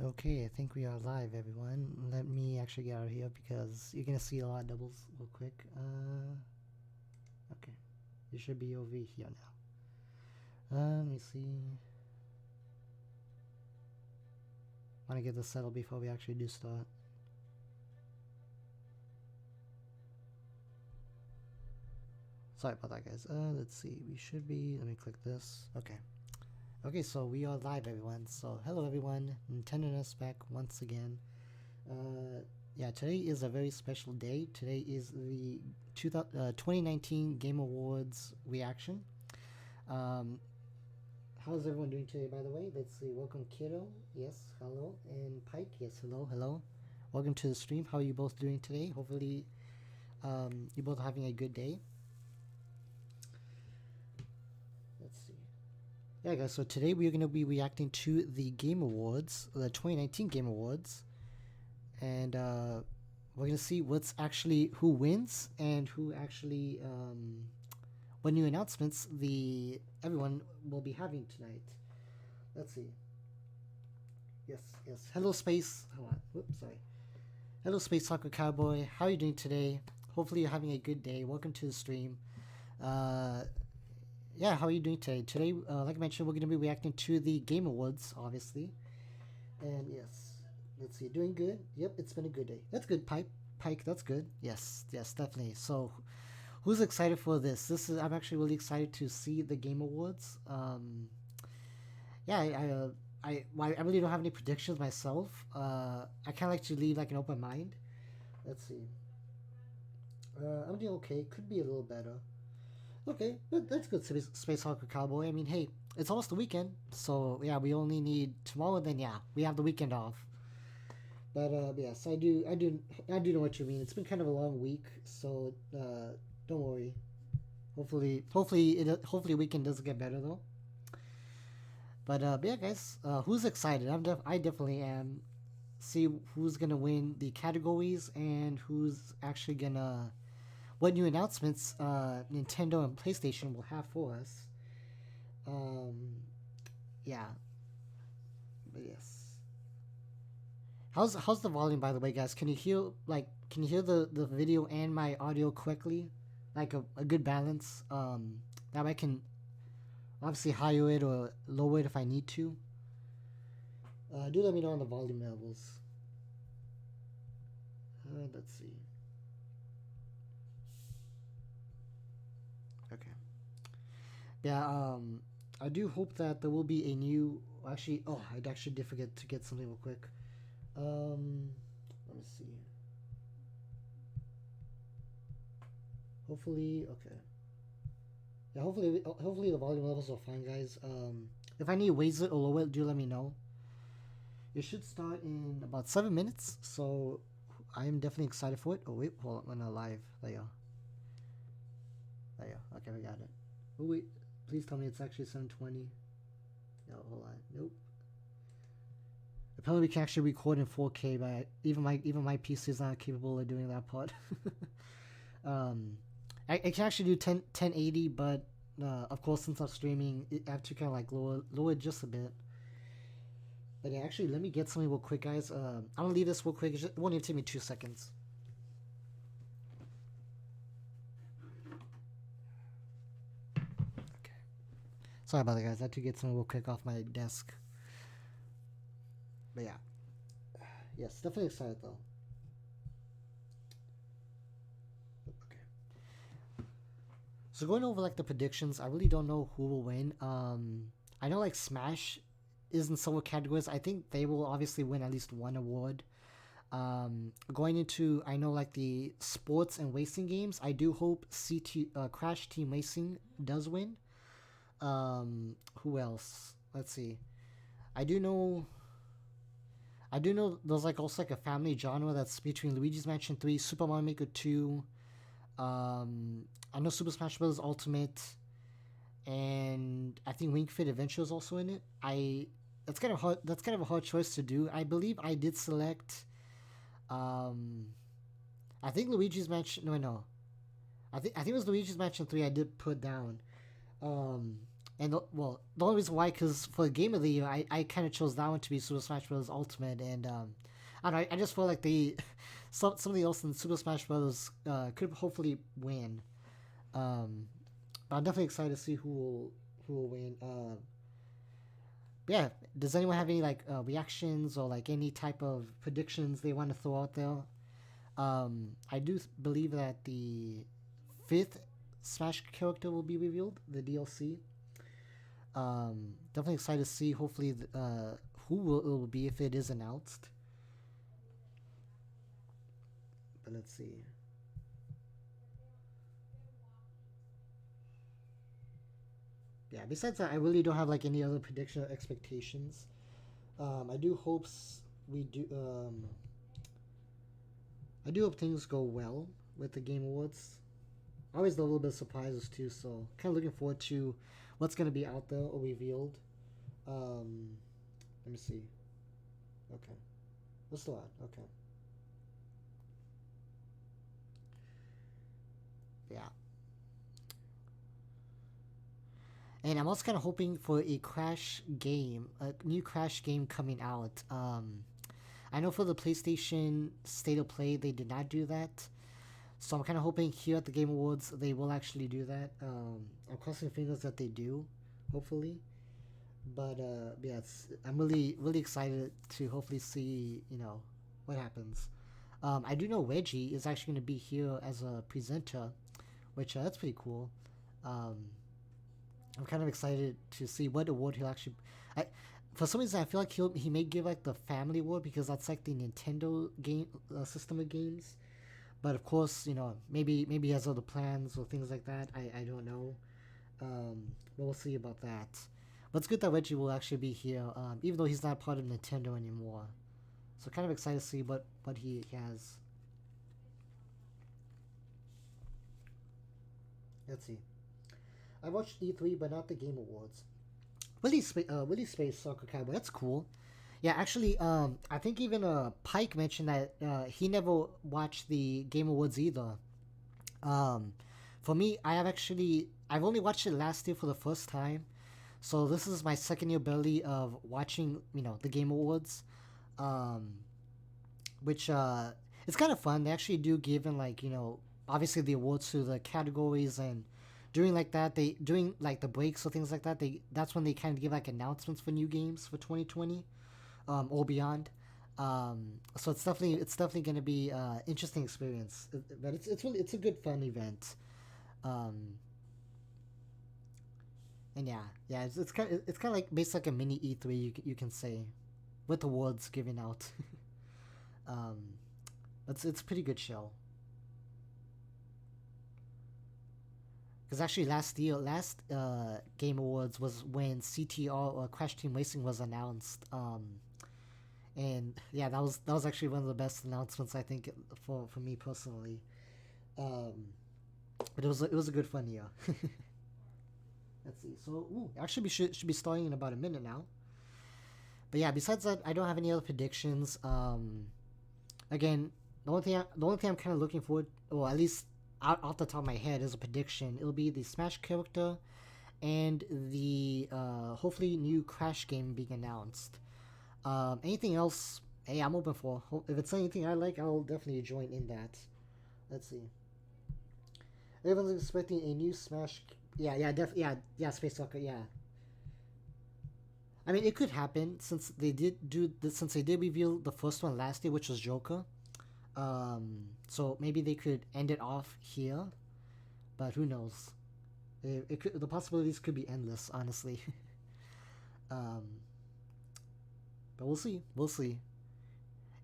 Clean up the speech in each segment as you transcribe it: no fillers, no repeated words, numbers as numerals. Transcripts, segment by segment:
Okay, I think we are live, everyone. Let me actually get out of here because you're gonna see a lot of doubles real quick. Okay, you should be over here now. Let me see. Want to get this settled before we actually do start. Sorry about that, guys. Let's see. We should be. Let me click this. Okay. Okay, so we are live, everyone. So hello, everyone. nintendonurse back once again. Yeah, today is a very special day. Today is the 2019 Game Awards reaction. How's everyone doing today, by the way? Let's see. Welcome, Kiddo. Yes, hello. And Pike. Yes, hello, hello. Welcome to the stream. How are you both doing today? Hopefully, you're both having a good day. Let's see. Yeah, guys, so today we are going to be reacting to the Game Awards, the 2019 Game Awards. And we're going to see who wins and who actually, what new announcements everyone will be having tonight. Let's see. Yes, yes. Hello, Space. Hold on. Whoops, sorry. Hello, Space Soccer Cowboy. How are you doing today? Hopefully you're having a good day. Welcome to the stream. Yeah, how are you doing today? Today, like I mentioned, we're going to be reacting to the Game Awards, obviously. And yes. Let's see, doing good. Yep, it's been a good day. That's good, Pike. That's good. Yes, yes, definitely. So, who's excited for this? I'm actually really excited to see the Game Awards. Yeah, I really don't have any predictions myself. I kind of like to leave like an open mind. Let's see. I'm doing okay. Could be a little better. Okay, that's good, Space Hawker Cowboy. I mean, hey, it's almost the weekend, so yeah, we only need tomorrow. Then yeah, we have the weekend off. But yes, I do know what you mean. It's been kind of a long week, so don't worry. Hopefully weekend does get better though. But yeah, guys, who's excited? I definitely am. See who's gonna win the categories and who's actually gonna what new announcements Nintendo and PlayStation will have for us. Yeah. But yes. How's the volume, by the way, guys? Can you hear the video and my audio correctly, like a good balance? That way I can obviously higher it or lower it if I need to. Do let me know on the volume levels. Let's see. Okay. Yeah. I do hope that there will be a new. Actually, I actually did forget to get something real quick. Let me see. Hopefully, okay. Yeah, hopefully the volume levels are fine, guys. If I need to raise it or lower it, do let me know. It should start in about 7 minutes, so I am definitely excited for it. Oh wait, hold on, I'm not live. There you go. There you go. Okay, we got it. Oh wait, please tell me it's actually 720. No, hold on. Nope. Apparently we can actually record in 4K, but even my PC is not capable of doing that part. I can actually do 1080, but of course since I'm streaming, I have to kind of like lower it just a bit. But yeah, actually, let me get something real quick, guys. I'm gonna leave this real quick. It won't even take me 2 seconds. Okay. Sorry about that, guys. I had to get something real quick off my desk. But yeah. Yes, definitely excited though. Okay. So going over like the predictions, I really don't know who will win. I know like Smash is in several categories. I think they will obviously win at least one award. Going into, I know like the sports and racing games, I do hope Crash Team Racing does win. Who else? Let's see. I do know there's like also like a family genre that's between Luigi's Mansion 3, Super Mario Maker 2. I know Super Smash Bros. Ultimate, and I think Ring Fit Adventure is also in it. That's kind of hard. That's kind of a hard choice to do. I believe I did select. I think Luigi's Mansion. No. I think it was Luigi's Mansion 3. I did put down. And And well, the only reason why, because for the game of the year, I kind of chose that one to be Super Smash Bros. Ultimate, and I don't know, I just feel like the something else in Super Smash Bros. Could hopefully win. But I'm definitely excited to see who will win. Yeah, does anyone have any like reactions or like any type of predictions they want to throw out there? I do believe that the fifth Smash character will be revealed, the DLC. Definitely excited to see. Hopefully, who it will be if it is announced. But let's see. Yeah. Besides that, I really don't have like any other prediction or expectations. I do hopes we do. I do hope things go well with the Game Awards. Always a little bit of surprises too, so kind of looking forward to what's going to be out there or revealed. Um, Let me see. Okay, what's the lot? Okay, yeah. And I'm also kind of hoping for a Crash game, a new Crash game coming out. I know for the PlayStation State of Play, they did not do that. So I'm kind of hoping here at the Game Awards they will actually do that. I'm crossing fingers that they do, hopefully. But yeah, I'm really excited to hopefully see what happens. I do know Reggie is actually going to be here as a presenter, which that's pretty cool. Um, I'm kind of excited to see what award he'll actually. I, for some reason, I feel like he may give like the Family Award because that's like the Nintendo game system of games. But of course, maybe he has other plans or things like that. I don't know. But we'll see about that. But it's good that Reggie will actually be here, even though he's not part of Nintendo anymore. So kind of excited to see what he has. Let's see. I watched E3, but not the Game Awards. Willie Space Soccer Cowboy. That's cool. Yeah, actually, I think even Pike mentioned that he never watched the Game Awards either. Um, for me, I've only watched it last year for the first time, so this is my second year barely of watching the Game Awards, um, which it's kind of fun. They actually do give in like obviously the awards to the categories, and during like that they during like the breaks or things like that that's when they kind of give like announcements for new games for 2020 or beyond. So it's definitely going to be interesting experience, but it's a good fun event. Um, and yeah, it's kind of like basically like a mini E3 you can say, with awards given out. um, it's a pretty good show. Because actually last Game Awards was when CTR or Crash Team Racing was announced. And yeah, that was actually one of the best announcements I think for me personally. Um, but it was a good fun year. Let's see. So actually we should be starting in about a minute now. But yeah, besides that, I don't have any other predictions. Again, the only thing I'm kind of looking forward, or at least off the top of my head, is a prediction. It'll be the Smash character and the hopefully new Crash game being announced. Anything else? Hey, I'm open for. If it's anything I like, I'll definitely join in that. Let's see. Everyone's expecting a new Smash. Yeah, Space Soccer. Yeah. I mean, it could happen since they did reveal the first one last year, which was Joker. So maybe they could end it off here, but who knows? The possibilities could be endless, honestly. um, but we'll see. We'll see.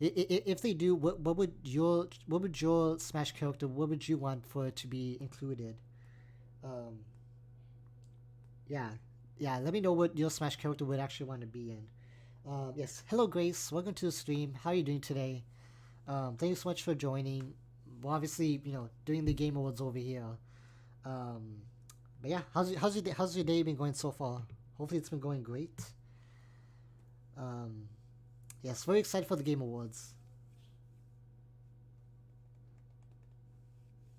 If they do, what would your Smash character? What would you want for it to be included? Um, yeah, yeah. Let me know what your Smash character would actually want to be in. Yes. Hello, Grace. Welcome to the stream. How are you doing today? Thank you so much for joining. Well, obviously, doing the Game Awards over here. Um, but yeah, how's your day been going so far? Hopefully, it's been going great. Um, yes, very excited for the Game Awards.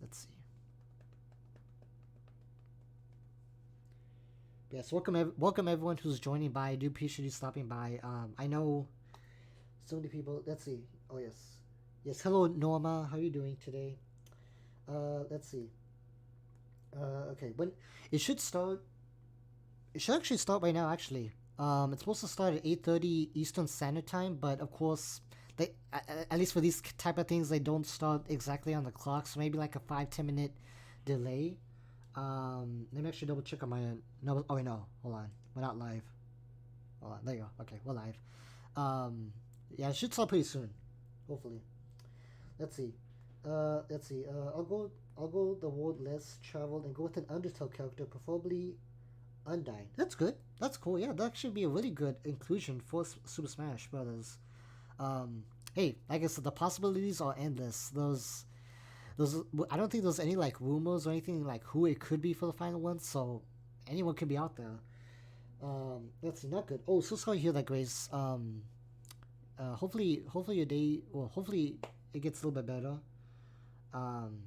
Let's see. Yes, welcome everyone who's joining by. I do appreciate you stopping by. I know so many people. Let's see. Oh yes, yes. Hello Norma, how are you doing today? Let's see. Okay, when it should start. It should actually start right now. Actually, it's supposed to start at 8:30 Eastern Standard Time, but of course, they at least for these type of things, they don't start exactly on the clock. So maybe like a 5-10 minute delay. Let me actually double check on my end. No, oh wait, no, hold on, we're not live. Hold on, there you go. Okay, we're live. Yeah, it should start pretty soon, hopefully. Let's see. Let's see. I'll go the world less traveled and go with an Undertale character, preferably Undyne. That's good. That's cool. Yeah, that should be a really good inclusion for Super Smash Brothers. Hey, like I said, the possibilities are endless. Those I don't think there's any like rumors or anything like who it could be for the final one. So anyone could be out there. Let's see, not good. Oh, so sorry to hear that, Grace. Hopefully your day. Well, hopefully it gets a little bit better. Um,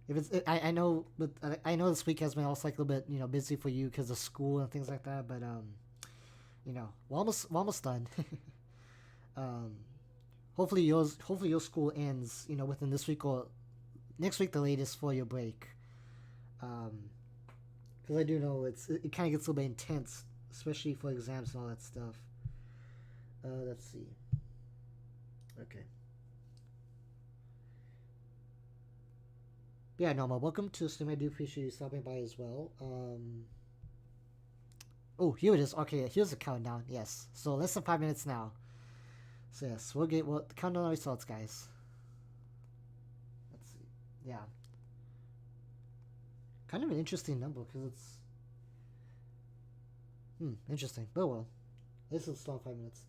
if it's, I know, but I know this week has been also like a little bit busy for you because of school and things like that. But we're almost done. um, hopefully your school ends within this week or next week the latest for your break. Because I do know it kind of gets a little bit intense, especially for exams and all that stuff. Let's see. Okay. But yeah, Norma, welcome to the stream. I do appreciate you stopping by as well. Oh, here it is. Okay, here's the countdown. Yes. So less than 5 minutes now. So yes, we'll get the countdown results, guys. Let's see. Yeah. Kind of an interesting number because it's interesting. But well, this is still 5 minutes.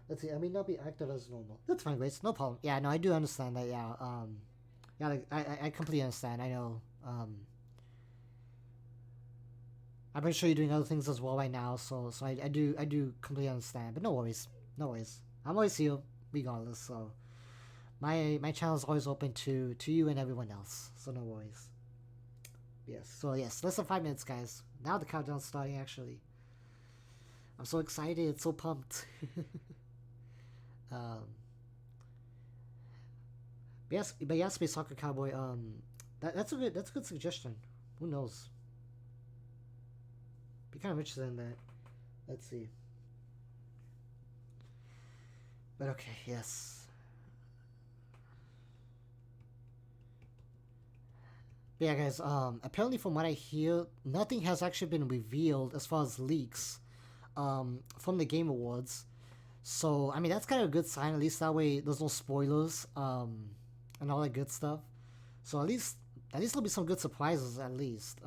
Let's see. I may not be active as normal. That's fine, Grace. No problem. Yeah, no, I do understand that. Yeah. Yeah, like, I completely understand. I know. I'm pretty sure you're doing other things as well right now, so I do completely understand. But no worries, no worries. I'm always here regardless. So my channel is always open to you and everyone else. So no worries. Yes. So yes, less than 5 minutes, guys. Now the countdown's starting. Actually, I'm so excited. So pumped. um. But yes, Space Soccer Cowboy. That's a good suggestion. Who knows? Be kind of interested in that. Let's see. But okay, yes. But yeah, guys. Apparently, from what I hear, nothing has actually been revealed as far as leaks. From the Game Awards. So I mean, that's kind of a good sign. At least that way, there's no spoilers. And all that good stuff. So at least there'll be some good surprises at least.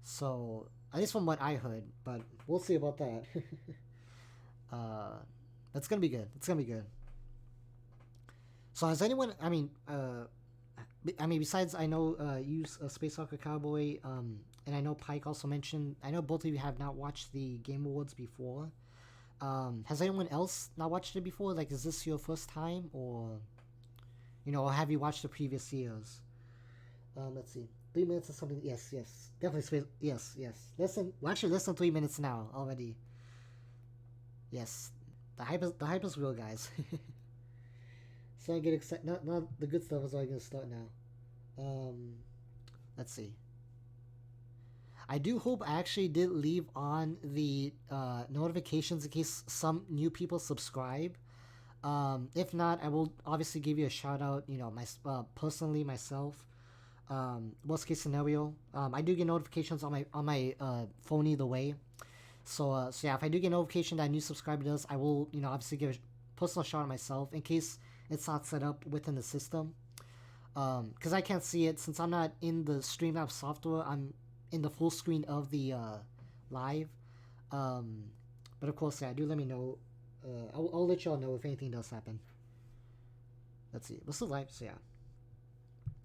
So at least from what I heard, but we'll see about that. That's gonna be good. It's gonna be good. So has anyone? Besides I know you, Space Soccer Cowboy, and I know Pike also mentioned. I know both of you have not watched the Game Awards before. Has anyone else not watched it before? Like, is this your first time, or or have you watched the previous years? Let's see. 3 minutes or something. Yes, yes, definitely. Yes, yes. Less than 3 minutes now already. Yes, the hype is real, guys. So I get excited. Not the good stuff is already gonna start now. Let's see. I do hope I actually did leave on the notifications in case some new people subscribe. If not, I will obviously give you a shout out. Personally myself. Worst case scenario, I do get notifications on my phone either way. So yeah, if I do get notification that a new subscriber does, I will obviously give a personal shout out myself in case it's not set up within the system. Because I can't see it since I'm not in the Stream app software. I'm in the full screen of the live. But of course, yeah, do let me know. I'll let y'all know if anything does happen. Let's see. What's the live? So yeah.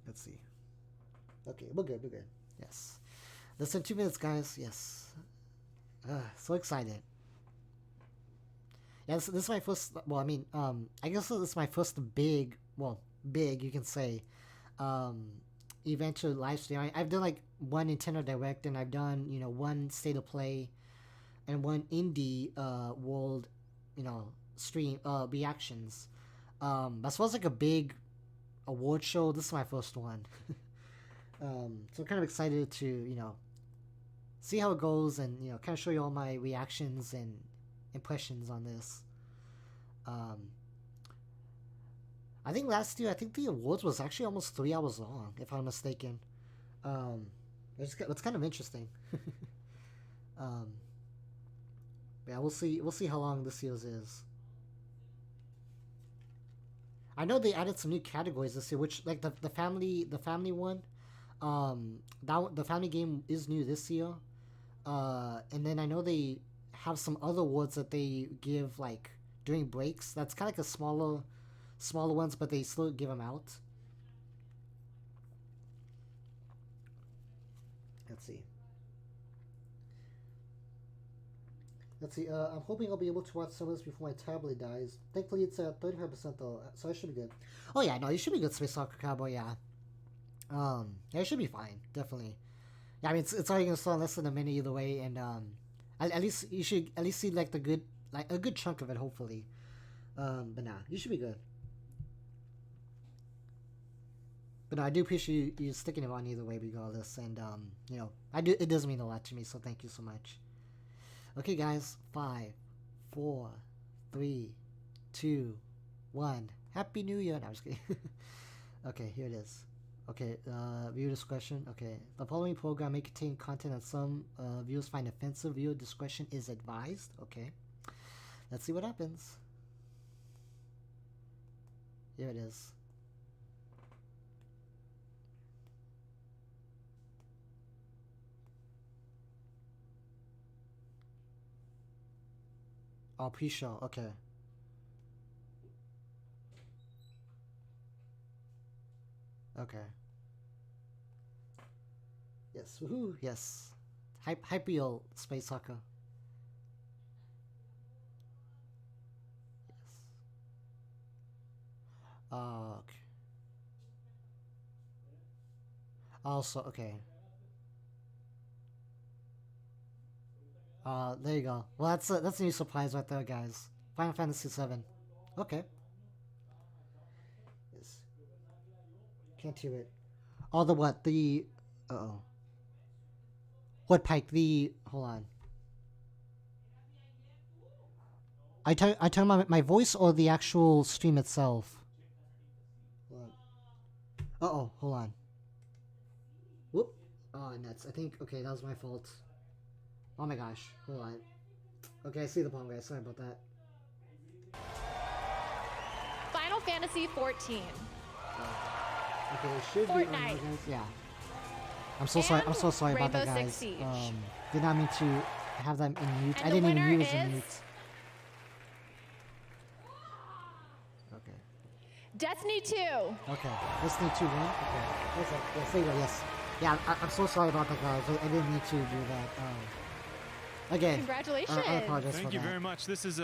Let's see. Okay, we're good. We're good. Yes. Less than 2 minutes, guys. Yes. So excited. Yeah, this is my first. Well, I guess this is my first big. Well, big you can say. event to live stream. I've done like one Nintendo Direct, and I've done one State of Play, and one indie world, stream reactions. As well as like a big award show. This is my first one. So I'm kind of excited to see how it goes, and kind of show you all my reactions and impressions on this. I think last year, the awards was actually almost 3 hours long, if I'm not mistaken. It's kind of interesting. Yeah, we'll see how long this year's is. I know they added some new categories this year, which like the family one, the family game is new this year. And then I know they have some other awards that they give like during breaks. That's kind of like a smaller ones, but they still give them out. Let's see. I'm hoping I'll be able to watch some of this before my tablet dies. Thankfully, it's at 35% though, so I should be good. Oh yeah, no, you should be good, Space Soccer Cowboy. Yeah, yeah, it should be fine, definitely. Yeah, I mean, it's already gonna start in less than a minute either way, and at least you should at least see like a good chunk of it, hopefully. But nah, you should be good. But no, I do appreciate you sticking it on either way, regardless, and it does mean a lot to me, so thank you so much. Okay, guys, 5, 4, 3, 2, 1. Happy New Year! No, I'm just kidding. Okay, here it is. Okay, viewer discretion. Okay, the following program may contain content that some viewers find offensive. Viewer discretion is advised. Okay, let's see what happens. Here it is. Oh, pre-show. Okay. Okay. Yes. Woohoo! Yes. Hypeo Space Soccer. Yes. Okay. Also, okay. There you go. Well, that's a new surprise right there, guys. Final Fantasy VII. Okay. Yes. Can't hear it. Oh, the what? The... Uh-oh. What, Pike? The... Hold on. I turn my voice or the actual stream itself? Uh-oh, hold on. Whoop. Oh, nuts. I think... Okay, that was my fault. Oh my gosh, hold on. Okay, I see the problem, guys. Sorry about that. Final Fantasy 14. Okay, it should Fortnite. Be guys. Yeah. I'm so sorry. I'm so sorry about that, guys. Did not mean to have them in mute. I didn't even use in mute. Okay. Destiny 2. Okay. Destiny 2 win. Okay. Yes, there you go. Yes. Yeah, I'm so sorry about that, guys. I didn't mean to do that. Again, congratulations. I apologize Thank for you that. very much. This is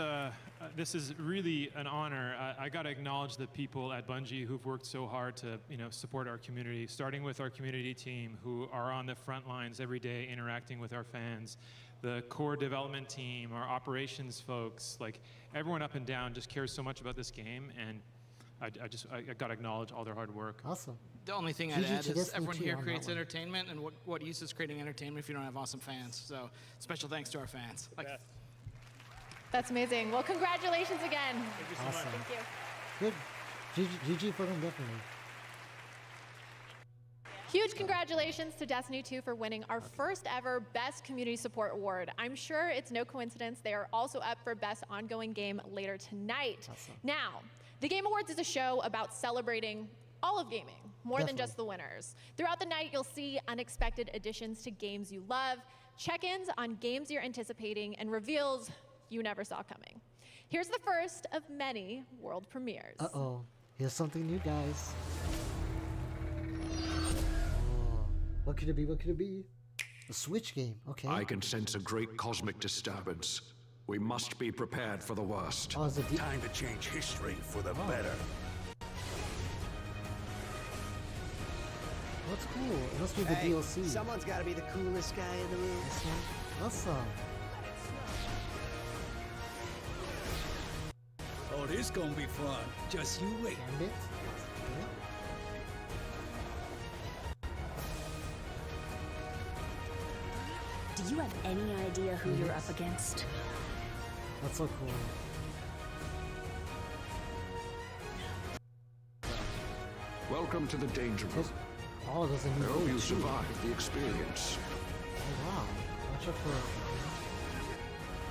really an honor. I got to acknowledge the people at Bungie who've worked so hard to support our community, starting with our community team who are on the front lines every day interacting with our fans, the core development team, our operations folks, like everyone up and down just cares so much about this game, and I got to acknowledge all their hard work. Awesome. The only thing I'd add is everyone here creates one. entertainment, and what use is creating entertainment if you don't have awesome fans? So special thanks to our fans. That's amazing. Well, congratulations again. Thank you so Awesome. much. Thank you. Good. GG for them, definitely. Huge congratulations to Destiny 2 for winning our first ever Best Community Support Award. I'm sure it's no coincidence they are also up for Best Ongoing Game later tonight. Awesome. Now, the Game Awards is a show about celebrating all of gaming, more than just the winners. Throughout the night, you'll see unexpected additions to games you love, check-ins on games you're anticipating, and reveals you never saw coming. Here's the first of many world premieres. Uh-oh. Here's something new, guys. Oh, what could it be? What could it be? A Switch game. Okay. I can sense a great cosmic disturbance. We must be prepared for the worst. Oh, is it Time to change history for the better. That's cool. It must be the Hey, DLC. someone's got to be the coolest guy in the room. Awesome. Oh, this gonna be fun. Just you wait. Gambit. Do you have any idea who you're up against? That's so cool. Welcome to the danger room. Oh, there's a I new hope raid you too. survived the experience. Oh wow. Watch out for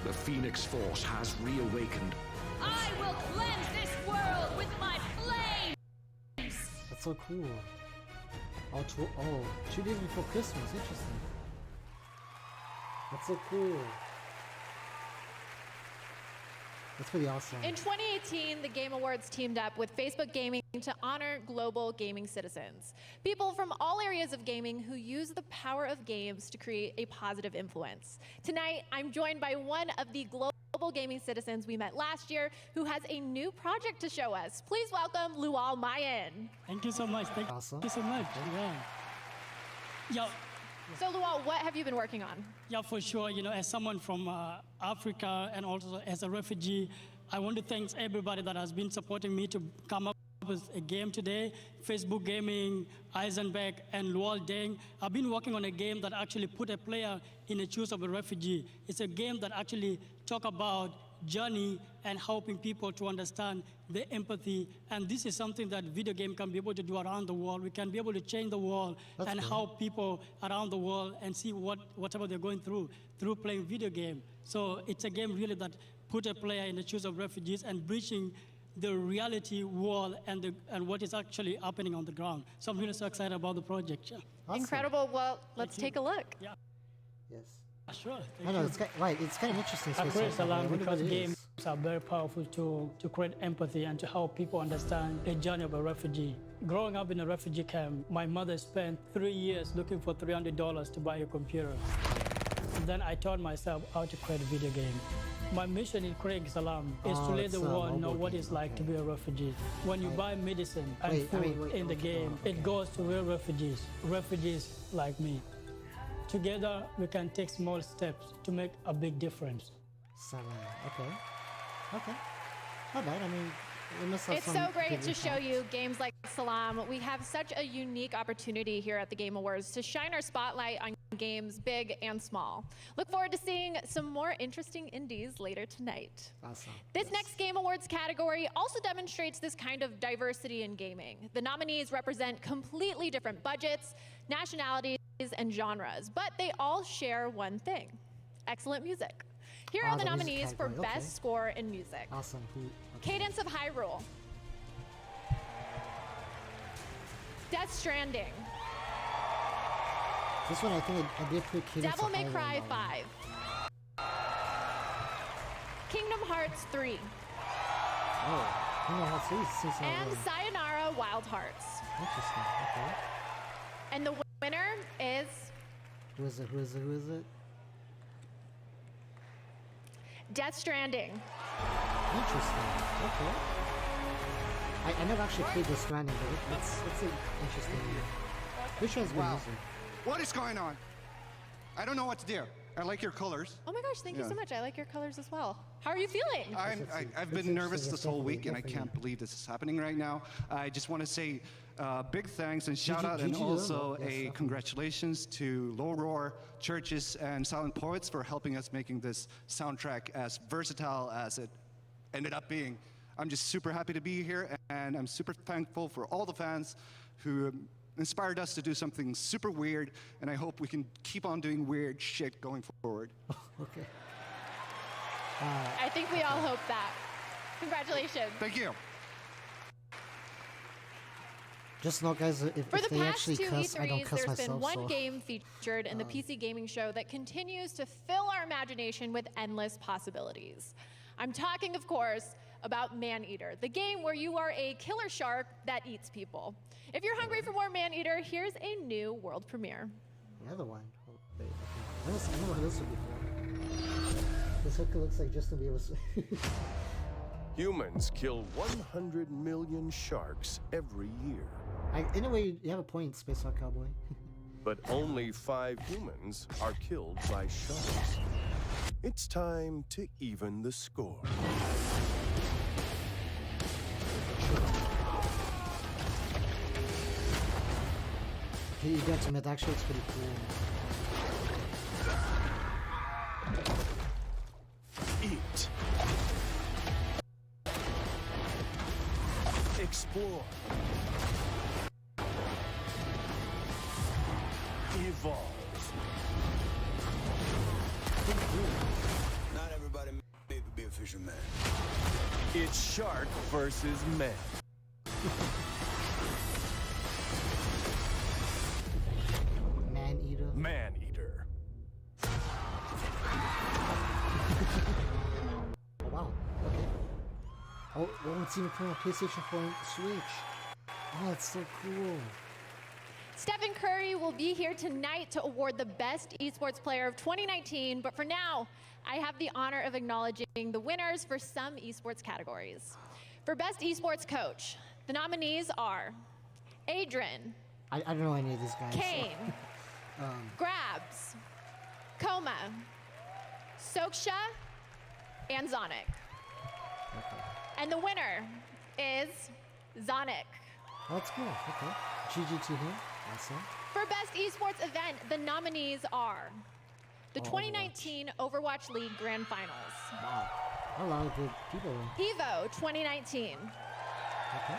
The Phoenix Force has reawakened. I will cleanse this world with my flame! That's so cool. Oh, 2 days before Christmas. Interesting. That's so cool. That's pretty awesome. In 2018, the Game Awards teamed up with Facebook Gaming to honor global gaming citizens, people from all areas of gaming who use the power of games to create a positive influence. Tonight, I'm joined by one of the global gaming citizens we met last year who has a new project to show us. Please welcome Lual Mayan. Thank you so much. Thank Awesome. you so much. Yeah. So Lual, what have you been working on? Yeah, for sure. You know, as someone from Africa and also as a refugee, I want to thank everybody that has been supporting me to come up with a game today. Facebook Gaming, Eisenberg, and Lual Deng. I've been working on a game that actually put a player in the shoes of a refugee. It's a game that actually talk about journey and helping people to understand the empathy. And this is something that video game can be able to do around the world. We can be able to change the world and help people around the world and see whatever they're going through playing video game. So it's a game really that put a player in the shoes of refugees and bridging the reality world and what is actually happening on the ground. So I'm really so excited about the project. Yeah. Awesome. Incredible. Well, let's take a look. Yeah. Yes. Sure. I know, it's kind of interesting. I create space like that. I Salam wonder because what it games is. are very powerful to create empathy and to help people understand the journey of a refugee. Growing up in a refugee camp, my mother spent 3 years looking for $300 to buy a computer. And then I taught myself how to create a video game. My mission in creating Salam is to let the world know what it's like to be a refugee. When you buy medicine and food in the game, it goes to real refugees like me. Together, we can take small steps to make a big difference. Salam. Okay. Not bad. I mean, it must have It's some so great good to show impact. you games like Salam. We have such a unique opportunity here at the Game Awards to shine our spotlight on games big and small. Look forward to seeing some more interesting indies later tonight. Awesome. This next Game Awards category also demonstrates this kind of diversity in gaming. The nominees represent completely different budgets, nationalities, and genres, but they all share one thing: excellent music. Here are the the music nominees for category, okay. Best Score in Music. Awesome. Okay. Cadence of Hyrule, Death Stranding, This one I think I did put Cadence Devil of May Hyrule Cry on that 5, Kingdom Hearts 3, one. Oh, Kingdom Hearts 3 seems so and Sayonara Wild Hearts. interesting. Okay. And the winner is Who is it? Death Stranding. Interesting. Okay. I never actually played Death Stranding, but it's an interesting game. Which one's good music? What is going on? I don't know what to do. I like your colors. Oh my gosh, thank you Yeah. so much. I like your colors as well. How are you feeling? I've it's been nervous interesting, this whole week, and I definitely. can't believe this is happening right now. I just want to say big thanks and shout out, GG and to them. also Yes, a definitely. congratulations to Low Roar, Churches, and Silent Poets for helping us making this soundtrack as versatile as it ended up being. I'm just super happy to be here, and I'm super thankful for all the fans who inspired us to do something super weird, and I hope we can keep on doing weird shit going forward. Okay. I think we all hope that. Congratulations. Thank you. Just know, guys, if For the they past actually two cuss, I don't E3s, cuss there's myself. been one so. game featured in the PC gaming show that continues to fill our imagination with endless possibilities. I'm talking, of course, about Maneater, the game where you are a killer shark that eats people. If you're hungry for more Maneater, here's a new world premiere. The other one. Oh, wait, okay. I never heard this one before. This hooker looks like Justin Bieber's. Humans kill 100 million sharks every year. In a way, you have a point, Space Hawk Cowboy. But only 5 humans are killed by sharks. It's time to even the score. You got to admit, actually, it's pretty cool. Eat. Explore. Evolve. Not everybody made to be a fisherman. It's shark versus man. Man-eater. Man-eater. Oh, wow. Okay. Oh, it's even playing on PlayStation 4 and Switch. Oh, that's so cool. Stephen Curry will be here tonight to award the Best Esports Player of 2019, but for now, I have the honor of acknowledging the winners for some esports categories. For Best Esports Coach, the nominees are Adrian, I don't know any of these guys. Kane, Grabs, Coma, Soksha, and Zonic. Okay. And the winner is Zonic. Oh, that's cool. Okay. GG to him. Awesome. For Best Esports Event, the nominees are the 2019 Overwatch League Grand Finals. Wow. A lot of good people. EVO 2019. Okay.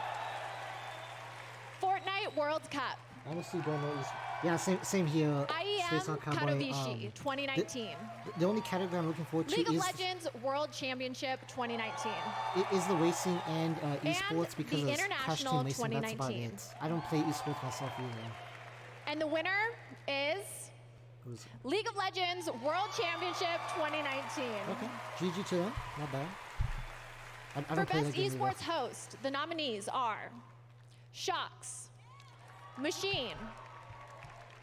Fortnite World Cup. Honestly, don't know. Yeah, same here. IEM Katowice 2019. The only category I'm looking forward to League of is Legends World Championship 2019. is the racing and esports because the of Crash International Team Racing. That's about 2019. it. I don't play esports myself either. And the winner is League of Legends World Championship 2019. Okay. GG to them. Not bad. I For don't play Best that game Esports either. Host, the nominees are Shox, Machine,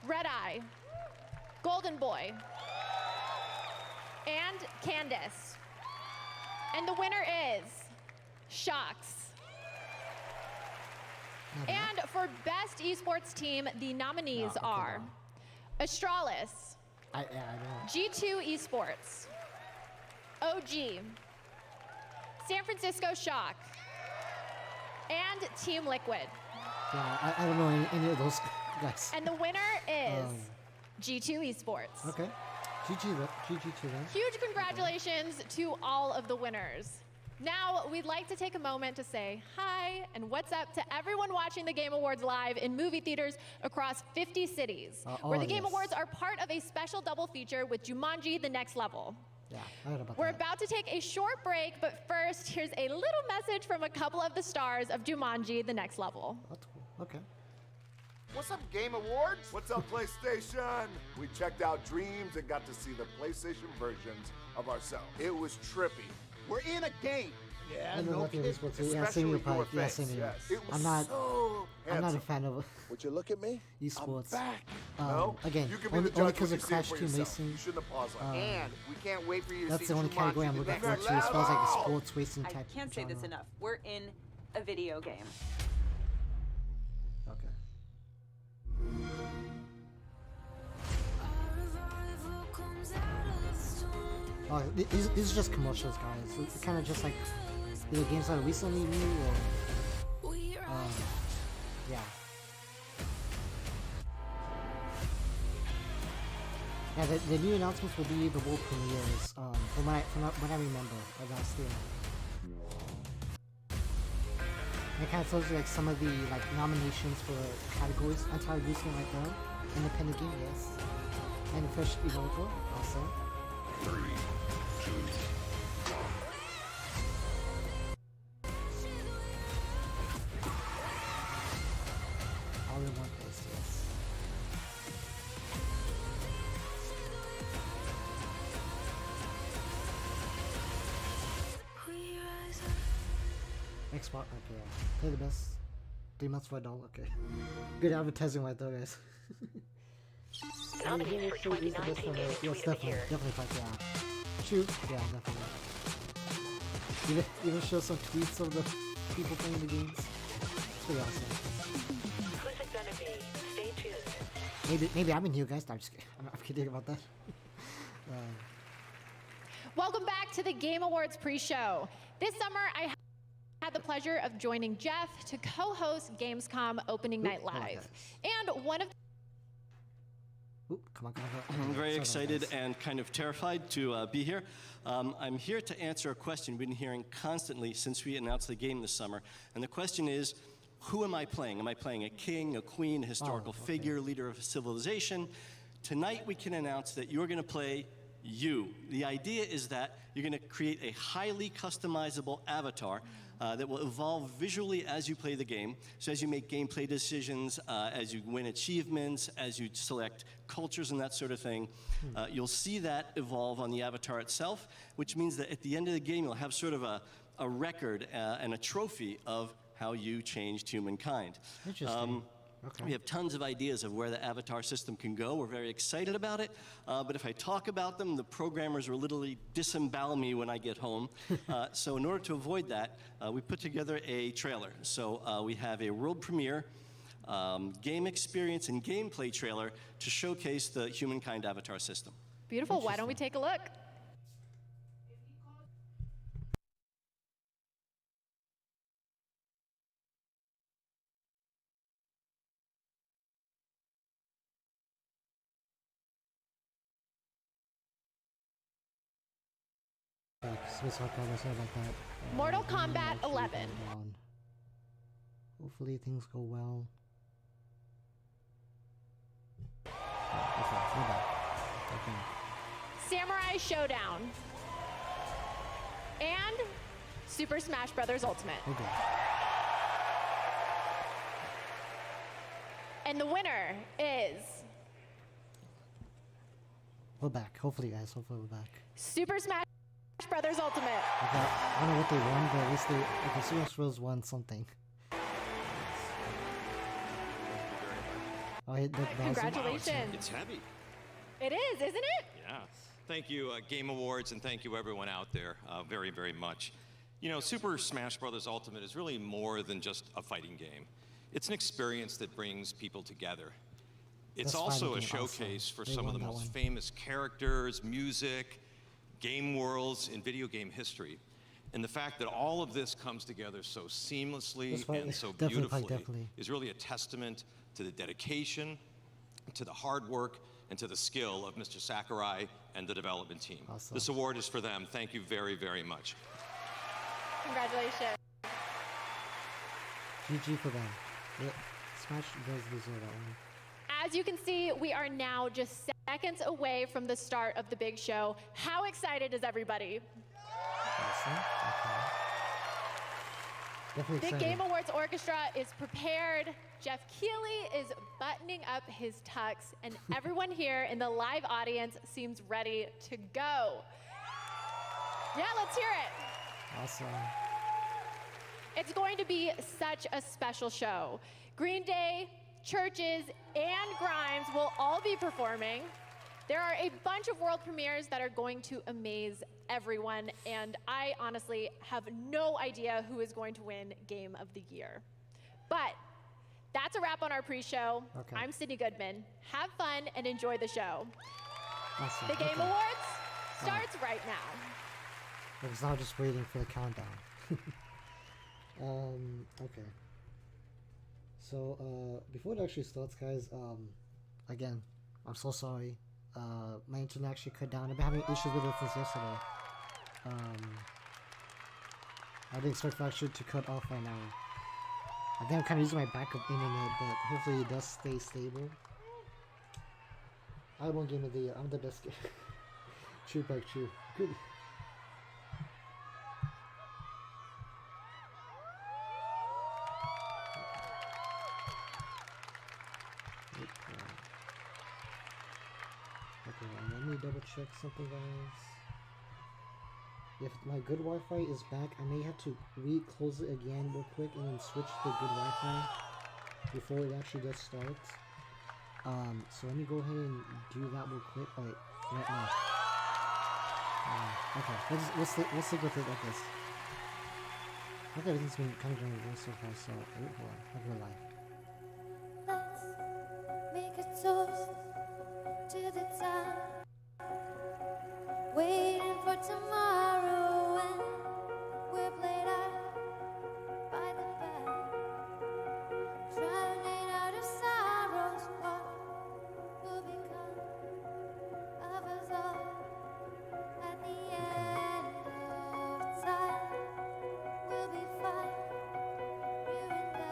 Red Eye, Golden Boy, and Candace. And the winner is Shox. And for Best Esports Team, the nominees are Astralis, I don't know. G2 Esports, OG, San Francisco Shock, and Team Liquid. Yeah, I don't know any of those guys. And the winner is G2 Esports. Okay. GG to them. Huge congratulations to all of the winners. Now, we'd like to take a moment to say hi and what's up to everyone watching the Game Awards live in movie theaters across 50 cities, where the Game Awards are part of a special double feature with Jumanji: The Next Level. Yeah, I heard about We're that. about to take a short break, but first, here's a little message from a couple of the stars of Jumanji: The Next Level. That's cool. Okay. What's up, Game Awards? What's up, PlayStation? We checked out Dreams and got to see the PlayStation versions of ourselves. It was trippy. We're in a game. Yeah, I know no nothing kidding. about sports. Yeah, same here, Pike. Yeah, same here. It was I'm not so a fan of Would you look at me? esports. I'm back. Again, you can be only the judge because when of you see it Crash for Team yourself. Racing. You shouldn't have paused like that. And we can't wait for you to That's see the only category I'm Jumanji: The looking Next forward to as far as like Level. a sports racing type. I can't say this genre. enough. We're in a video game. Okay. Oh, these are just commercials, guys. It's kind of just like either games that are recently new or yeah. Yeah, the new announcements will be the world premieres. From what I remember of last year. It kind of tells you like some of the like nominations for categories. Entirely recent right now. Independent game, yes. And fresh developer, also. 3, 2, 1. All in one place, yes. Xbox, okay, yeah. Play the best. 3 months for $1, okay. Good advertising right there, guys. Nominees for 2019 Game of the Yes, Year. definitely, Pike, yeah. Shoot, yeah, definitely. Even show some tweets of the people playing the games. It's pretty awesome. Who's it gonna be? Stay tuned. Maybe I'm in here, guys. No, I'm just kidding. I'm kidding about that. Welcome back to the Game Awards pre-show. This summer, I had the pleasure of joining Jeff to co-host Gamescom Opening Night Live. And one of come on. I'm very excited and kind of terrified to be here. I'm here to answer a question we've been hearing constantly since we announced the game this summer. And the question is, who am I playing? Am I playing a king, a queen, a historical figure, leader of a civilization? Tonight we can announce that you're going to play you. The idea is that you're going to create a highly customizable avatar that will evolve visually as you play the game. So as you make gameplay decisions, as you win achievements, as you select cultures and that sort of thing, you'll see that evolve on the avatar itself, which means that at the end of the game, you'll have sort of a record and a trophy of how you changed humankind. Interesting. We have tons of ideas of where the avatar system can go. We're very excited about it. But if I talk about them, the programmers will literally disembowel me when I get home. So in order to avoid that, we put together a trailer. So we have a world premiere game experience and gameplay trailer to showcase the humankind avatar system. Beautiful. Why don't we take a look? Mortal Kombat 11. Hopefully things go well. Okay. Samurai Showdown. And Super Smash Bros. Ultimate. Okay. And the winner is We're back. Hopefully, guys. Hopefully we're back. Super Smash Bros. Ultimate. Okay. I don't know what they won, but at least they... Okay, Super Smash Bros. Won something. Oh, Congratulations. It's heavy. It is, isn't it? Yeah. Thank you, Game Awards, and thank you everyone out there very, very much. You know, Super Smash Bros. Ultimate is really more than just a fighting game. It's an experience that brings people together. It's also a showcase for some of the most famous characters, music, game worlds in video game history. And the fact that all of this comes together so seamlessly and so beautifully is really a testament to the dedication, to the hard work, and to the skill of Mr. Sakurai and the development team. Awesome. This award is for them. Thank you very, very much. Congratulations. GG for them. Yeah, Smash does deserve that one. As you can see, we are now just seconds away from the start of the big show. How excited is everybody? Awesome. Okay. Definitely The excited. Game Awards Orchestra is prepared. Jeff Keighley is buttoning up his tux, and everyone here in the live audience seems ready to go. Yeah, let's hear it. Awesome. It's going to be such a special show. Green Day, Churches, and Grimes will all be performing. There are a bunch of world premieres that are going to amaze everyone, and I honestly have no idea who is going to win Game of the Year. But that's a wrap on our pre-show. Okay. I'm Sydney Goodman. Have fun and enjoy the show. Awesome. The Game Awards starts right now. Because now just waiting for the countdown. Okay. So, before it actually starts, guys, again, I'm so sorry. My internet actually cut down. I've been having issues with it since yesterday. I didn't expect it actually to cut off right now. I think I'm kind of using my backup internet, but hopefully it does stay stable. I won Game of the Year. I'm the best game. True back true. Good. Okay, let me double check something, guys. If my good Wi-Fi is back, I may have to re-close it again real quick and then switch to good Wi-Fi before it actually does start. So let me go ahead and do that real quick. Oh, wait, right now. Okay, we'll stick with it like this. think everything's been kind of going well so far, so hold on, I'll go live. Let's make a toast to the time waiting for tomorrow when we're played out by the band, drowning out of sorrows. What will become of us all at the end of time? We'll be fine, you and I.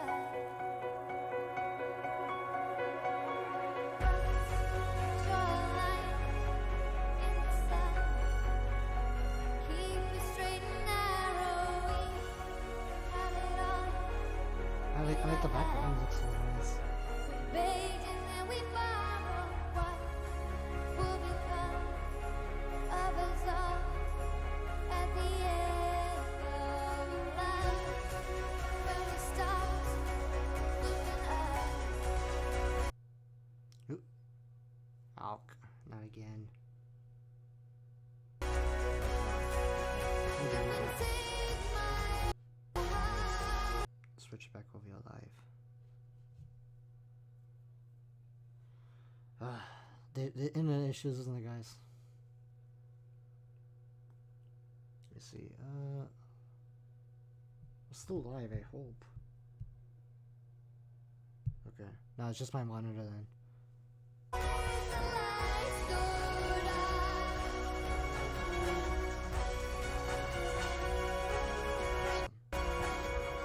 Draw a line in the sand, keep it straight and narrow. We have it all. I like the background, looks so nice. We bathe and then we borrow. What will become of us all at the end of life? When we start looking up. Oh, not again. Switch back over your live. The internet issues, isn't it, guys? Let's see. We're still live, I hope. Okay. No, it's just my monitor then.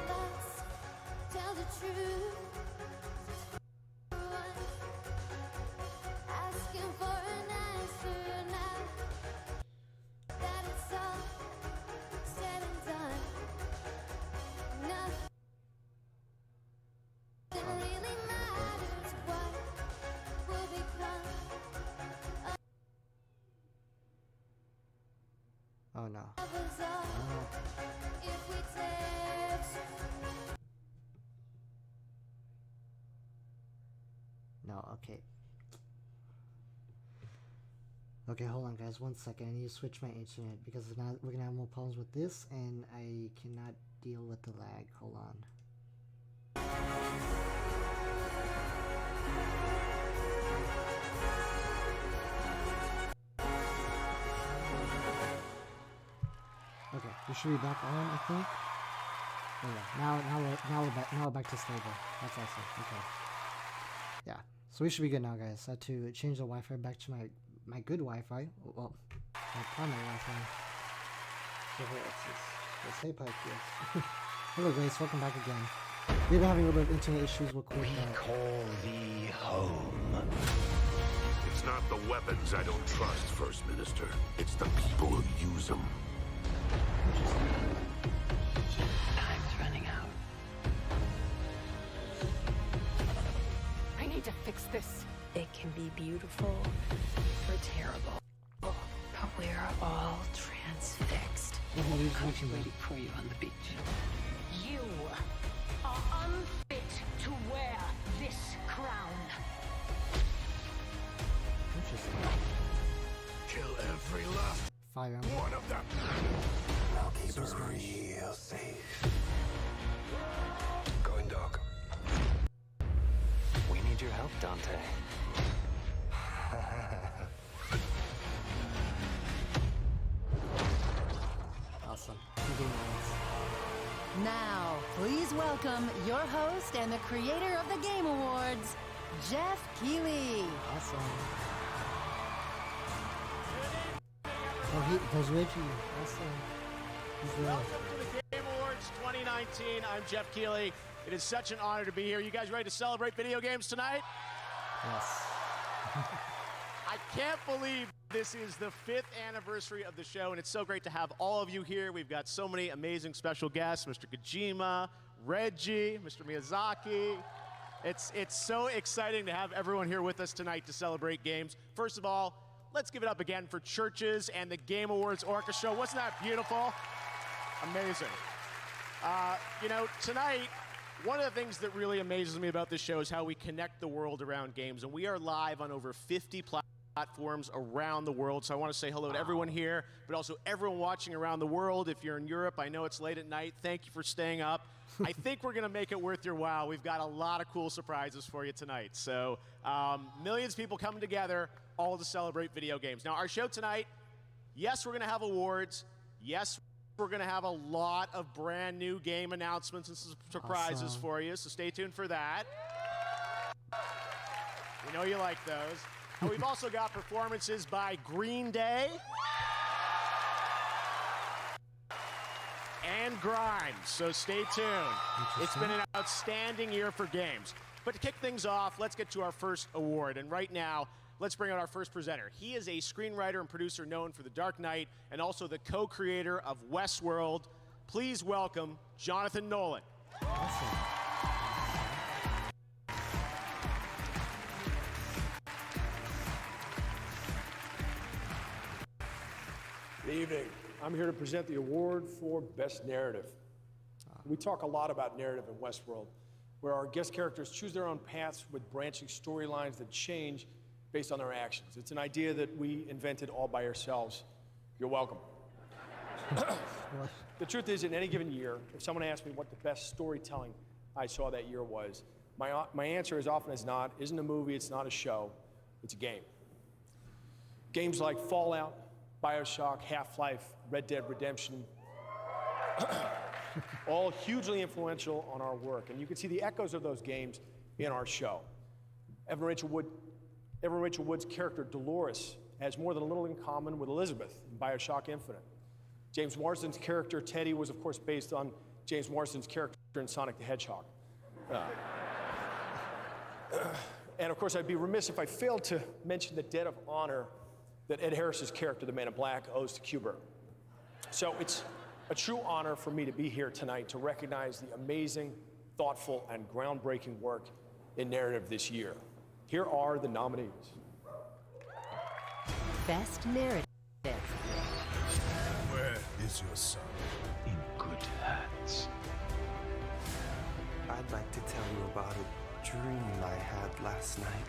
Let's tell the truth. Asking for an answer now that it's all said and done. Nothing really matters. What will become Oh no. of us all if we dare to? No, okay. Okay, hold on, guys. 1 second. I need to switch my internet because if not, we're gonna have more problems with this, and I cannot deal with the lag. Hold on. Okay, we should be back on, I think. Oh yeah, now we're back to stable. That's awesome. Okay. Yeah, so we should be good now, guys. I had to change the Wi-Fi back to my good Wi-Fi. Well, my primary Wi-Fi. So here, let's say pipe, yes. Hello, guys. Welcome back again. We've been having a little bit of internet issues. We'll We call thee home. It's not the weapons I don't trust, First Minister. It's the people who use them. Time's running out. I need to fix this. It can be beautiful or terrible. But we're all transfixed. Waiting for you on the beach. You are unfit to wear this crown. Interesting. Kill every last Fire. one of them. I'll keep So her smart. real safe. Going dark. We need your help, Dante. Awesome. Now, please welcome your host and the creator of the Game Awards, Jeff Keighley. Awesome. Oh, there's Reggie. Awesome. He's there. Welcome to the Game Awards 2019. I'm Jeff Keighley. It is such an honor to be here. You guys ready to celebrate video games tonight? Yes. I can't believe this is the 5th anniversary of the show, and it's so great to have all of you here. We've got so many amazing special guests, Mr. Kojima, Reggie, Mr. Miyazaki. It's so exciting to have everyone here with us tonight to celebrate games. First of all, let's give it up again for Churches and the Game Awards Orchestra. Wasn't that beautiful? Amazing. You know, tonight, one of the things that really amazes me about this show is how we connect the world around games, and we are live on over 50 platforms platforms around the world. So I want to say hello to everyone here, but also everyone watching around the world. If you're in Europe, I know it's late at night. Thank you for staying up. I think we're going to make it worth your while. We've got a lot of cool surprises for you tonight. So millions of people coming together, all to celebrate video games. Now, our show tonight, yes, we're going to have awards. Yes, we're going to have a lot of brand new game announcements and surprises for you, so stay tuned for that. We know you like those. And we've also got performances by Green Day and Grimes, so stay tuned. It's been an outstanding year for games. But to kick things off, let's get to our first award. And right now, let's bring out our first presenter. He is a screenwriter and producer known for The Dark Knight and also the co-creator of Westworld. Please welcome Jonathan Nolan. Awesome. Good evening. I'm here to present the award for Best Narrative. We talk a lot about narrative in Westworld, where our guest characters choose their own paths with branching storylines that change based on their actions. It's an idea that we invented all by ourselves. You're welcome. The truth is, in any given year, if someone asked me what the best storytelling I saw that year was, my answer as often as not isn't a movie, it's not a show, it's a game. Games like Fallout, BioShock, Half-Life, Red Dead Redemption, all hugely influential on our work. And you can see the echoes of those games in our show. Evan Rachel Wood's character, Dolores, has more than a little in common with Elizabeth in BioShock Infinite. James Marsden's character, Teddy, was of course based on James Marsden's character in Sonic the Hedgehog. And of course, I'd be remiss if I failed to mention the debt of honor that Ed Harris's character, the Man in Black, owes to Q*bert. So it's a true honor for me to be here tonight to recognize the amazing, thoughtful, and groundbreaking work in narrative this year. Here are the nominees. Best Narrative. Where is your son? In good hands. I'd like to tell you about a dream I had last night.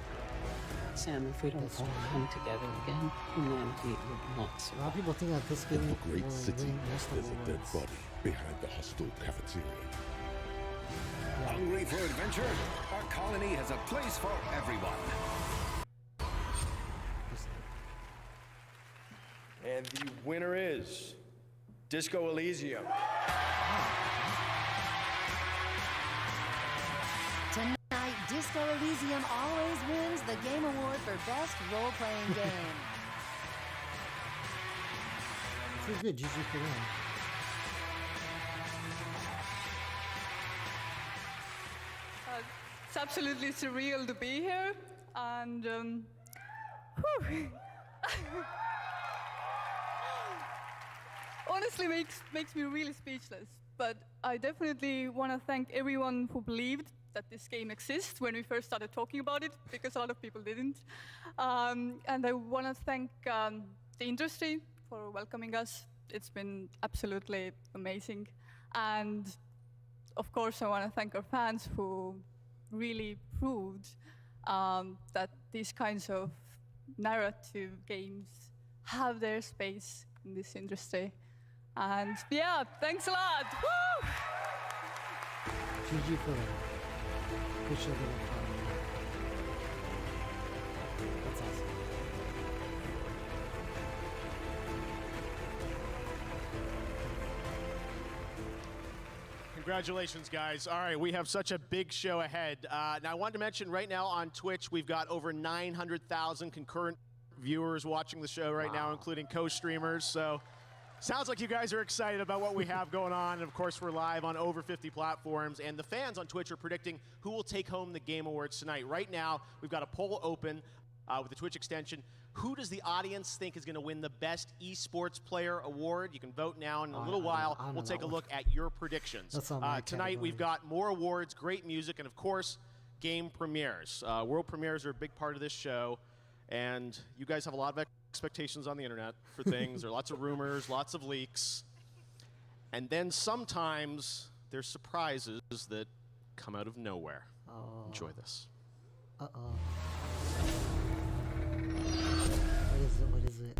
Sam, if we don't all come together again, then we would not survive. A lot of people think that this game In the great will city, win most of there's the a dead awards. body behind the hostile cafeteria. Hungry for adventure? Our colony has a place for everyone. And the winner is Disco Elysium. Tonight, Disco Elysium always wins the Game Award for Best Role-Playing Game. Pretty good, GG for them. It's absolutely surreal to be here, and honestly makes me really speechless. But I definitely want to thank everyone who believed that this game exists when we first started talking about it, because a lot of people didn't. And I want to thank the industry for welcoming us. It's been absolutely amazing. And of course, I want to thank our fans who really proved that these kinds of narrative games have their space in this industry. And yeah, thanks a lot. Woo! GG for them. Good show, little fun. That's awesome. Congratulations, guys. All right, we have such a big show ahead. Now, I wanted to mention right now on Twitch, we've got over 900,000 concurrent viewers watching the show right now, including co-streamers. So sounds like you guys are excited about what we have going on. And of course, we're live on over 50 platforms. And the fans on Twitch are predicting who will take home the Game Awards tonight. Right now, we've got a poll open with the Twitch extension. Who does the audience think is going to win the Best Esports Player Award? You can vote now. In a little while, we'll take a look at your predictions. That's not my tonight, category. we've got more awards, great music, and of course, game premieres. World premieres are a big part of this show. And you guys have a lot of expectations on the internet for things. There are lots of rumors, lots of leaks. And then sometimes there's surprises that come out of nowhere. Enjoy this. Uh-oh. What is it? What is it?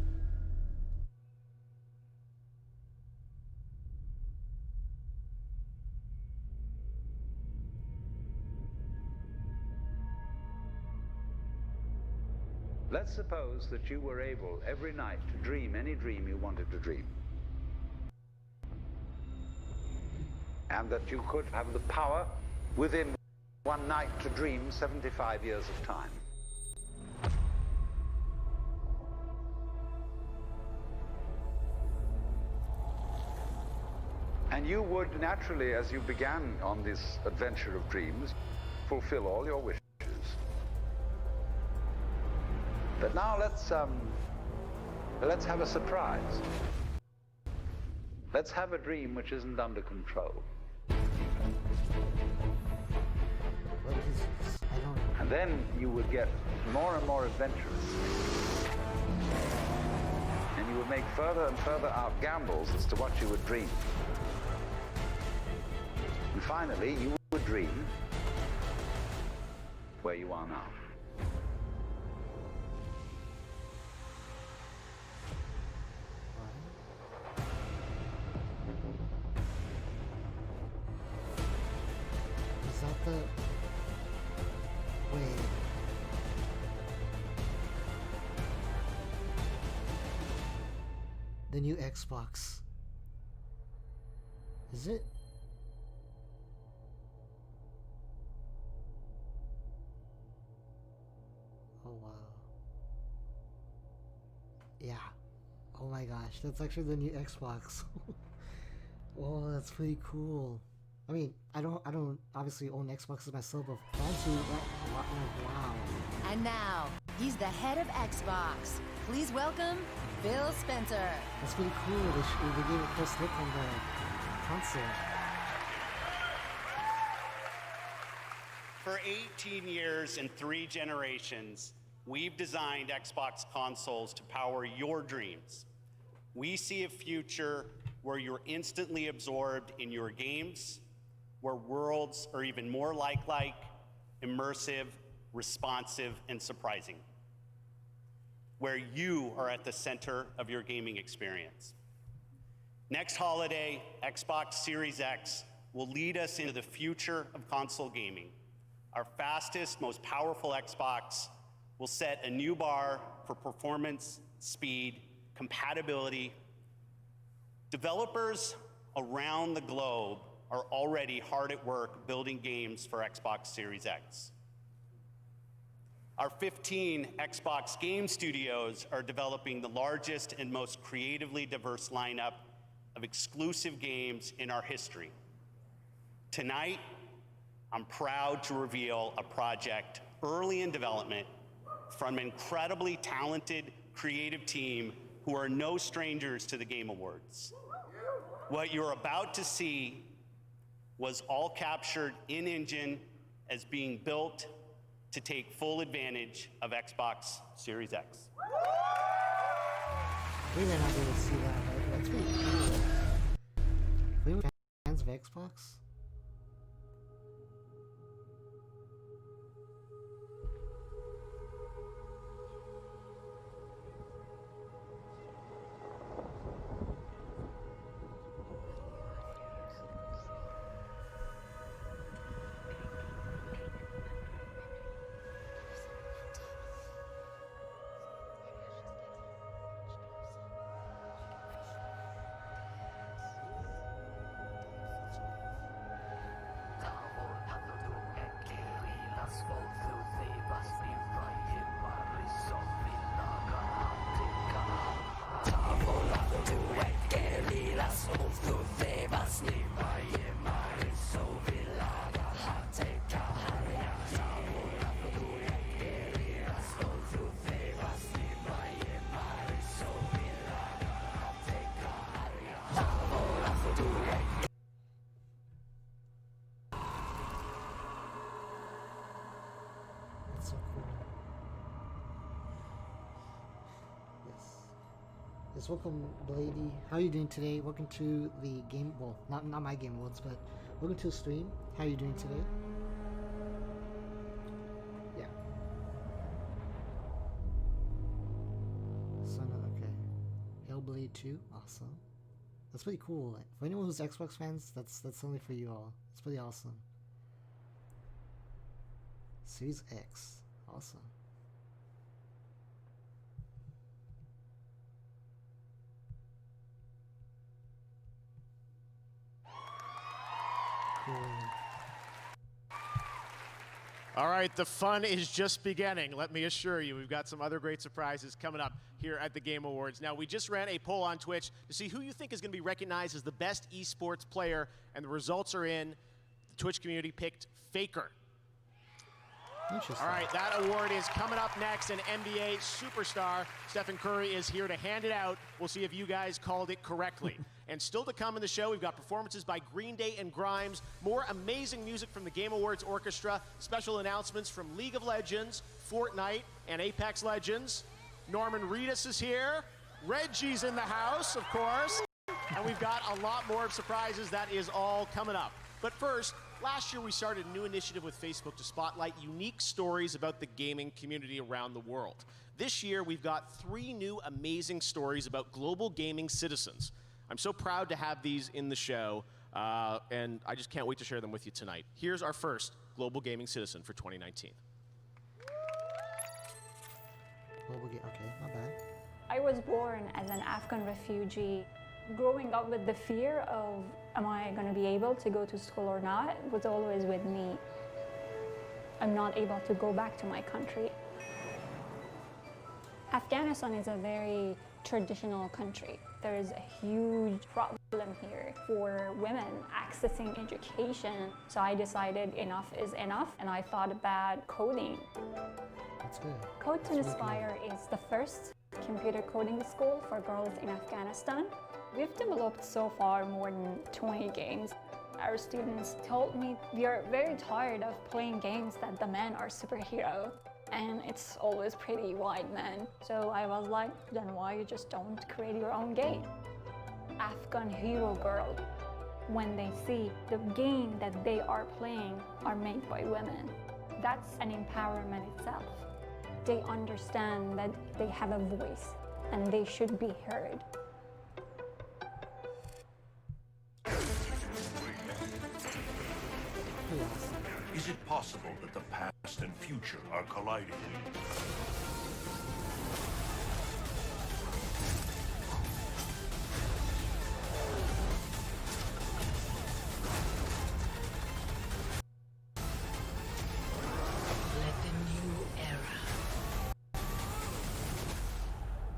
Let's suppose that you were able every night to dream any dream you wanted to dream. And that you could have the power within one night to dream 75 years of time. And you would naturally, as you began on this adventure of dreams, fulfill all your wishes. But now let's have a surprise. Let's have a dream which isn't under control. What is this? I don't know. And then you would get more and more adventurous. And you would make further and further out gambles as to what you would dream. And finally, you would dream where you are now. Is that the... Wait. The new Xbox. Is it? Oh wow. Yeah. Oh my gosh, that's actually the new Xbox. Oh, that's pretty cool. I mean, I don't obviously own Xboxes myself, but plan to, wow. And now, he's the head of Xbox. Please welcome Phil Spencer. That's pretty cool. They gave a first look on the console. For 18 years and 3 generations, we've designed Xbox consoles to power your dreams. We see a future where you're instantly absorbed in your games, where worlds are even more lifelike, immersive, responsive, and surprising. Where you are at the center of your gaming experience. Next holiday, Xbox Series X will lead us into the future of console gaming. Our fastest, most powerful Xbox will set a new bar for performance, speed, compatibility. Developers around the globe are already hard at work building games for Xbox Series X. Our 15 Xbox game studios are developing the largest and most creatively diverse lineup of exclusive games in our history. Tonight, I'm proud to reveal a project early in development from an incredibly talented, creative team who are no strangers to the Game Awards. What you're about to see was all captured in-engine as being built to take full advantage of Xbox Series X. We may not be able to see that, but that's pretty cool. We were fans of Xbox? That's so cool. Yes, welcome, Blady. How are you doing today? Welcome to the game, well, not my Game Awards, but welcome to the stream. How are you doing today? Yeah. 2022. Awesome. That's pretty cool. Like, for anyone who's Xbox fans, that's only for you all. It's pretty awesome. Series X. Awesome. Cool. All right, the fun is just beginning. Let me assure you, we've got some other great surprises coming up here at the Game Awards. Now, we just ran a poll on Twitch to see who you think is going to be recognized as the best esports player, and the results are in. The Twitch community picked Faker. All right, that award is coming up next. An NBA superstar, Stephen Curry, is here to hand it out. We'll see if you guys called it correctly. And still to come in the show, we've got performances by Green Day and Grimes, more amazing music from the Game Awards Orchestra, special announcements from League of Legends, Fortnite, and Apex Legends. Norman Reedus is here. Reggie's in the house, of course. And we've got a lot more surprises. That is all coming up. But first, last year we started a new initiative with Facebook to spotlight unique stories about the gaming community around the world. This year we've got 3 new amazing stories about global gaming citizens. I'm so proud to have these in the show, and I just can't wait to share them with you tonight. Here's our first global gaming citizen for 2019. Okay, not bad. I was born as an Afghan refugee. Growing up with the fear of, am I going to be able to go to school or not, was always with me. I'm not able to go back to my country. Afghanistan is a very traditional country. There is a huge problem here for women accessing education. So I decided enough is enough, and I thought about coding. That's good. Code to Inspire is the first computer coding school for girls in Afghanistan. We've developed so far more than 20 games. Our students told me we are very tired of playing games that the men are superhero, and it's always pretty white men. So I was like, then why you just don't create your own game? Afghan Hero Girl. When they see the game that they are playing are made by women, that's an empowerment itself. They understand that they have a voice and they should be heard. Is it possible that the past and future are colliding? Let the new era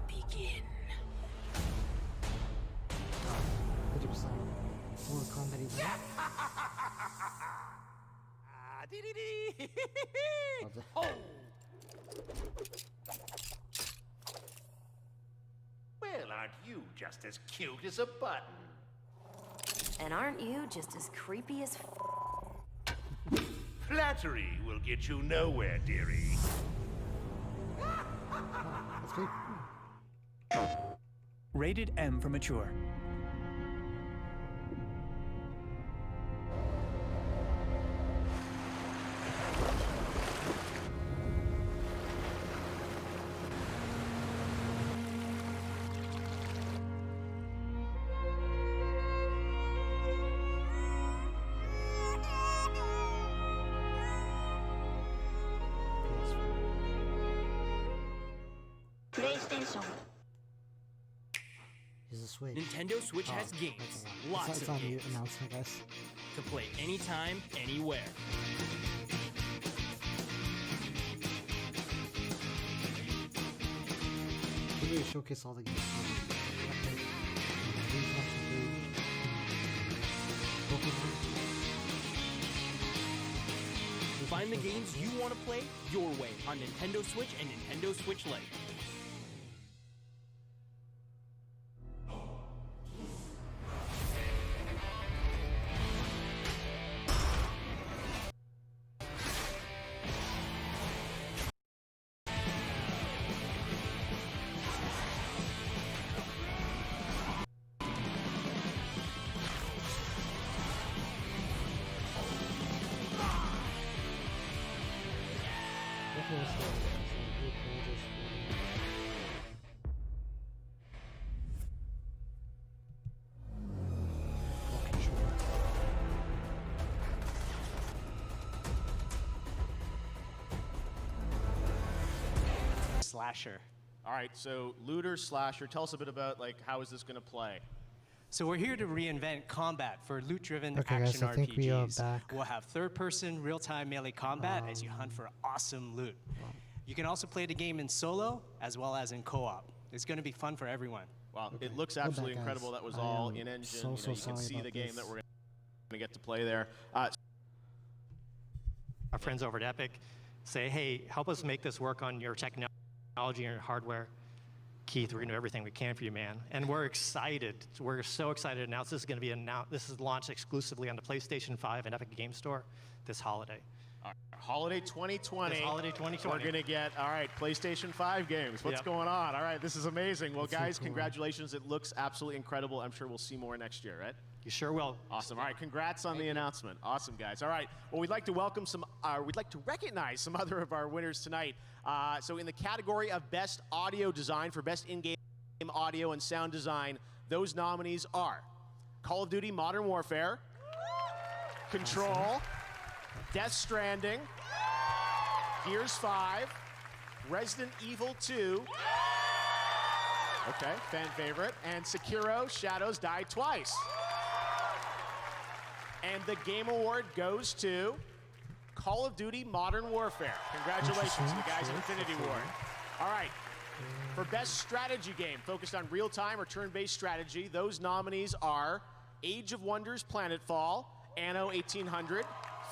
begin. 50% more comedy. Oh. Well, aren't you just as cute as a button? And aren't you just as creepy as Flattery will get you nowhere, dearie. Rated M for mature. PlayStation. Is a Switch. Nintendo Switch has games, lots it's of on games, mute announcement, guys. to play anytime, anywhere. We really showcase all the games. Find the games you want to play your way on Nintendo Switch and Nintendo Switch Lite. slasher. All right, so looter slasher. Tell us a bit about like how is this going to play? So we're here to reinvent combat for loot-driven Okay, action guys, I think we are RPGs. back. We'll have third-person, real-time melee combat as you hunt for awesome loot. You can also play the game in solo as well as in co-op. It's going to be fun for everyone. Wow, it looks absolutely incredible. That was all in engine. so you can sorry see about the game this. that we're going to get to play there. Our friends over at Epic say, hey, help us make this work on your technology and your hardware. Keith, we're going to do everything we can for you, man. And we're excited. We're so excited to announce this is going to be this is launched exclusively on the PlayStation 5 and Epic Game Store this holiday. Holiday 2020. This holiday 2020. We're going to get, all right, PlayStation 5 games. What's Yep. going on? All right, this is amazing. Well, That's so guys, cool. Congratulations. It looks absolutely incredible. I'm sure we'll see more next year, right? You sure will. Awesome. All right, congrats on the announcement. Awesome, guys. All right, well, we'd like to welcome we'd like to recognize some other of our winners tonight. So in the category of Best Audio Design for Best In-Game Audio and Sound Design, those nominees are Call of Duty Modern Warfare, Control, Death Stranding, Gears 5, Resident Evil 2, okay, fan favorite, and Sekiro Shadows Die Twice. And the Game Award goes to Call of Duty Modern Warfare. Congratulations to the guys at Infinity Ward. All right, for Best Strategy Game, focused on real-time or turn-based strategy, those nominees are Age of Wonders Planetfall, Anno 1800,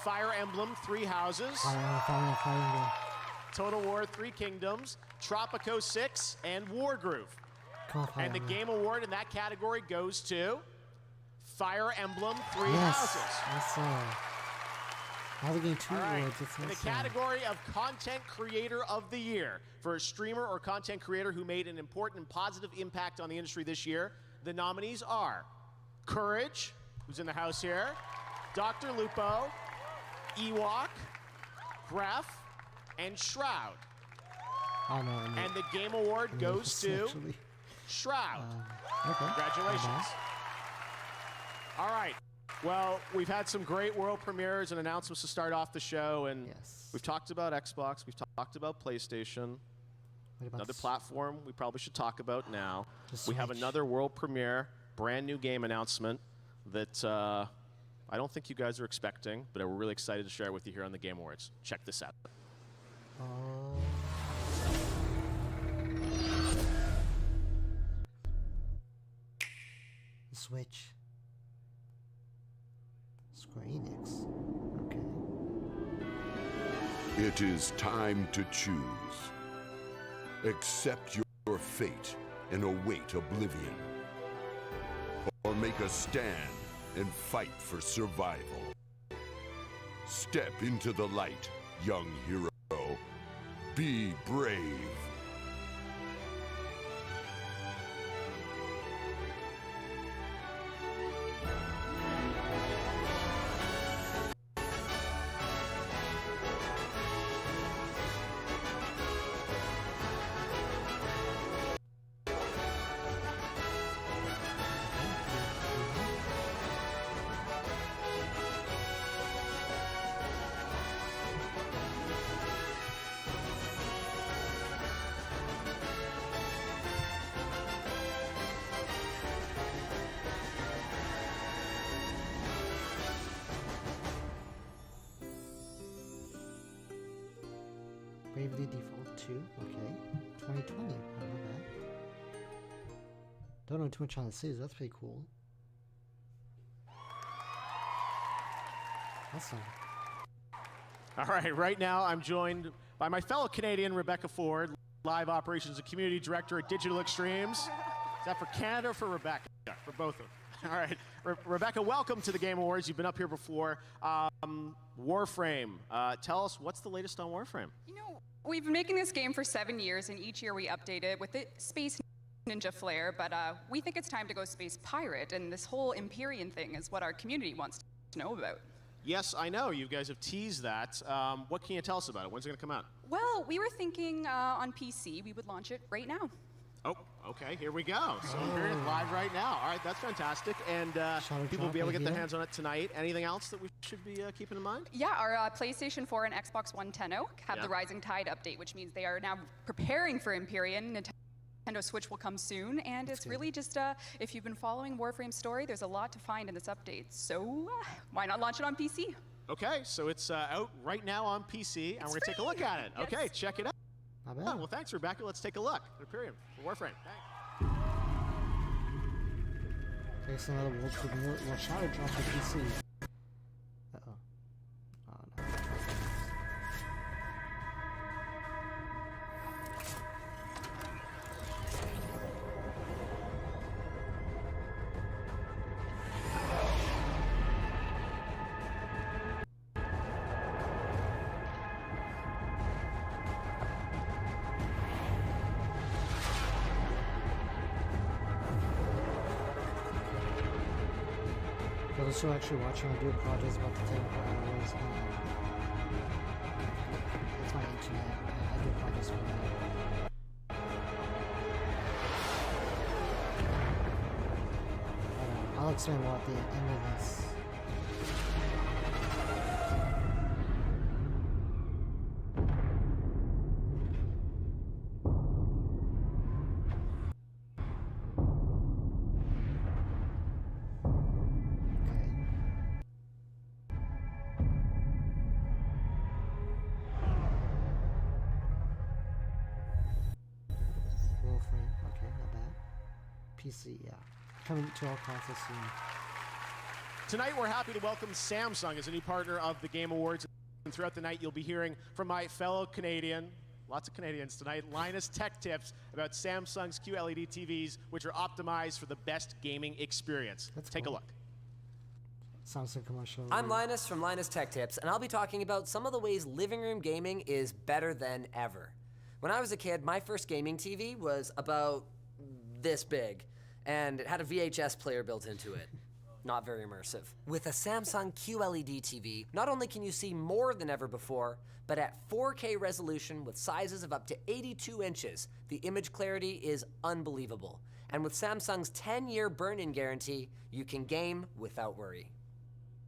Fire Emblem Three Houses, Fire. Total War Three Kingdoms, Tropico 6, and Wargroove. Come on, Fire And the Emblem. Game Award in that category goes to Fire Emblem Three Yes, Houses. that's now we're getting 2 All right. awards. That's In the awesome. category of Content Creator of the Year, for a streamer or content creator who made an important and positive impact on the industry this year, the nominees are Courage, who's in the house here, Dr. Lupo, Ewok, Gref, and Shroud. Oh, no, And the Game Award goes to actually. Shroud. Okay. Congratulations. All right. Well, we've had some great world premieres and announcements to start off the show, and we've talked about Xbox, we've talked about PlayStation, another platform we probably should talk about now. We have another world premiere, brand new game announcement that I don't think you guys are expecting, but we're really excited to share it with you here on the Game Awards. Check this out. Switch. Square Enix. Okay. It is time to choose. Accept your fate and await oblivion. Or make a stand and fight for survival. Step into the light, young hero. Be brave. Bravely Default 2. Okay. 2020. I know that. Don't know too much on the series. That's pretty cool. Awesome. All right now I'm joined by my fellow Canadian, Rebecca Ford, Live Operations and Community Director at Digital Extremes. Is that for Canada or for Rebecca? For both of them. All right, Rebecca, welcome to the Game Awards. You've been up here before. Warframe, tell us what's the latest on Warframe? You know, we've been making this game for 7 years, and each year we update it with the Space Ninja flair, but we think it's time to go Space Pirate, and this whole Empyrean thing is what our community wants to know about. Yes, I know. You guys have teased that. What can you tell us about it? When's it going to come out? Well, we were thinking on PC we would launch it right now. Oh, Okay, here we go. So we're hearing it live right now. All right, that's fantastic. And people will be able to get their hands on it tonight. Anything else that we should be keeping in mind? Yeah, our PlayStation 4 and Xbox One 10.0 have the Rising Tide update, which means they are now preparing for Empyrean. Nintendo Switch will come soon, and it's really just, if you've been following Warframe's story, there's a lot to find in this update. So why not launch it on PC? Okay, so it's out right now on PC, and we're going to take a look at it. Yes. Okay, check it out. Not bad. Well, thanks, Rebecca. Let's take a look at Empyrean for Warframe. Thanks. Okay, so another World Shadow drop for PC. Uh-oh. Oh, no. For those who are actually watching, I do apologize about the technical errors. It's my internet. I do apologize for that. I'll explain more at the end of this. PC, yeah. Coming to all consoles soon. Tonight, we're happy to welcome Samsung as a new partner of the Game Awards. And throughout the night, you'll be hearing from my fellow Canadian, lots of Canadians tonight, Linus Tech Tips about Samsung's QLED TVs, which are optimized for the best gaming experience. Let's take a look. Samsung commercial. I'm Linus from Linus Tech Tips, and I'll be talking about some of the ways living room gaming is better than ever. When I was a kid, my first gaming TV was about this big, and it had a VHS player built into it. Not very immersive. With a Samsung QLED TV, not only can you see more than ever before, but at 4K resolution with sizes of up to 82 inches, the image clarity is unbelievable. And with Samsung's 10-year burn-in guarantee, you can game without worry.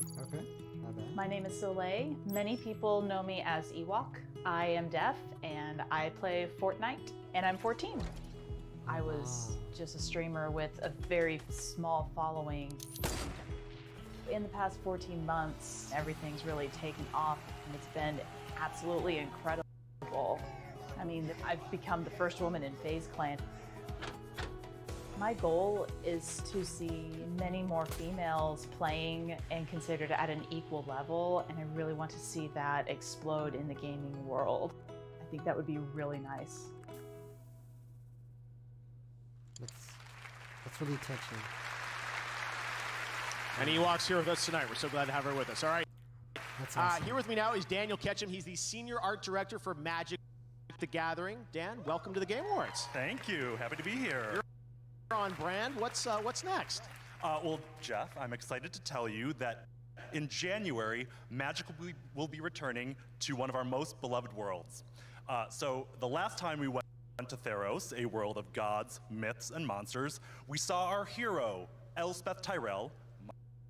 Okay, not bad. My name is Soleil. Many people know me as Ewok. I am deaf, and I play Fortnite, and I'm 14. I was just a streamer with a very small following. In the past 14 months, everything's really taken off, and it's been absolutely incredible. I mean, I've become the first woman in FaZe Clan. My goal is to see many more females playing and considered at an equal level, and I really want to see that explode in the gaming world. I think that would be really nice. That's really touching. And Ewok's here with us tonight. We're so glad to have her with us. All right. That's awesome. Here with me now is Daniel Ketchum. He's the Senior Art Director for Magic the Gathering. Dan, welcome to the Game Awards. Thank you. Happy to be here. You're on brand. What's next? Well, Jeff, I'm excited to tell you that in January, Magic will be returning to one of our most beloved worlds. So the last time we went to Theros, a world of gods, myths, and monsters, we saw our hero, Elspeth Tyrell,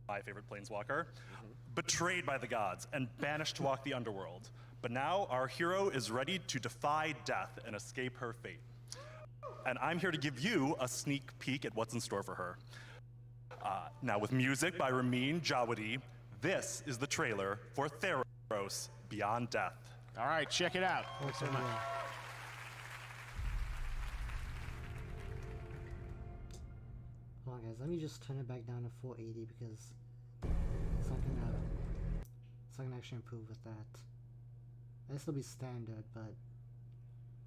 my favorite planeswalker, betrayed by the gods and banished to walk the underworld. But now our hero is ready to defy death and escape her fate. And I'm here to give you a sneak peek at what's in store for her. Now with music by Ramin Djawadi, this is the trailer for Theros Beyond Death. All right, check it out. Thanks so much. Hold on, guys. Let me just turn it back down to 480 because it's not gonna actually improve with that. This will be standard, but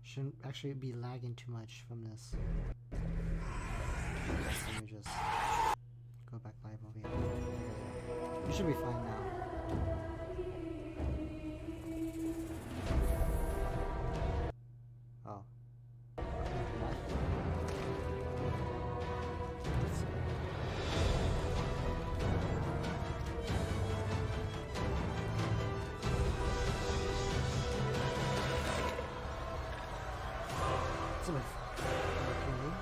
shouldn't actually be lagging too much from this. Let me just go back live over here. You should be fine now. Oh. What? Let's see. It's a bit. Okay.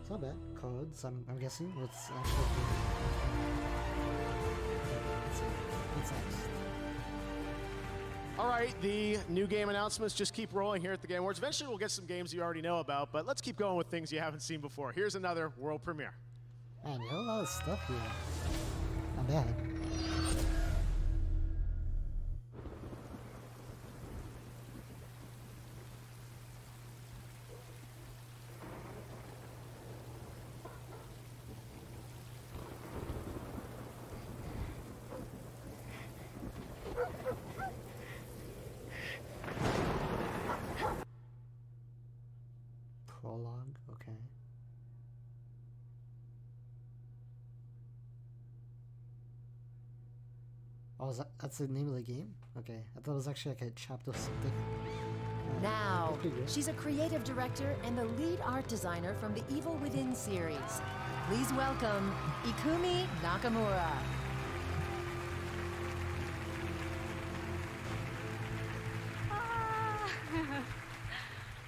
It's not bad. Codes, I'm guessing. What's actually... Let's see. What's next? All right, the new game announcements just keep rolling here at the Game Awards. Eventually, we'll get some games you already know about, but let's keep going with things you haven't seen before. Here's another world premiere. Man, you have a lot of stuff here. Not bad. Prologue, okay. Oh, that's the name of the game? Okay, I thought it was actually like a chapter or something. Now, pretty good. she's a creative director and the lead art designer from the Evil Within series. Please welcome Ikumi Nakamura.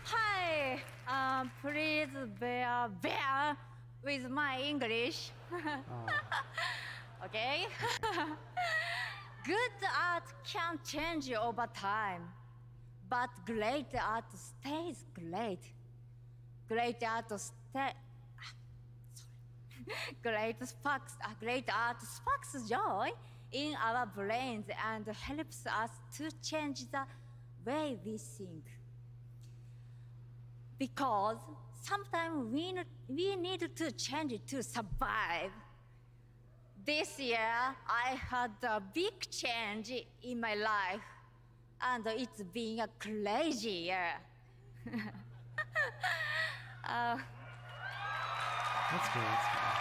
Hi, please bear with my English. Okay? Good art can change over time, but great art stays great. Great art great art sparks joy in our brains and helps us to change the way we think. Because sometimes we need to change to survive. This year, I had a big change in my life, and it's been a crazy year. That's good, that's good.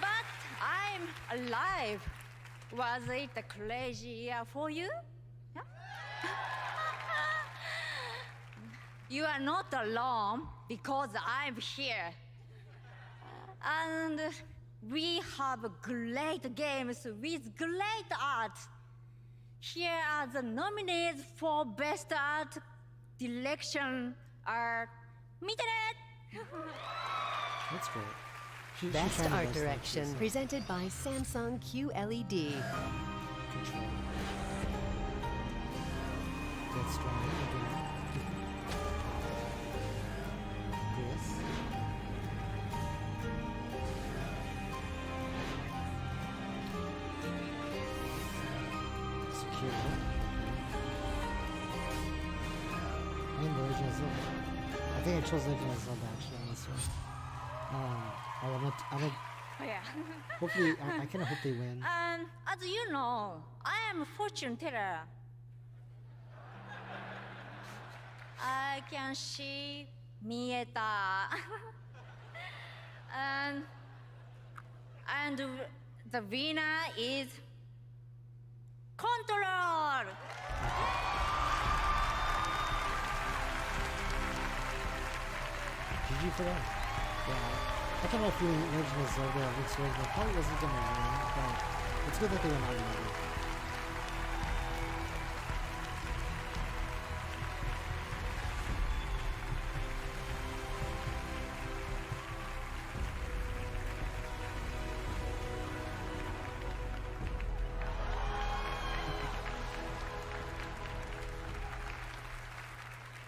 But I'm alive. Was it a crazy year for you? Yeah? You are not alone because I'm here. And we have great games with great art. Here are the nominees for Best Art Direction are Internet. That's great. Best trying her Art best, Direction, actually, so. presented by Samsung QLED. Control. Get strong again. This. Secure. And the Legend of Zelda. I think I chose Legend of Zelda actually on this one. I'm Oh, yeah. hopefully, I kind of hope they win. As you know, I am a fortune teller. I can see Mieta. and the winner is Control. GG for that. Yeah. I kind of feel Legend of Zelda looks like it probably wasn't gonna win, but it's good that they were nominated.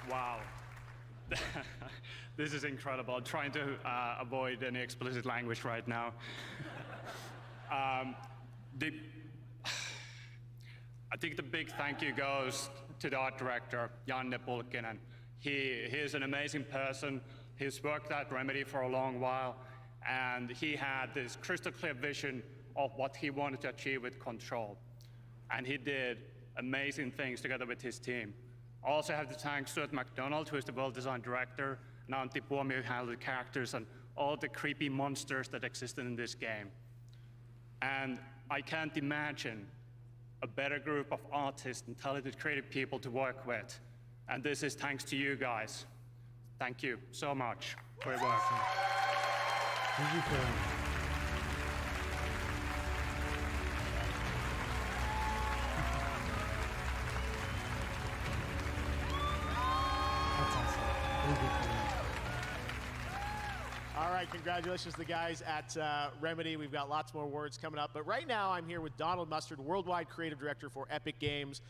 Wow. This is incredible. I'm trying to avoid any explicit language right now. I think the big thank you goes to the art director, Janne Pulkkinen. He is an amazing person. He's worked at Remedy for a long while, and he had this crystal clear vision of what he wanted to achieve with Control. And he did amazing things together with his team. I also have to thank Stuart McDonald, who is the well-designed director, and Antti Puomi, who handled the characters and all the creepy monsters that existed in this game. And I can't imagine a better group of artists and talented creative people to work with. And this is thanks to you guys. Thank you so much for your work. Thank you for That's awesome. Really good for them. All right, congratulations to the guys at Remedy. We've got lots more awards coming up. But right now, I'm here with Donald Mustard, Worldwide Creative Director for Epic Games.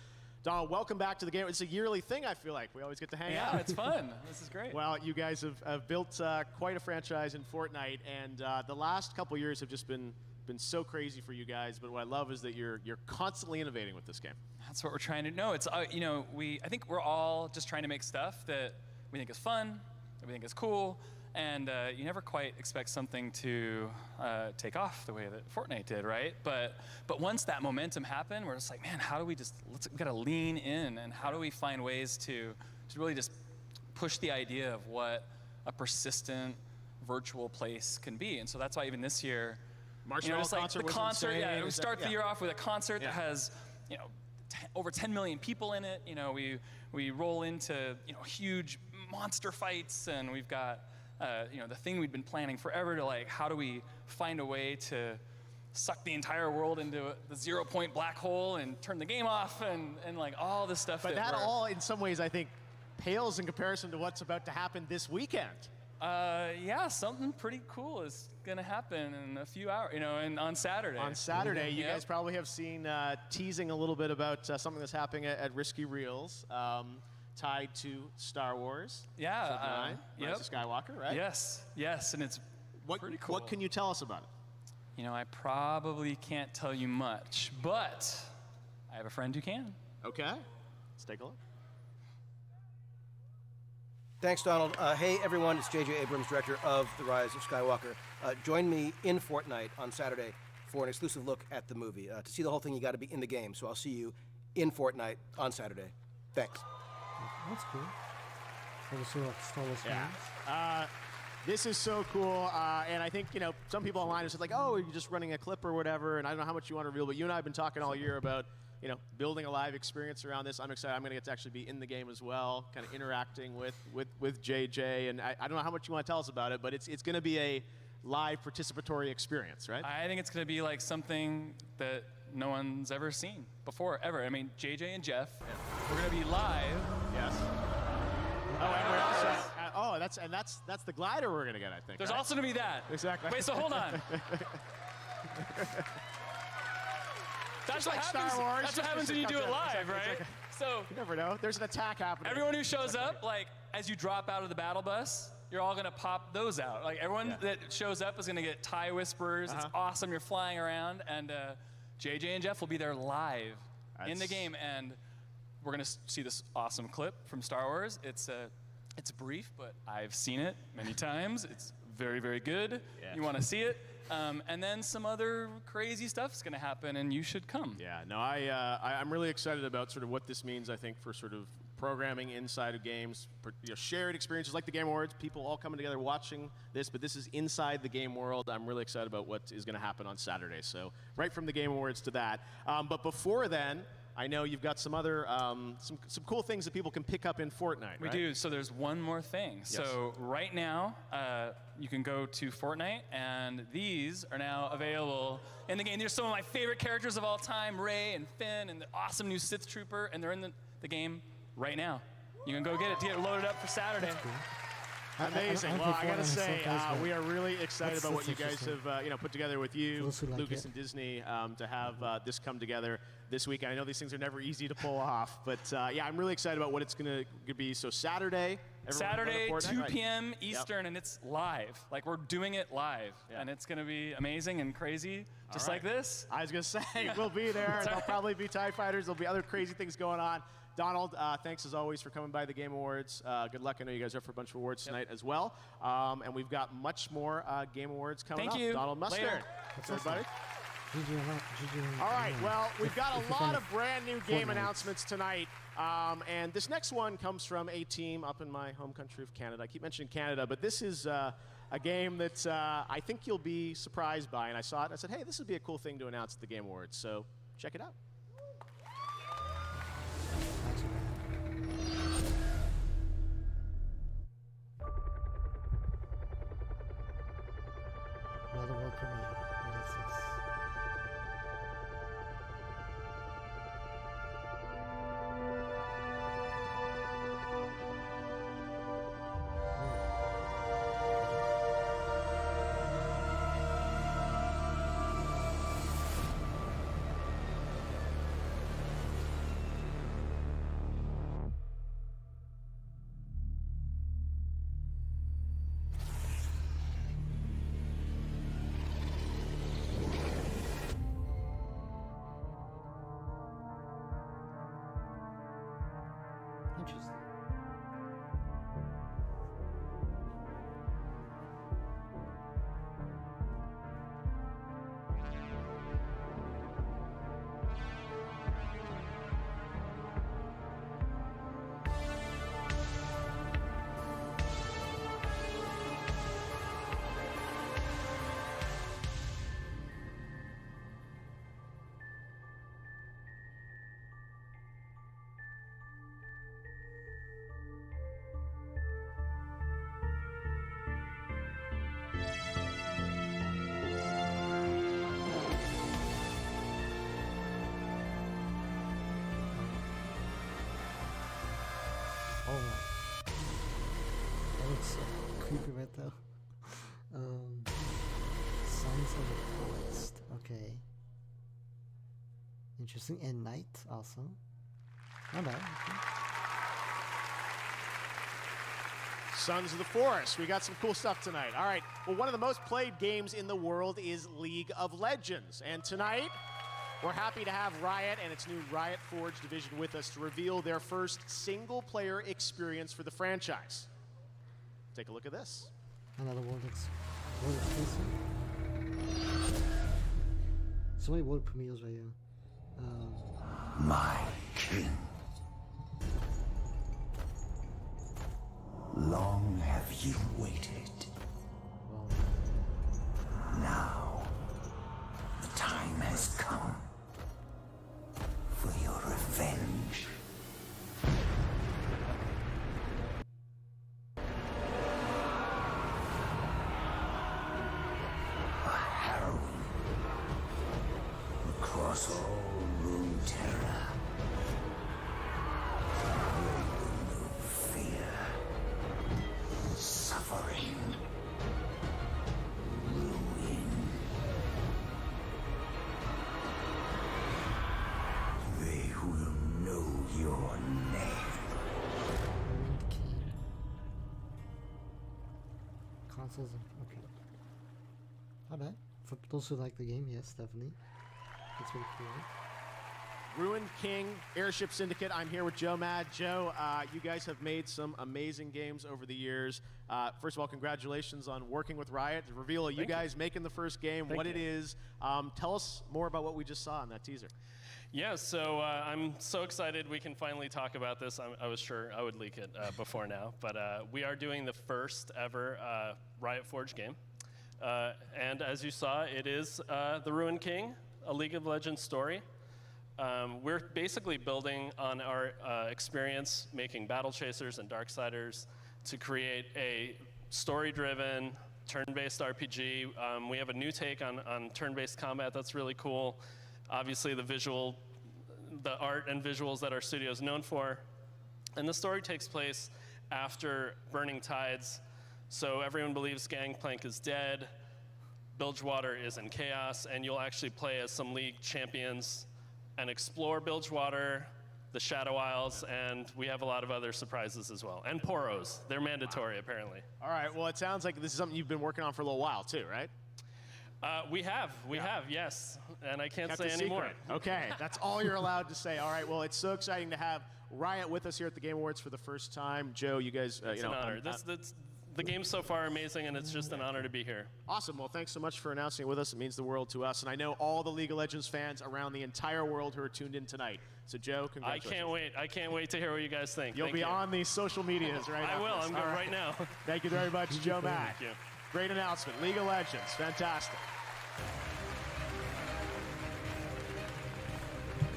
Donald, welcome back to the game. It's a yearly thing, I feel like. We always get to hang out. Yeah, it's fun. This is great. Well, you guys have built quite a franchise in Fortnite, and the last couple years have just been so crazy for you guys. But what I love is that you're constantly innovating with this game. That's what we're trying to know. It's I think we're all just trying to make stuff that we think is fun, that we think is cool, and you never quite expect something to take off the way that Fortnite did, right? But once that momentum happened, we're just like, man, how do we we gotta lean in, and how do we find ways to really just push the idea of what a persistent virtual place can be? And so that's why even this year, Marshmallow concert was insane. we start the year off with a concert that has, over 10 million people in it. We roll into, huge monster fights, and we've got, the thing we'd been planning forever to how do we find a way to suck the entire world into the 0-point black hole and turn the game off and all this stuff. But that all, in some ways, I think, pales in comparison to what's about to happen this weekend. Yeah, something pretty cool is going to happen in a few hours, and on Saturday. On Saturday, you guys probably have seen teasing a little bit about something that's happening at Risky Reels, tied to Star Wars. Yeah. Rise of Skywalker, right? Yes, and it's pretty cool. What can you tell us about it? I probably can't tell you much, but I have a friend who can. Okay, let's take a look. Thanks, Donald. Hey, everyone, it's J.J. Abrams, director of The Rise of Skywalker. Join me in Fortnite on Saturday for an exclusive look at the movie. To see the whole thing, you got to be in the game, so I'll see you in Fortnite on Saturday. Thanks. That's cool. So we'll see what Star Wars Yeah. This is so cool, and I think, some people online are just like, oh, you're just running a clip or whatever, and I don't know how much you want to reveal, but you and I have been talking all year about building a live experience around this. I'm excited. I'm going to get to actually be in the game as well, kind of interacting with JJ. And I don't know how much you want to tell us about it, but it's going to be a live participatory experience, right? I think it's going to be like something that no one's ever seen before, ever. I mean, JJ and Jeff, we're going to be live. Yes. Oh, and we're also, that's the glider we're going to get, I think. There's right? also going to be that. Exactly. Wait, so hold on. That's what happens. Star Wars. That's what happens when you do it live, right? So you never know. There's an attack happening. Everyone who shows up, as you drop out of the battle bus, you're all gonna pop those out. Everyone that shows up is gonna get tie whisperers. It's awesome. You're flying around, and JJ and Jeff will be there live in the game, and we're gonna see this awesome clip from Star Wars. It's brief, but I've seen it many times. It's very, very good. Yeah. You want to see it. And then some other crazy stuff's going to happen, and you should come. Yeah, no, I'm really excited about sort of what this means, I think, for sort of programming inside of games, shared experiences like the Game Awards, people all coming together watching this, but this is inside the game world. I'm really excited about what is going to happen on Saturday. So right from the Game Awards to that. But before then, I know you've got some other, some cool things that people can pick up in Fortnite, We do. So there's one more thing. Yes. So right now, you can go to Fortnite, and these are now available in the game. These are some of my favorite characters of all time, Rey and Finn, and the awesome new Sith Trooper, and they're in the game right now. You can go get it to get loaded up for Saturday. Amazing. Well, I got to say, we are really excited about what you guys have put together with you, Lucas and Disney, to have this come together this week. I know these things are never easy to pull off, but yeah, I'm really excited about what it's going to be. So Saturday, 2 p.m. Eastern, and it's live. We're doing it live, and it's going to be amazing and crazy, just like this. I was going to say, we'll be there, and there'll probably be TIE Fighters. There'll be other crazy things going on. Donald, thanks as always for coming by the Game Awards. Good luck. I know you guys are up for a bunch of awards tonight as well. And we've got much more Game Awards coming up. Thank you. Donald Mustard. Later. Thanks, everybody. All right, well, we've got a lot of brand new game announcements tonight. And this next one comes from a team up in my home country of Canada. I keep mentioning Canada, but this is a game that I think you'll be surprised by. And I saw it and I said, hey, this would be a cool thing to announce at the Game Awards. So check it out. Another world premiere. What is this? looks so creepy right there. Sons of the Forest. Okay. Interesting. And Night. Awesome. Not bad. Okay. Sons of the Forest. We got some cool stuff tonight. All right. Well, one of the most played games in the world is League of Legends. And tonight, we're happy to have Riot and its new Riot Forge division with us to reveal their first single-player experience for the franchise. Take a look at this. Another world exclusive. So many world premieres right here. My king. Long have you waited. Now, the time has come for your revenge. A heroine across all Runeterra. Suffering, ruin. They will know your name. Consoles. Okay. Not bad. For those who like the game, yes, definitely. It's really cool. Ruined King, Airship Syndicate. I'm here with Joe Mad. Joe, you guys have made some amazing games over the years. First of all, congratulations on working with Riot to reveal you guys making the first game, what it is. Tell us more about what we just saw in that teaser. Yeah, so I'm so excited we can finally talk about this. I was sure I would leak it before now, but we are doing the first ever Riot Forge game. And as you saw, it is The Ruined King, a League of Legends story. We're basically building on our experience making Battle Chasers and Darksiders to create a story-driven, turn-based RPG. We have a new take on turn-based combat that's really cool. Obviously, the art and visuals that our studio is known for. And the story takes place after Burning Tides. So everyone believes Gangplank is dead, Bilgewater is in chaos, and you'll actually play as some League champions and explore Bilgewater, the Shadow Isles, and we have a lot of other surprises as well. And Poros. They're mandatory, apparently. All right, well, it sounds like this is something you've been working on for a little while, too, right? We have, yes. And I can't Kept say a any more. secret. Okay, that's all you're allowed to say. All right, well, it's so exciting to have Riot with us here at the Game Awards for the first time. Joe, you guys, It's an honor. The game's so far amazing, and it's just an honor to be here. Awesome. Well, thanks so much for announcing it with us. It means the world to us. And I know all the League of Legends fans around the entire world who are tuned in tonight. So, Joe, congratulations. I can't wait. I can't wait to hear what you guys think. You'll be on the social medias right now. I will. I'm going right now. Thank you very much, Joe Mack. Thank you. Great announcement. League of Legends. Fantastic.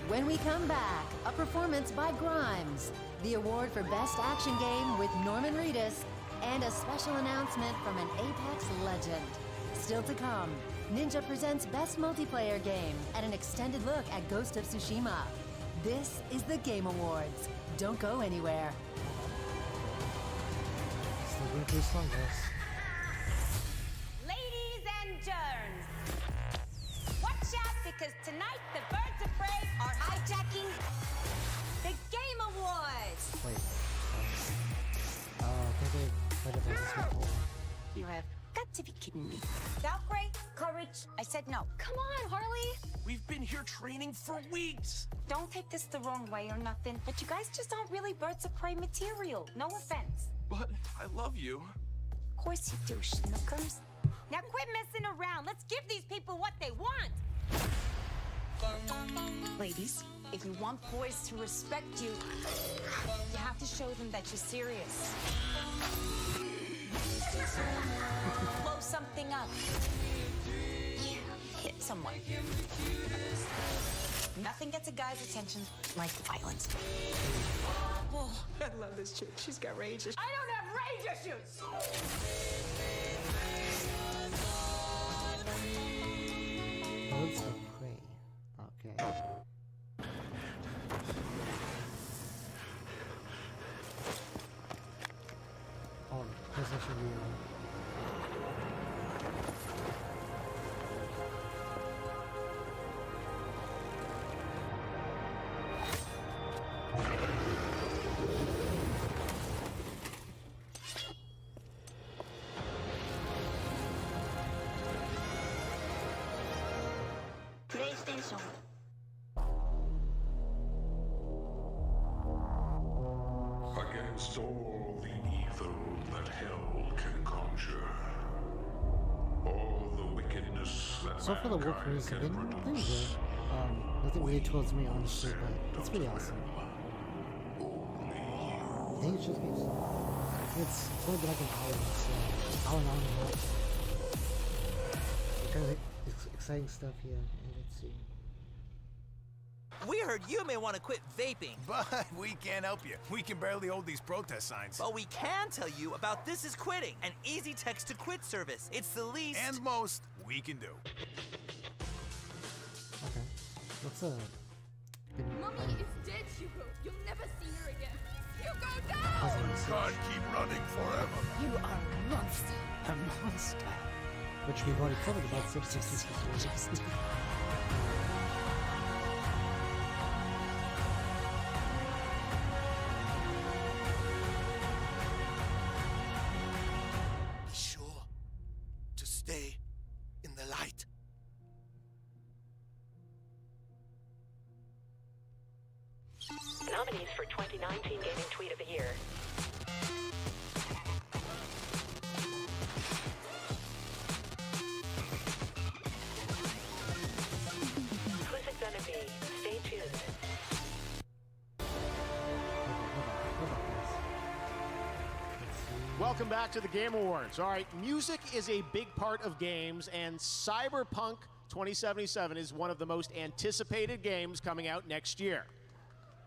When we come back, a performance by Grimes, the award for Best Action Game with Norman Reedus, and a special announcement from an Apex legend. Still to come, Ninja presents Best Multiplayer Game and an extended look at Ghost of Tsushima. This is the Game Awards. Don't go anywhere. Still going pretty strong, guys. Ladies and germs, watch out because tonight the birds of prey are hijacking the Game Awards. Wait. I think they played about this before. You have got to be kidding me. Valkyrie, courage. I said no. Come on, Harley. We've been here training for weeks. Don't take this the wrong way or nothing, but you guys just aren't really birds of prey material. No offense. But I love you. Of course you do, Schnookums. Now quit messing around. Let's give these people what they want. Ladies, if you want boys to respect you, you have to show them that you're serious. Blow something up. Yeah, hit someone. Nothing gets a guy's attention like violence. Oh, I love this chick. She's got rage issues. I don't have rage issues! Birds of Prey. Okay. Oh, PlayStation VR. PlayStation. Against all the evil that hell can conjure, all the wickedness that So far, the Wolverines have been pretty good. Nothing really towards me, honestly, but it's pretty awesome. I think it's just it's only been like an hour, so hour and a half. Kind of exciting stuff here. Let's see. We heard you may want to quit vaping. But we can't help you. We can barely hold these protest signs. But we can tell you about This Is Quitting, an easy text to quit service. It's the least and most we can do. Okay. What's Mommy is dead, Hugo. You'll never see her again. Hugo, no! Can't keep running forever. You are a monster. A monster. Which we've already covered about 666. Be sure to stay in the light. Nominees for 2019 Gaming Tweet of the Year. Who's it gonna be? Stay tuned. Welcome back to the Game Awards. All right, music is a big part of games, and Cyberpunk 2077 is one of the most anticipated games coming out next year.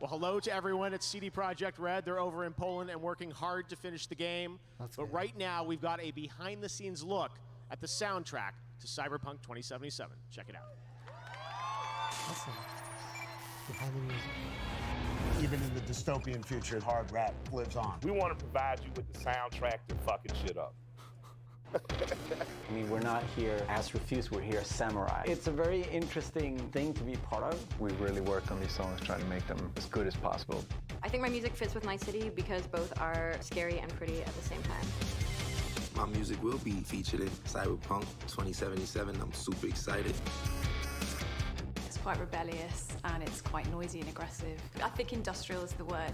Well, hello to everyone at CD Projekt Red. They're over in Poland and working hard to finish the game. But right now, we've got a behind-the-scenes look at the soundtrack to Cyberpunk 2077. Check it out. Awesome. Behind the music. Even in the dystopian future, hard rap lives on. We want to provide you with the soundtrack to fucking shit up. I mean, we're not here as Refuse, we're here as Samurai. It's a very interesting thing to be part of. We really work on these songs, trying to make them as good as possible. I think my music fits with my city because both are scary and pretty at the same time. My music will be featured in Cyberpunk 2077. I'm super excited. It's quite rebellious and it's quite noisy and aggressive. I think industrial is the word.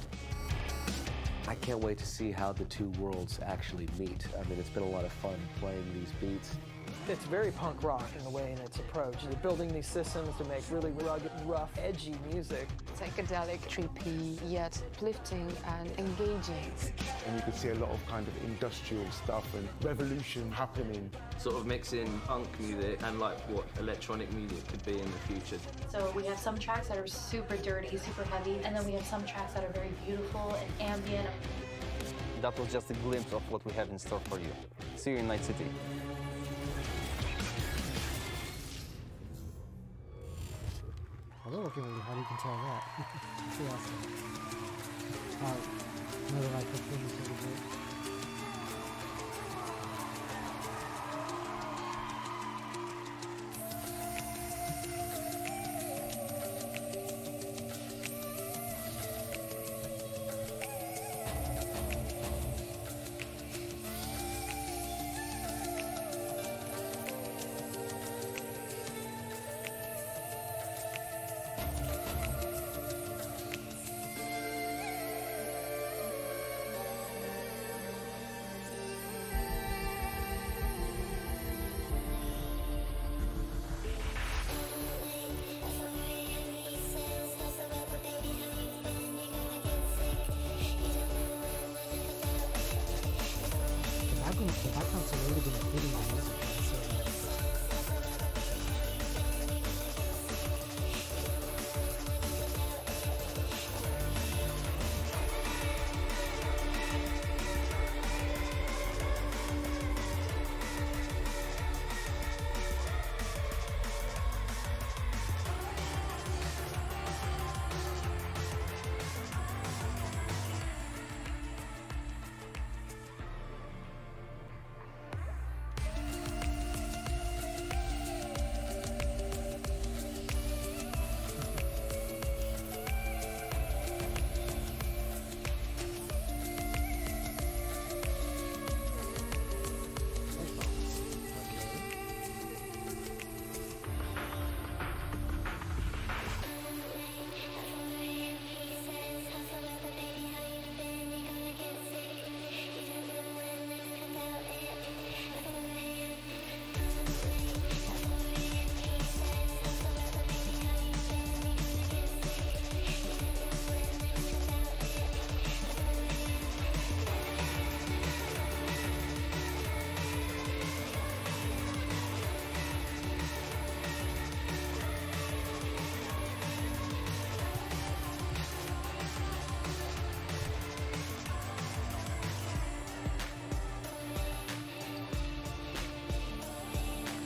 I can't wait to see how the two worlds actually meet. I mean, it's been a lot of fun playing these beats. It's very punk rock in a way in its approach. They're building these systems to make really rugged, rough, edgy music. Psychedelic, trippy, yet uplifting and engaging. And you can see a lot of kind of industrial stuff and revolution happening. Sort of mixing punk music and like what electronic music could be in the future. So we have some tracks that are super dirty, super heavy, and then we have some tracks that are very beautiful and ambient. That was just a glimpse of what we have in store for you. See you in Night City. Well, they're working really hard, you can tell that. Pretty awesome. Another like performance of the day. The background's a really good fitting the music.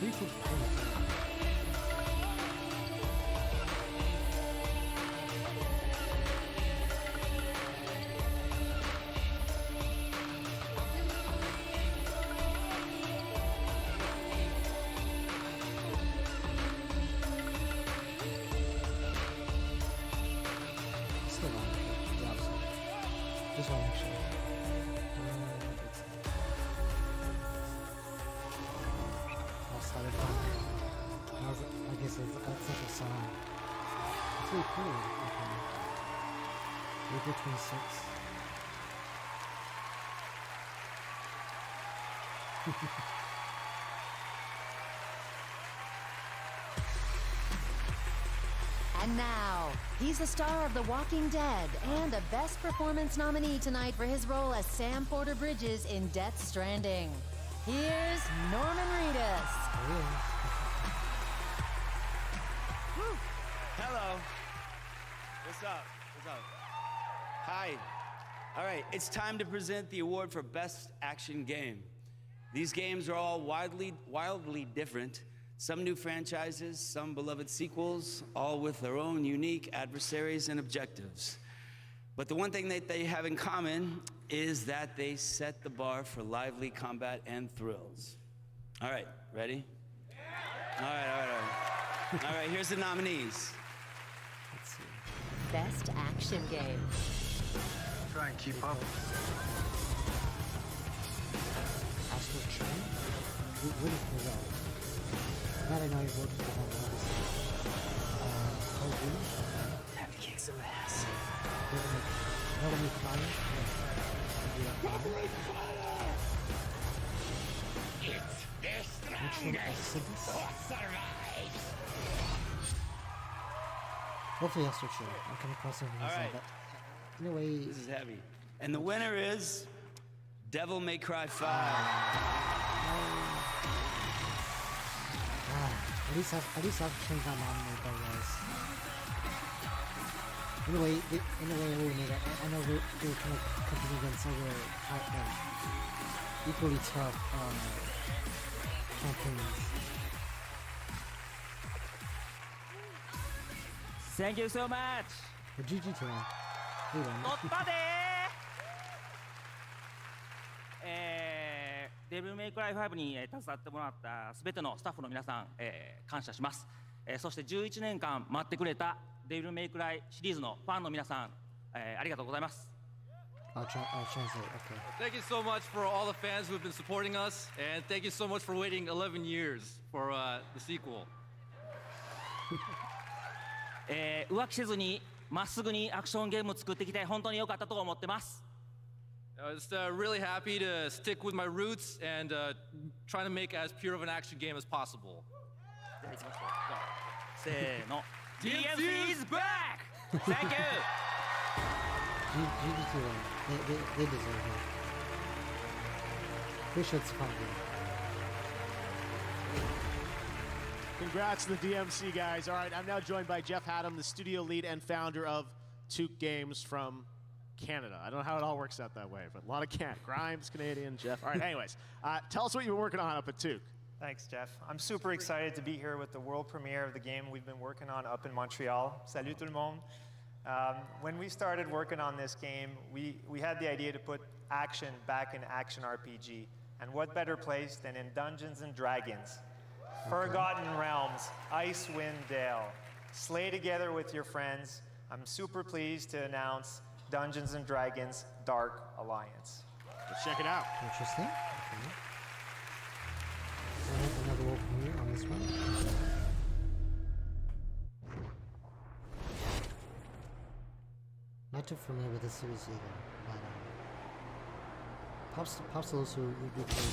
Beautiful. Just want to make sure. I'll start it off. I guess that's such a song. It's really cool. Okay. April 26th. And now, he's the star of The Walking Dead and a Best Performance nominee tonight for his role as Sam Porter Bridges in Death Stranding. Here's Norman Reedus. Hello. What's up? What's up? Hi. All right, it's time to present the award for Best Action Game. These games are all wildly different. Some new franchises, some beloved sequels, all with their own unique adversaries and objectives. But the one thing that they have in common is that they set the bar for lively combat and thrills. All right, ready? All right. All right, here's the nominees. Let's see. Best Action Game. Try and keep up. Astral Chain? What is that? That I know you've worked with Have to kick some ass. Devil May Cry? It's the strongest who survives. Hopefully Astral Chain. I'll come across something else like that. Anyway. This is heavy. And the winner is Devil May Cry 5. At least I've changed my mind with that, guys. Anyway, I know we're kind of competing against other equally tough campaigns. Thank you so much. But GG tonight. Hey, デビルメイクライ5に携わってもらったすべてのスタッフの皆さん、感謝します。そして11年間待ってくれたデビルメイクライシリーズのファンの皆さん、ありがとうございます。I'll translate, okay. Thank you so much for all the fans who have been supporting us, and thank you so much for waiting 11 years for the sequel. 浮気せずにまっすぐにアクションゲームを作ってきて本当に良かったと思ってます。I was really happy to stick with my roots and try to make as pure of an action game as possible. せーの。DMC is back! Thank you! They deserve it. Appreciate it's fun. Congrats to the DMC guys. All right, I'm now joined by Jeff Haddam, the studio lead and founder of Took Games from Canada. I don't know how it all works out that way, but a lot of Grimes, Canadian, Jeff. All right, anyways, tell us what you've been working on up at Took. Thanks, Jeff. I'm super excited to be here with the world premiere of the game we've been working on up in Montreal. Salut tout le monde. When we started working on this game, we had the idea to put action back in action RPG. And what better place than in Dungeons and Dragons? Forgotten Realms, Icewind Dale. Slay together with your friends. I'm super pleased to announce Dungeons and Dragons Dark Alliance. Let's check it out. Interesting. Okay. Another world premiere on this one. Not too familiar with this series either, but pops to those who do play.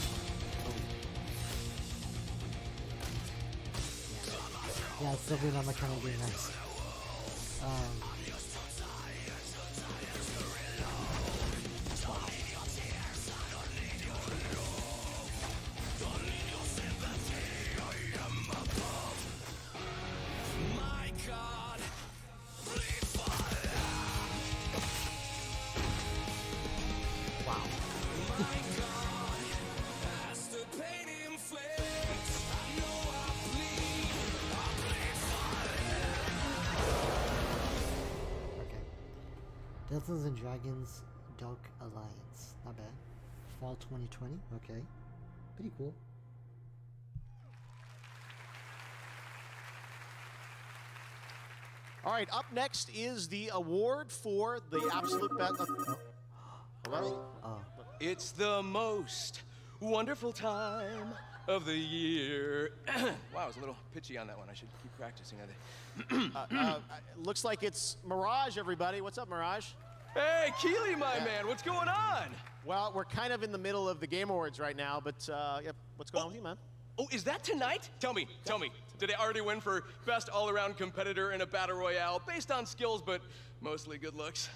Yeah, it's definitely not my kind of game. Nice. Dungeons and Dragons Dark Alliance. Not bad. Fall 2020. Okay. Pretty cool. All right, up next is the award for the absolute best. Hello? It's the most wonderful time of the year. Wow, I was a little pitchy on that one. I should keep practicing. Looks like it's Mirage, everybody. What's up, Mirage? Hey, Keely, my man, what's going on? Well, we're kind of in the middle of the Game Awards right now, but what's going on with you, man? Oh, is that tonight? Tell me. Did I already win for best all-around competitor in a battle royale based on skills, but mostly good looks?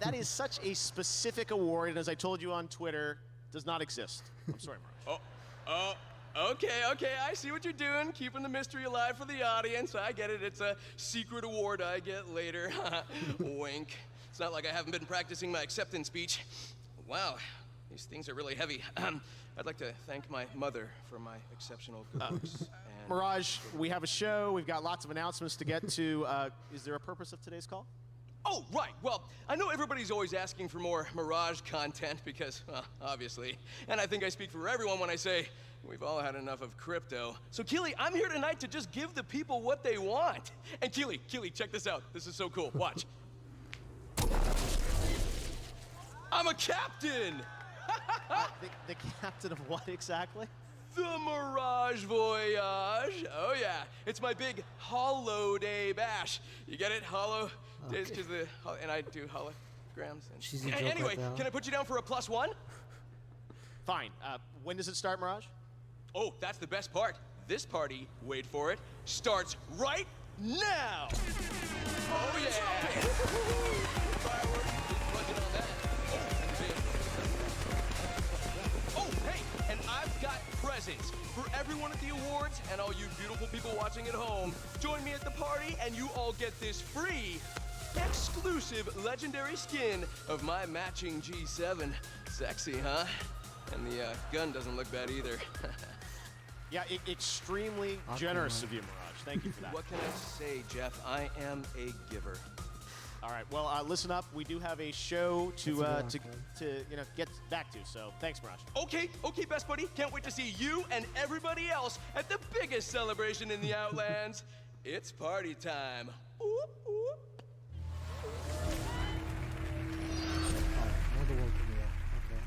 That is such a specific award, and as I told you on Twitter, does not exist. I'm sorry, Mirage. Okay, I see what you're doing, keeping the mystery alive for the audience. I get it, it's a secret award I get later. Wink. It's not like I haven't been practicing my acceptance speech. Wow, these things are really heavy. I'd like to thank my mother for my exceptional good looks. Mirage, we have a show. We've got lots of announcements to get to. Is there a purpose of today's call? Oh, right. Well, I know everybody's always asking for more Mirage content because, well, obviously. And I think I speak for everyone when I say we've all had enough of crypto. So, Keely, I'm here tonight to just give the people what they want. And Keely, check this out. This is so cool. Watch. I'm a captain! The captain of what exactly? The Mirage Voyage. Oh, yeah. It's my big holiday bash. You get it? Holo? It's because and I do holograms. And, anyway, can I put you down for a +1? Fine. When does it start, Mirage? Oh, that's the best part. This party, wait for it, starts right now. Oh, yeah. Fireworks. Budget on that. Oh, hey, and I've got presents for everyone at the awards and all you beautiful people watching at home. Join me at the party and you all get this free, exclusive legendary skin of my matching G7. Sexy, huh? And the gun doesn't look bad either. Yeah, extremely generous of you, Mirage. Thank you for that. What can I say, Jeff? I am a giver. All right. Well, listen up. We do have a show to get back to. So thanks, Mirage. Okay, best buddy. Can't wait to see you and everybody else at the biggest celebration in the Outlands. It's party time. Oop, oop. Another world premiere. Okay.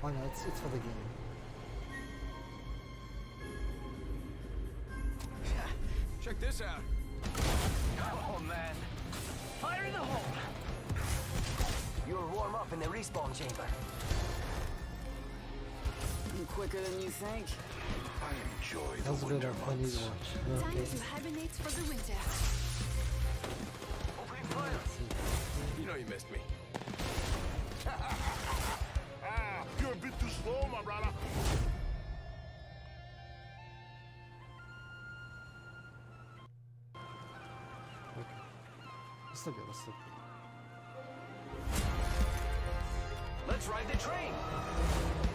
Oh no, it's for the game. Check this out. Oh man. Fire in the hole! You'll warm up in the respawn chamber. Quicker than you think. I enjoy That was a bit of funny to watch. Time to hibernate for the winter. Opening fire! You know you missed me. You're a bit too slow, my brother. Let's look good. Let's ride the train!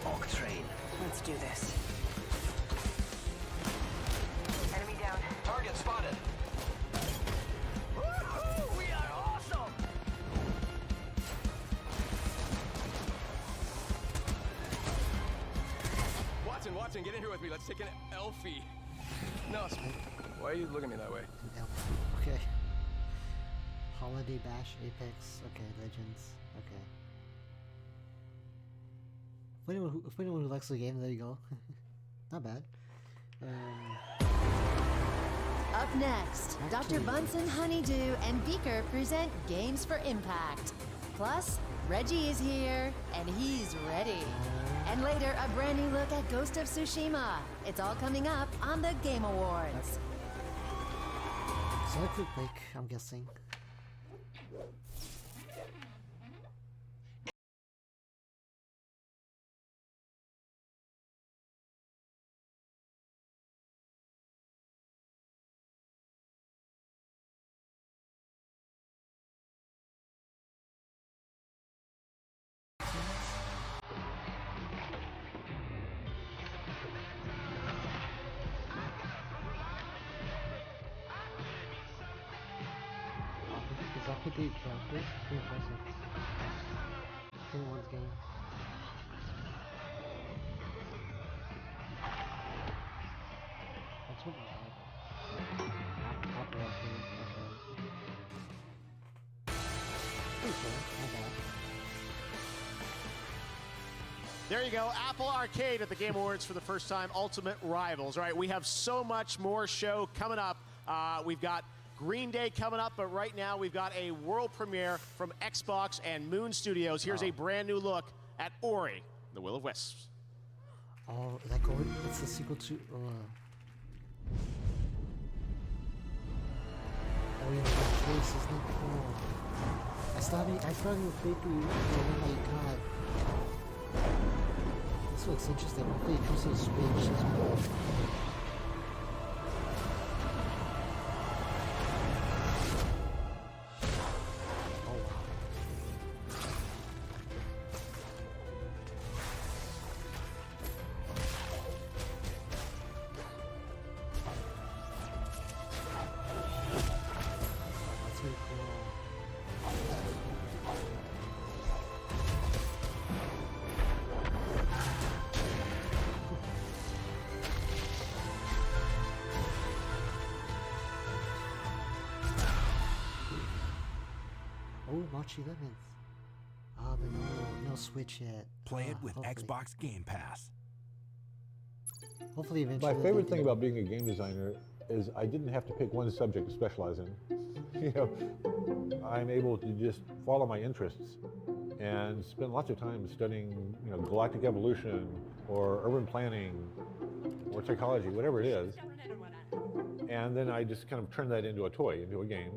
Oak train. Let's do this. Enemy down. Target spotted. Woohoo! We are awesome! Watson, get in here with me. Let's take an Elfie. No, why are you looking at me that way? Okay. Holiday Bash, Apex, okay, Legends, okay. For anyone who likes the game, there you go. Not bad. Up next, Dr. Bunsen, Honeydew, and Beaker present Games for Impact. Plus, Reggie is here, and he's ready. And later, a brand new look at Ghost of Tsushima. It's all coming up on the Game Awards. So a quick break, I'm guessing. pick 8 characters. Pretty impressive. 21's game. That's what I like. Apple Arcade. Pretty cool. Not bad. There you go, Apple Arcade at the Game Awards for the first time, Ultimate Rivals. All right, we have so much more show coming up. We've got Green Day coming up, but right now we've got a world premiere from Xbox and Moon Studios. Here's a brand new look at Ori, the Will of Wisps. Oh, like Ori, it's the sequel to. Oh yeah, that place is not cool. I started with Bakery. Oh my god. This looks interesting. Hopefully it comes to the Switch as well. Oh wow. That's really cool. Oh, Mochi Lemons. Ah, but no Switch yet. Play it with hopefully. Xbox Game Pass. Hopefully eventually. My favorite thing about being a game designer is I didn't have to pick one subject to specialize in. You know, I'm able to just follow my interests and spend lots of time studying, you know, galactic evolution or urban planning or psychology, whatever it is. And then I just kind of turn that into a toy, into a game.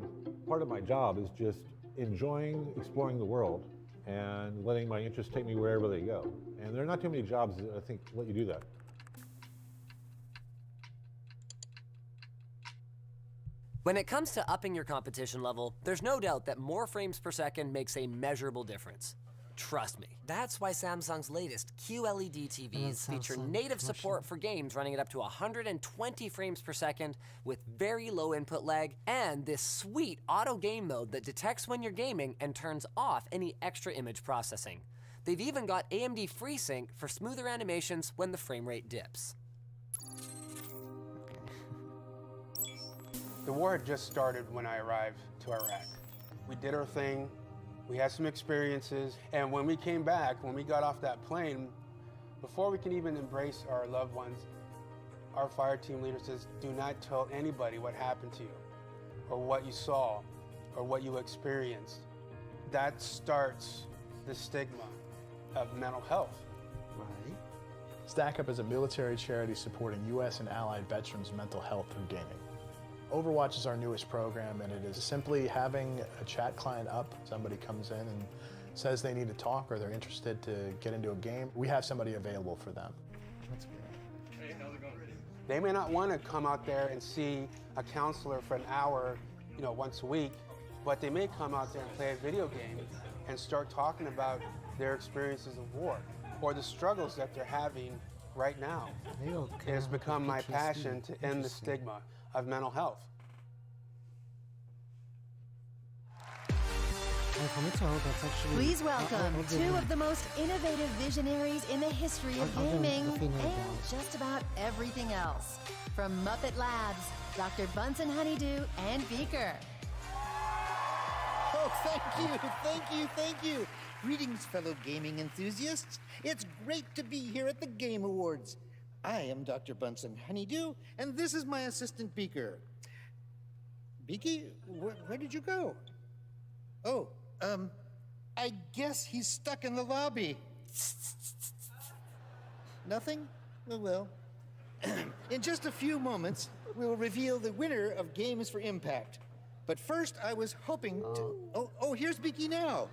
Part of my job is just enjoying exploring the world and letting my interests take me wherever they go. And there are not too many jobs that I think let you do that. When it comes to upping your competition level, there's no doubt that more frames per second makes a measurable difference. Trust me. That's why Samsung's latest QLED TVs feature native support for games running at up to 120 frames per second with very low input lag, and this sweet auto game mode that detects when you're gaming and turns off any extra image processing. They've even got AMD FreeSync for smoother animations when the frame rate dips. The war had just started when I arrived to Iraq. We did our thing. We had some experiences, and when we came back, when we got off that plane, before we can even embrace our loved ones, our fire team leader says, do not tell anybody what happened to you, or what you saw, or what you experienced. That starts the stigma of mental health. Right. Stack Up is a military charity supporting U.S. and allied veterans' mental health through gaming. Overwatch is our newest program, and it is simply having a chat client up. Somebody comes in and says they need to talk or they're interested to get into a game. We have somebody available for them. That's good. Hey, how's it going? They may not want to come out there and see a counselor for an hour, you know, once a week, but they may come out there and play a video game and start talking about their experiences of war or the struggles that they're having right now. It has become my passion to end the stigma of mental health. Please welcome two of the most innovative visionaries in the history of gaming and just about everything else. From Muppet Labs, Dr. Bunsen Honeydew and Beaker. Oh, thank you. Greetings, fellow gaming enthusiasts. It's great to be here at the Game Awards. I am Dr. Bunsen Honeydew, and this is my assistant, Beaker. Beaky, where did you go? Oh, I guess he's stuck in the lobby. Nothing? Oh, well. In just a few moments, we'll reveal the winner of Games for Impact. But first, I was hoping to... Oh, here's Beaky now.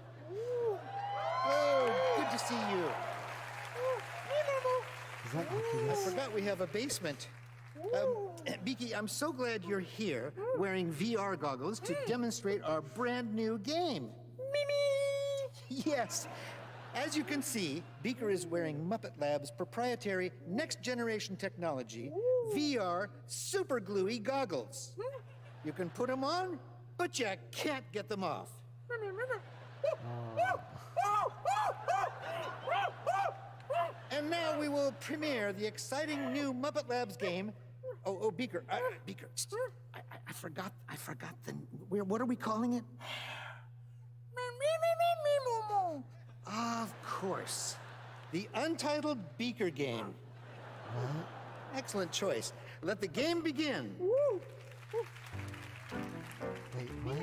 Oh, good to see you. I forgot we have a basement. Beaky, I'm so glad you're here wearing VR goggles to demonstrate our brand new game. Yes. As you can see, Beaker is wearing Muppet Labs' proprietary next-generation technology, VR super gluey goggles. You can put them on, but you can't get them off. And now we will premiere the exciting new Muppet Labs game. Oh, Beaker, Beaker, I forgot the. What are we calling it? Of course, the Untitled Beaker game. Excellent choice. Let the game begin. Wait, what?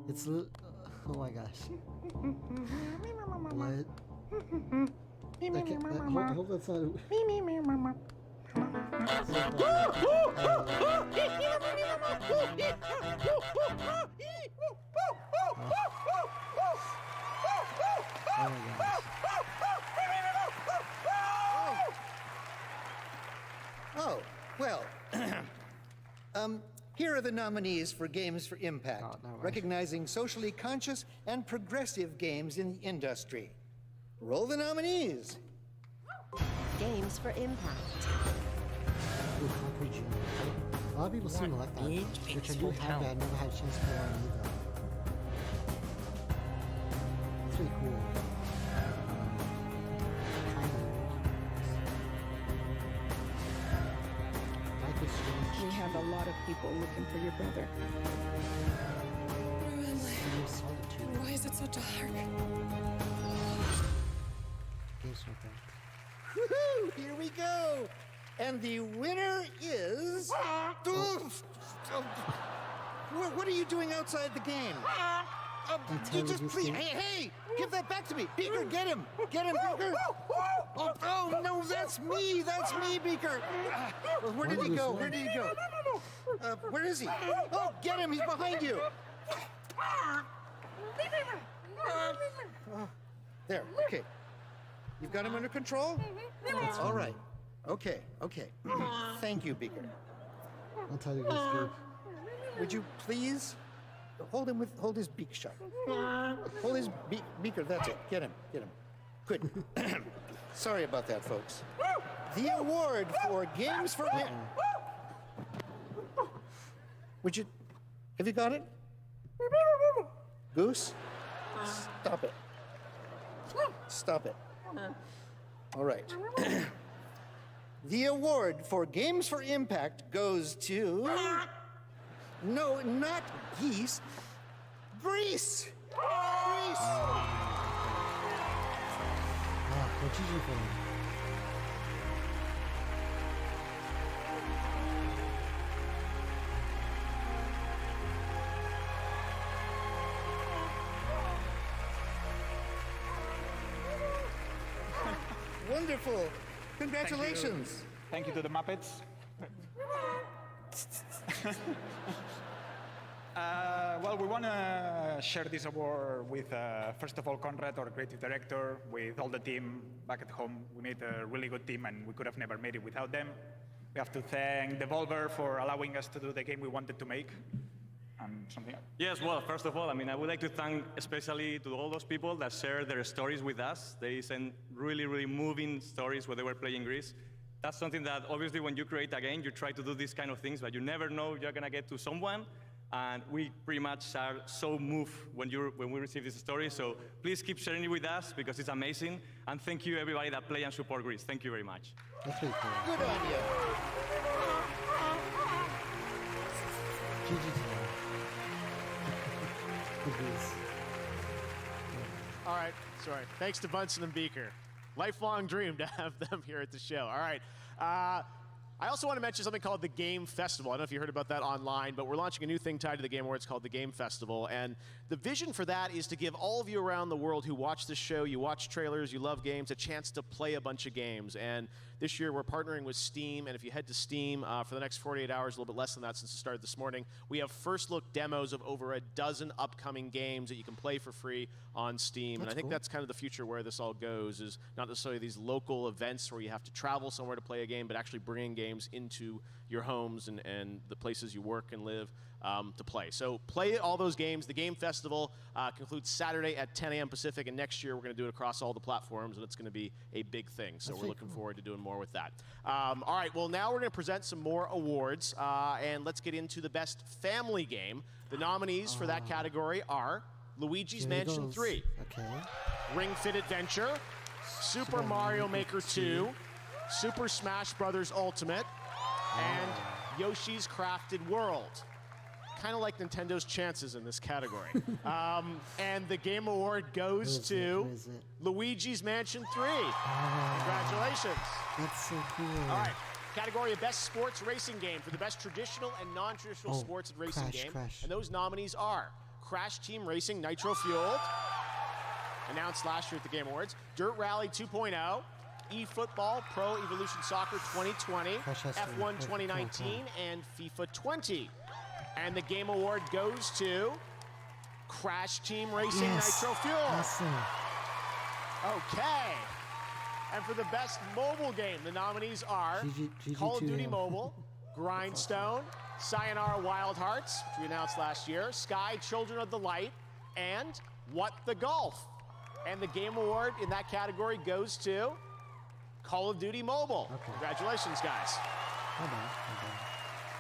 It's oh my gosh. What? I hope that's not. Oh my gosh. Oh, well. Here are the nominees for Games for Impact, recognizing socially conscious and progressive games in the industry. Roll the nominees. Games for Impact. Ooh, Concrete Junior. A lot of people seem to like that, which I do have, but I've never had a chance to play on either. It's really cool. We have a lot of people looking for your brother. Why is it so dark? Woohoo! Here we go! And the winner is... What are you doing outside the game? You just please... Hey! Give that back to me! Beaker, get him! Get him, Beaker! Oh, no, that's me! That's me, Beaker! Where did he go? Where did he go? Where is he? Oh, get him! He's behind you! There, okay. You've got him under control? All right. Okay. Thank you, Beaker. I'll tell you guys, Steve. Would you please hold his beak shut? Hold his beaker, that's it. Get him. Good. Sorry about that, folks. The award for Games for... Have you got it? Goose? Stop it. All right. The award for Games for Impact goes to... No, not geese. Greece! Greece! What did you think? Wonderful. Congratulations. Thank you to the Muppets. Well, we want to share this award with, first of all, Conrad, our creative director, with all the team back at home. We made a really good team, and we could have never made it without them. We have to thank Devolver for allowing us to do the game we wanted to make. Something else. Yes, well, first of all, I would like to thank especially to all those people that shared their stories with us. They sent really, really moving stories when they were playing Greece. That's something that obviously when you create a game, you try to do these kind of things, but you never know you're gonna get to someone. And we pretty much are so moved when we receive this story. So please keep sharing it with us because it's amazing. And thank you everybody that play and support Greece. Thank you very much. That's really cool. Good on you. All right, sorry. Thanks to Bunsen and Beaker. Lifelong dream to have them here at the show. All right. I also want to mention something called the Game Festival. I don't know if you heard about that online, but we're launching a new thing tied to the Game Awards called the Game Festival. And the vision for that is to give all of you around the world who watch this show, you watch trailers, you love games, a chance to play a bunch of games. And this year we're partnering with Steam. And if you head to Steam for the next 48 hours, a little bit less than that since it started this morning, we have first look demos of over a dozen upcoming games that you can play for free on Steam. And I think that's kind of the future where this all goes, is not necessarily these local events where you have to travel somewhere to play a game, but actually bringing games into your homes and the places you work and live. to play. So play all those games. The Game Festival concludes Saturday at 10 a.m. Pacific, and next year we're going to do it across all the platforms, and it's going to be a big thing. So we're looking forward to doing more with that. All right, well, now we're going to present some more awards, and let's get into the Best Family Game. The nominees for that category are Luigi's Mansion 3, Ring Fit Adventure, Super Mario Maker 2, Super Smash Bros. Ultimate, and Yoshi's Crafted World. Kind of like Nintendo's chances in this category. And the Game Award goes to Luigi's Mansion 3. Congratulations. That's so cool. All right. Category of Best Sports Racing Game for the best traditional and non-traditional sports and racing game. And those nominees are Crash Team Racing Nitro Fueled, announced last year at the Game Awards, Dirt Rally 2.0, eFootball Pro Evolution Soccer 2020, F1 2019, and FIFA 20. And the Game Award goes to Crash Team Racing Nitro Fueled. Awesome. Okay. And for the best mobile game, the nominees are Call of Duty Mobile, Grindstone, Sayonara Wild Hearts, which we announced last year, Sky Children of the Light, and What the Golf. And the Game Award in that category goes to Call of Duty Mobile. Congratulations, guys.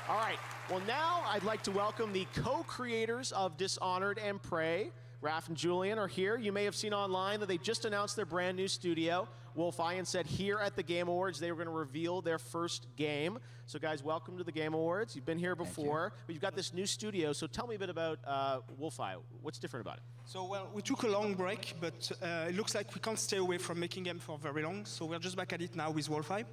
All right. Well, now I'd like to welcome the co-creators of Dishonored and Prey. Raph and Julian are here. You may have seen online that they just announced their brand new studio. Wolf Ian said here at the Game Awards they were going to reveal their first game. So guys, welcome to the Game Awards. You've been here before, but you've got this new studio. So tell me a bit about Wolf Ian. What's different about it? So, well, we took a long break, but it looks like we can't stay away from making games for very long. So we're just back at it now with Wolf Ian.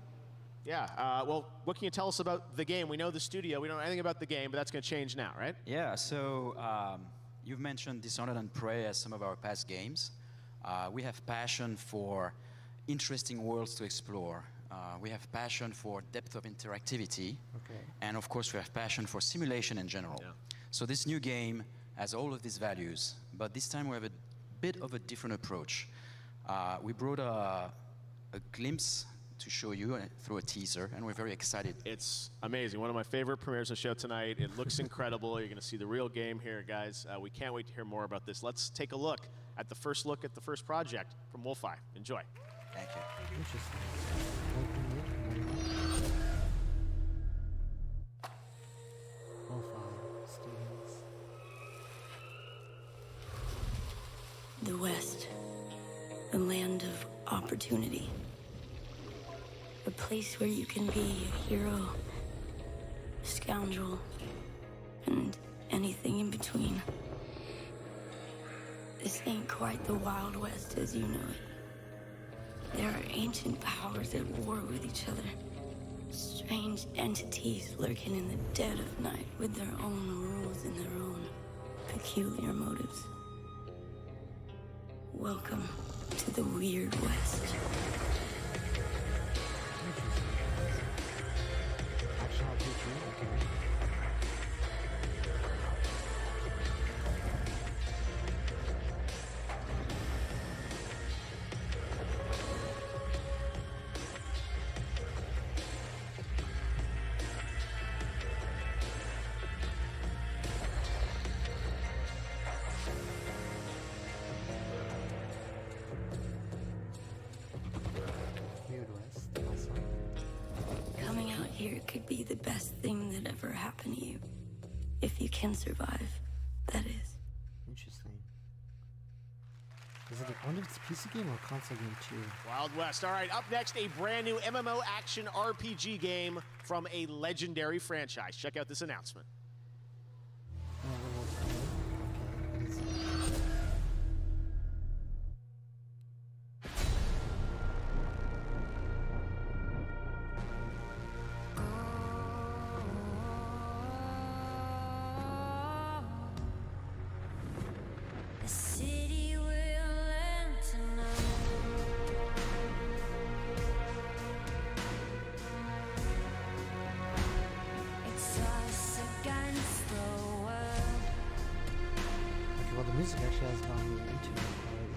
Yeah, well, what can you tell us about the game? We know the studio. We don't know anything about the game, but that's going to change now, right? Yeah, so you've mentioned Dishonored and Prey as some of our past games. We have passion for interesting worlds to explore. We have passion for depth of interactivity. And of course, we have passion for simulation in general. Yeah. So this new game has all of these values, but this time we have a bit of a different approach. We brought a glimpse to show you through a teaser, and we're very excited. It's amazing. One of my favorite premieres of the show tonight. It looks incredible. You're going to see the real game here, guys. We can't wait to hear more about this. Let's take a look at the first project from Wolf Ian. Enjoy. Thank you. Interesting. Wolf Ian Studios. The West, the land of opportunity. A place where you can be a hero, a scoundrel, and anything in between. This ain't quite the Wild West as you know it. There are ancient powers at war with each other. Strange entities lurking in the dead of night with their own rules and their own peculiar motives. Welcome to the Weird West. Coming out here could be the best thing that ever happened to you. If you can survive, that is. Interesting. Is it I wonder if it's a PC game or a console game too? Wild West. All right, up next, a brand new MMO action RPG game from a legendary franchise. Check out this announcement. Well, the music actually has gone into it already.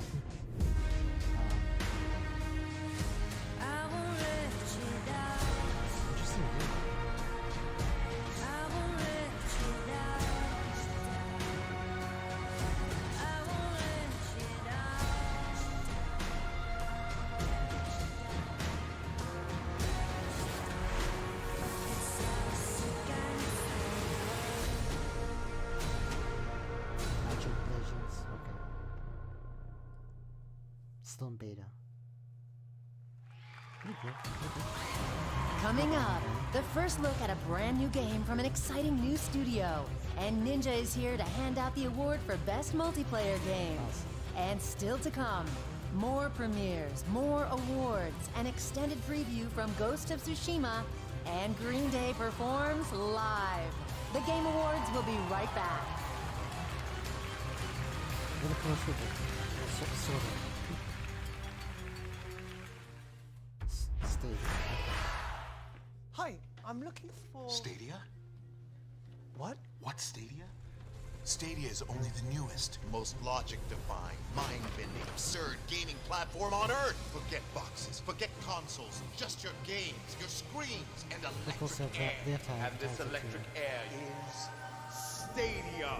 Interesting. still in beta. Pretty cool. Coming up, the first look at a brand new game from an exciting new studio. And Ninja is here to hand out the award for Best Multiplayer Games. And still to come, more premieres, more awards, an extended preview from Ghost of Tsushima, and Green Day performs live. The Game Awards will be right back. What a close look. Sort of. Stadia. Hi, I'm looking for... Stadia? What? What Stadia? Stadia is only the newest, most logic-defying, mind-bending, absurd gaming platform on Earth. Forget boxes, forget consoles, just your games, your screens, and electric air. And this electric air is Stadia.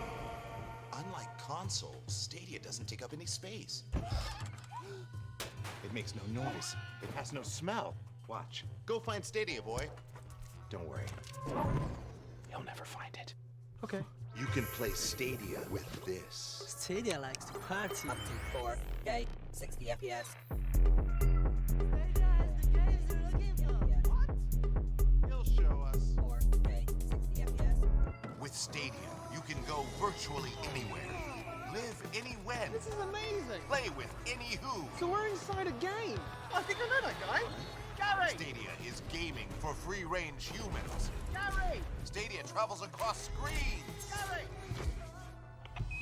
Unlike consoles, Stadia doesn't take up any space. It makes no noise. It has no smell. Watch. Go find Stadia, boy. Don't worry. You'll never find it. Okay. You can play Stadia with this. Stadia likes to party. Up to 4K, 60 FPS. He'll show us. 4K, 60 FPS. With Stadia, you can go virtually anywhere. Live anywhere. This is amazing. Play with any who. So we're inside a game. I think I know that guy. Gary! Stadia is gaming for free-range humans. Gary! Stadia travels across screens. Gary!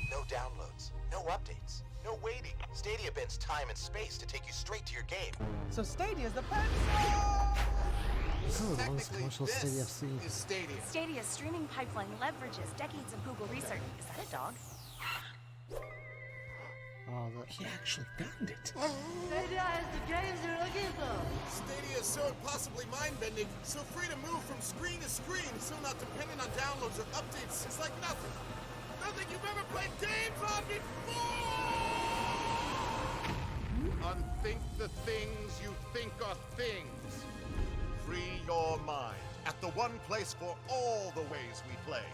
No downloads, no updates, no waiting. Stadia bends time and space to take you straight to your game. So Stadia's the pencil! This is the longest commercial Stadia I've seen. Is Stadia. Stadia's streaming pipeline leverages decades of Google research. Is that a dog? Oh, that... He actually found it. Stadia is the games you're looking for. Stadia is so impossibly mind-bending, so free to move from screen to screen, so not dependent on downloads or updates. It's like nothing. Nothing you've ever played games on before! Unthink the things you think are things. Free your mind at the one place for all the ways we play.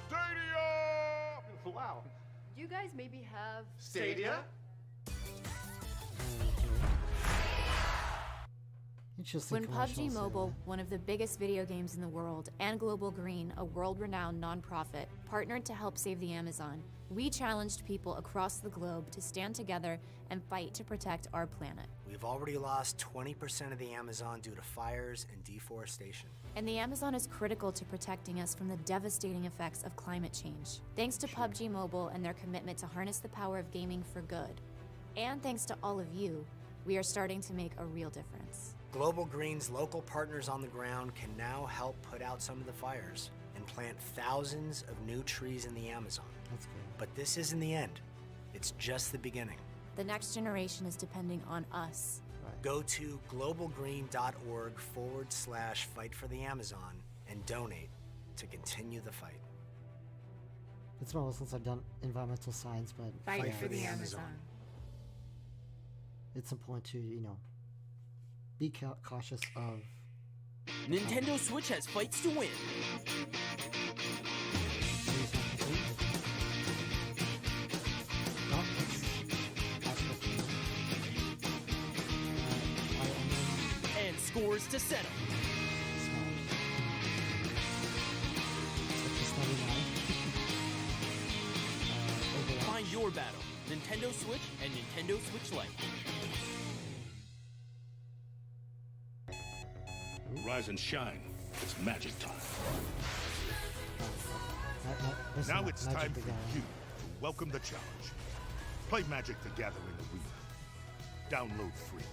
Stadia! Wow. You guys maybe have... Stadia? Interesting. When PUBG commercials, Mobile, one of the biggest video games in the world, and Global Green, a world-renowned nonprofit, partnered to help save the Amazon, we challenged people across the globe to stand together and fight to protect our planet. We've already lost 20% of the Amazon due to fires and deforestation. And the Amazon is critical to protecting us from the devastating effects of climate change. Thanks to PUBG Mobile and their commitment to harness the power of gaming for good. And thanks to all of you, we are starting to make a real difference. Global Green's local partners on the ground can now help put out some of the fires and plant thousands of new trees in the Amazon. That's good. But this isn't the end. It's just the beginning. The next generation is depending on us. Go to globalgreen.org/fight for the Amazon and donate to continue the fight. It's been a while since I've done environmental science, but Fight for the Amazon. It's important to, be cautious of... Nintendo Switch has fights to win. And scores to settle. Find your battle. Nintendo Switch and Nintendo Switch Lite. Rise and shine. It's magic time. Now it's time for you to welcome the challenge. Play Magic the Gathering Arena. Download free.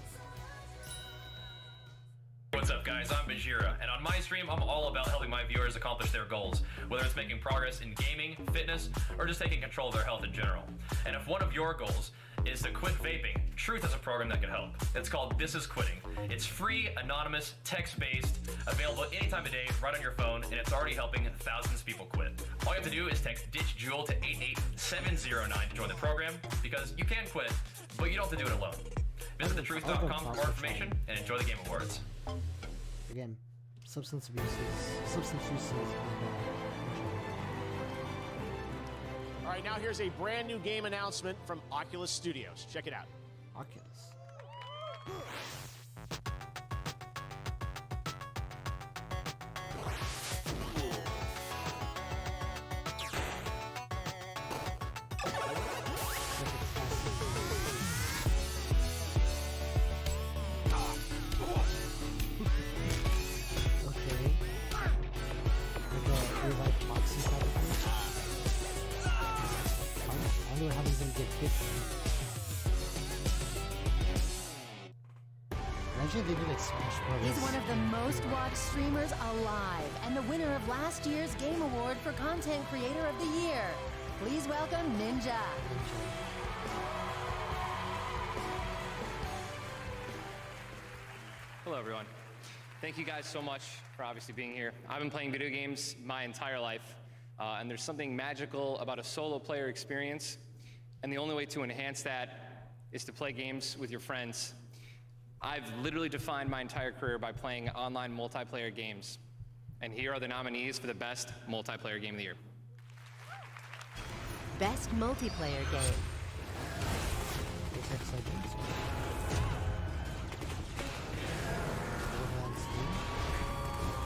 What's up, guys? I'm Bajira, and on my stream, I'm all about helping my viewers accomplish their goals, whether it's making progress in gaming, fitness, or just taking control of their health in general. And if one of your goals is to quit vaping, Truth has a program that can help. It's called This Is Quitting. It's free, anonymous, text-based, available any time of day, right on your phone, and it's already helping thousands of people quit. All you have to do is text Ditch Jewel to 88709 to join the program, because you can quit, but you don't have to do it alone. Visit thetruth.com for more information, and enjoy the Game Awards. Again, substance use is All right, now here's a brand new game announcement from Oculus Studios. Check it out. Oculus. He's one of the most watched streamers alive and the winner of last year's Game Award for Content Creator of the Year. Please welcome Ninja. Hello, everyone. Thank you guys so much for obviously being here. I've been playing video games my entire life, and there's something magical about a solo player experience, and the only way to enhance that is to play games with your friends. I've literally defined my entire career by playing online multiplayer games, and here are the nominees for the best multiplayer game of the year. Best multiplayer game.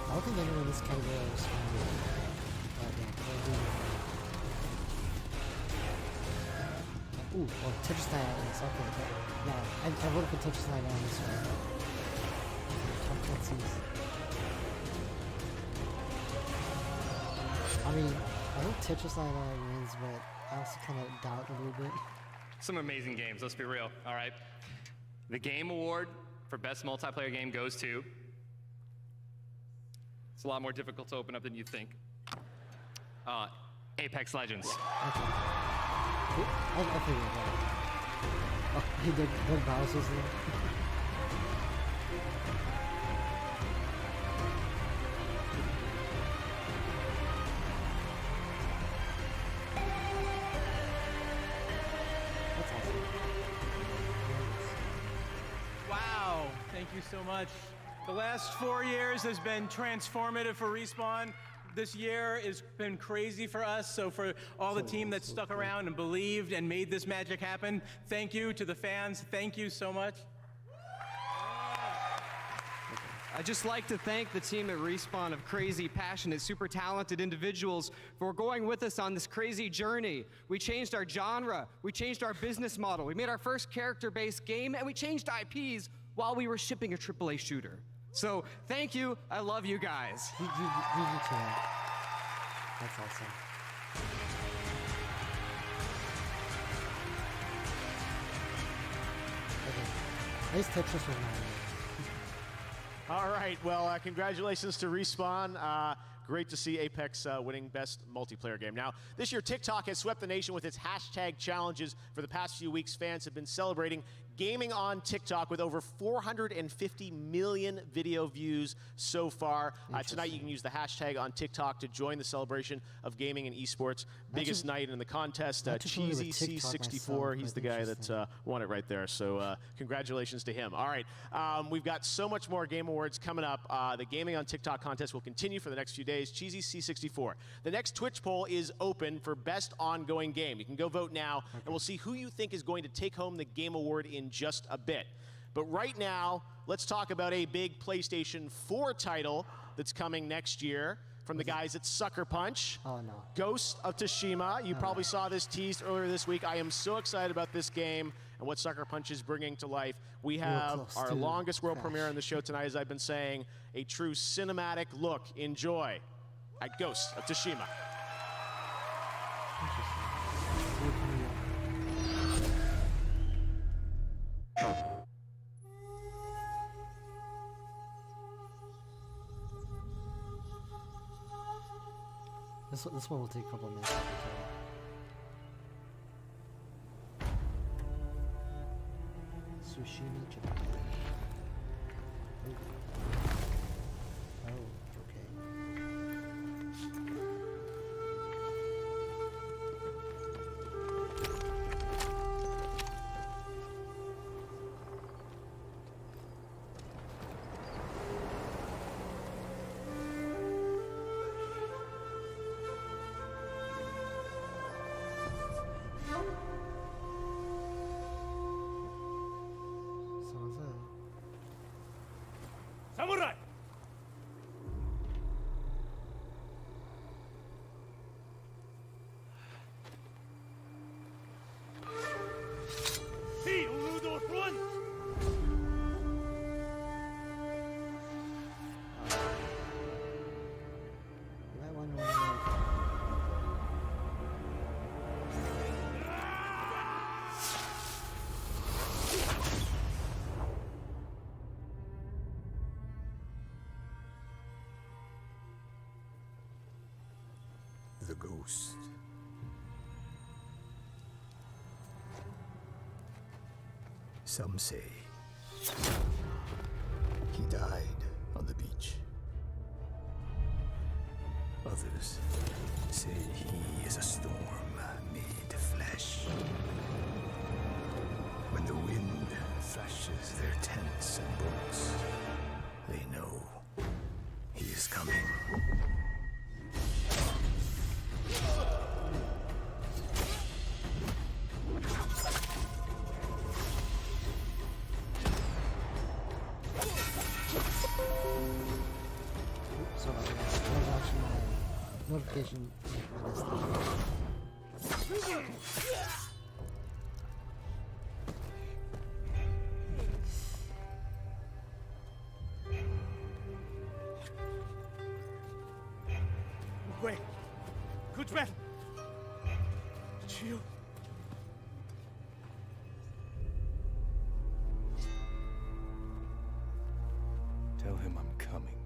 I don't think anyone in this category is ooh, well, Tetris 9 is okay. Yeah, I voted for Tetris 9 on this one. Tom Clancy's. I mean, I hope Tetris 9 wins, but I also kind of doubt a little bit. Some amazing games, let's be real, all right? The Game Award for Best Multiplayer Game goes to... It's a lot more difficult to open up than you think. Apex Legends. Okay. I figured that. Oh, he did Doug Bowser's there. That's awesome. Wow, thank you so much. The last 4 years has been transformative for Respawn. This year has been crazy for us, so for all the team that stuck around and believed and made this magic happen, thank you to the fans. Thank you so much. I'd just like to thank the team at Respawn of crazy, passionate, super talented individuals for going with us on this crazy journey. We changed our genre, we changed our business model, we made our first character-based game, and we changed IPs while we were shipping a AAA shooter. So, thank you, I love you guys. You too. That's awesome. Okay. At least Tetris was not. All right, well, congratulations to Respawn. Great to see Apex winning Best Multiplayer Game. Now, this year, TikTok has swept the nation with its hashtag challenges. For the past few weeks, fans have been celebrating gaming on TikTok with over 450 million video views so far. Tonight, you can use the hashtag on TikTok to join the celebration of gaming and esports. Biggest night in the contest. Cheesy C64, he's the guy that won it right there. So congratulations to him. All right, we've got so much more Game Awards coming up. The Gaming on TikTok contest will continue for the next few days. Cheesy C64. The next Twitch poll is open for Best Ongoing Game. You can go vote now, and we'll see who you think is going to take home the Game Award in just a bit. But right now, let's talk about a big PlayStation 4 title that's coming next year from the guys at Sucker Punch. Oh, no. Ghost of Tsushima. You probably saw this teased earlier this week. I am so excited about this game and what Sucker Punch is bringing to life. We have our longest world premiere on the show tonight, as I've been saying, a true cinematic look. Enjoy at Ghost of Tsushima. This one will take a couple of minutes. Tsushima, Japan. Oh, okay. Samurai! Hey, Uludo, run! That one was the ghost. Some say he died on the beach. Others say he is a storm made of flesh. When the wind thrashes their tents and boats, they know he is coming. So that was actually my notification. Wait. Good man. It's you. Tell him I'm coming.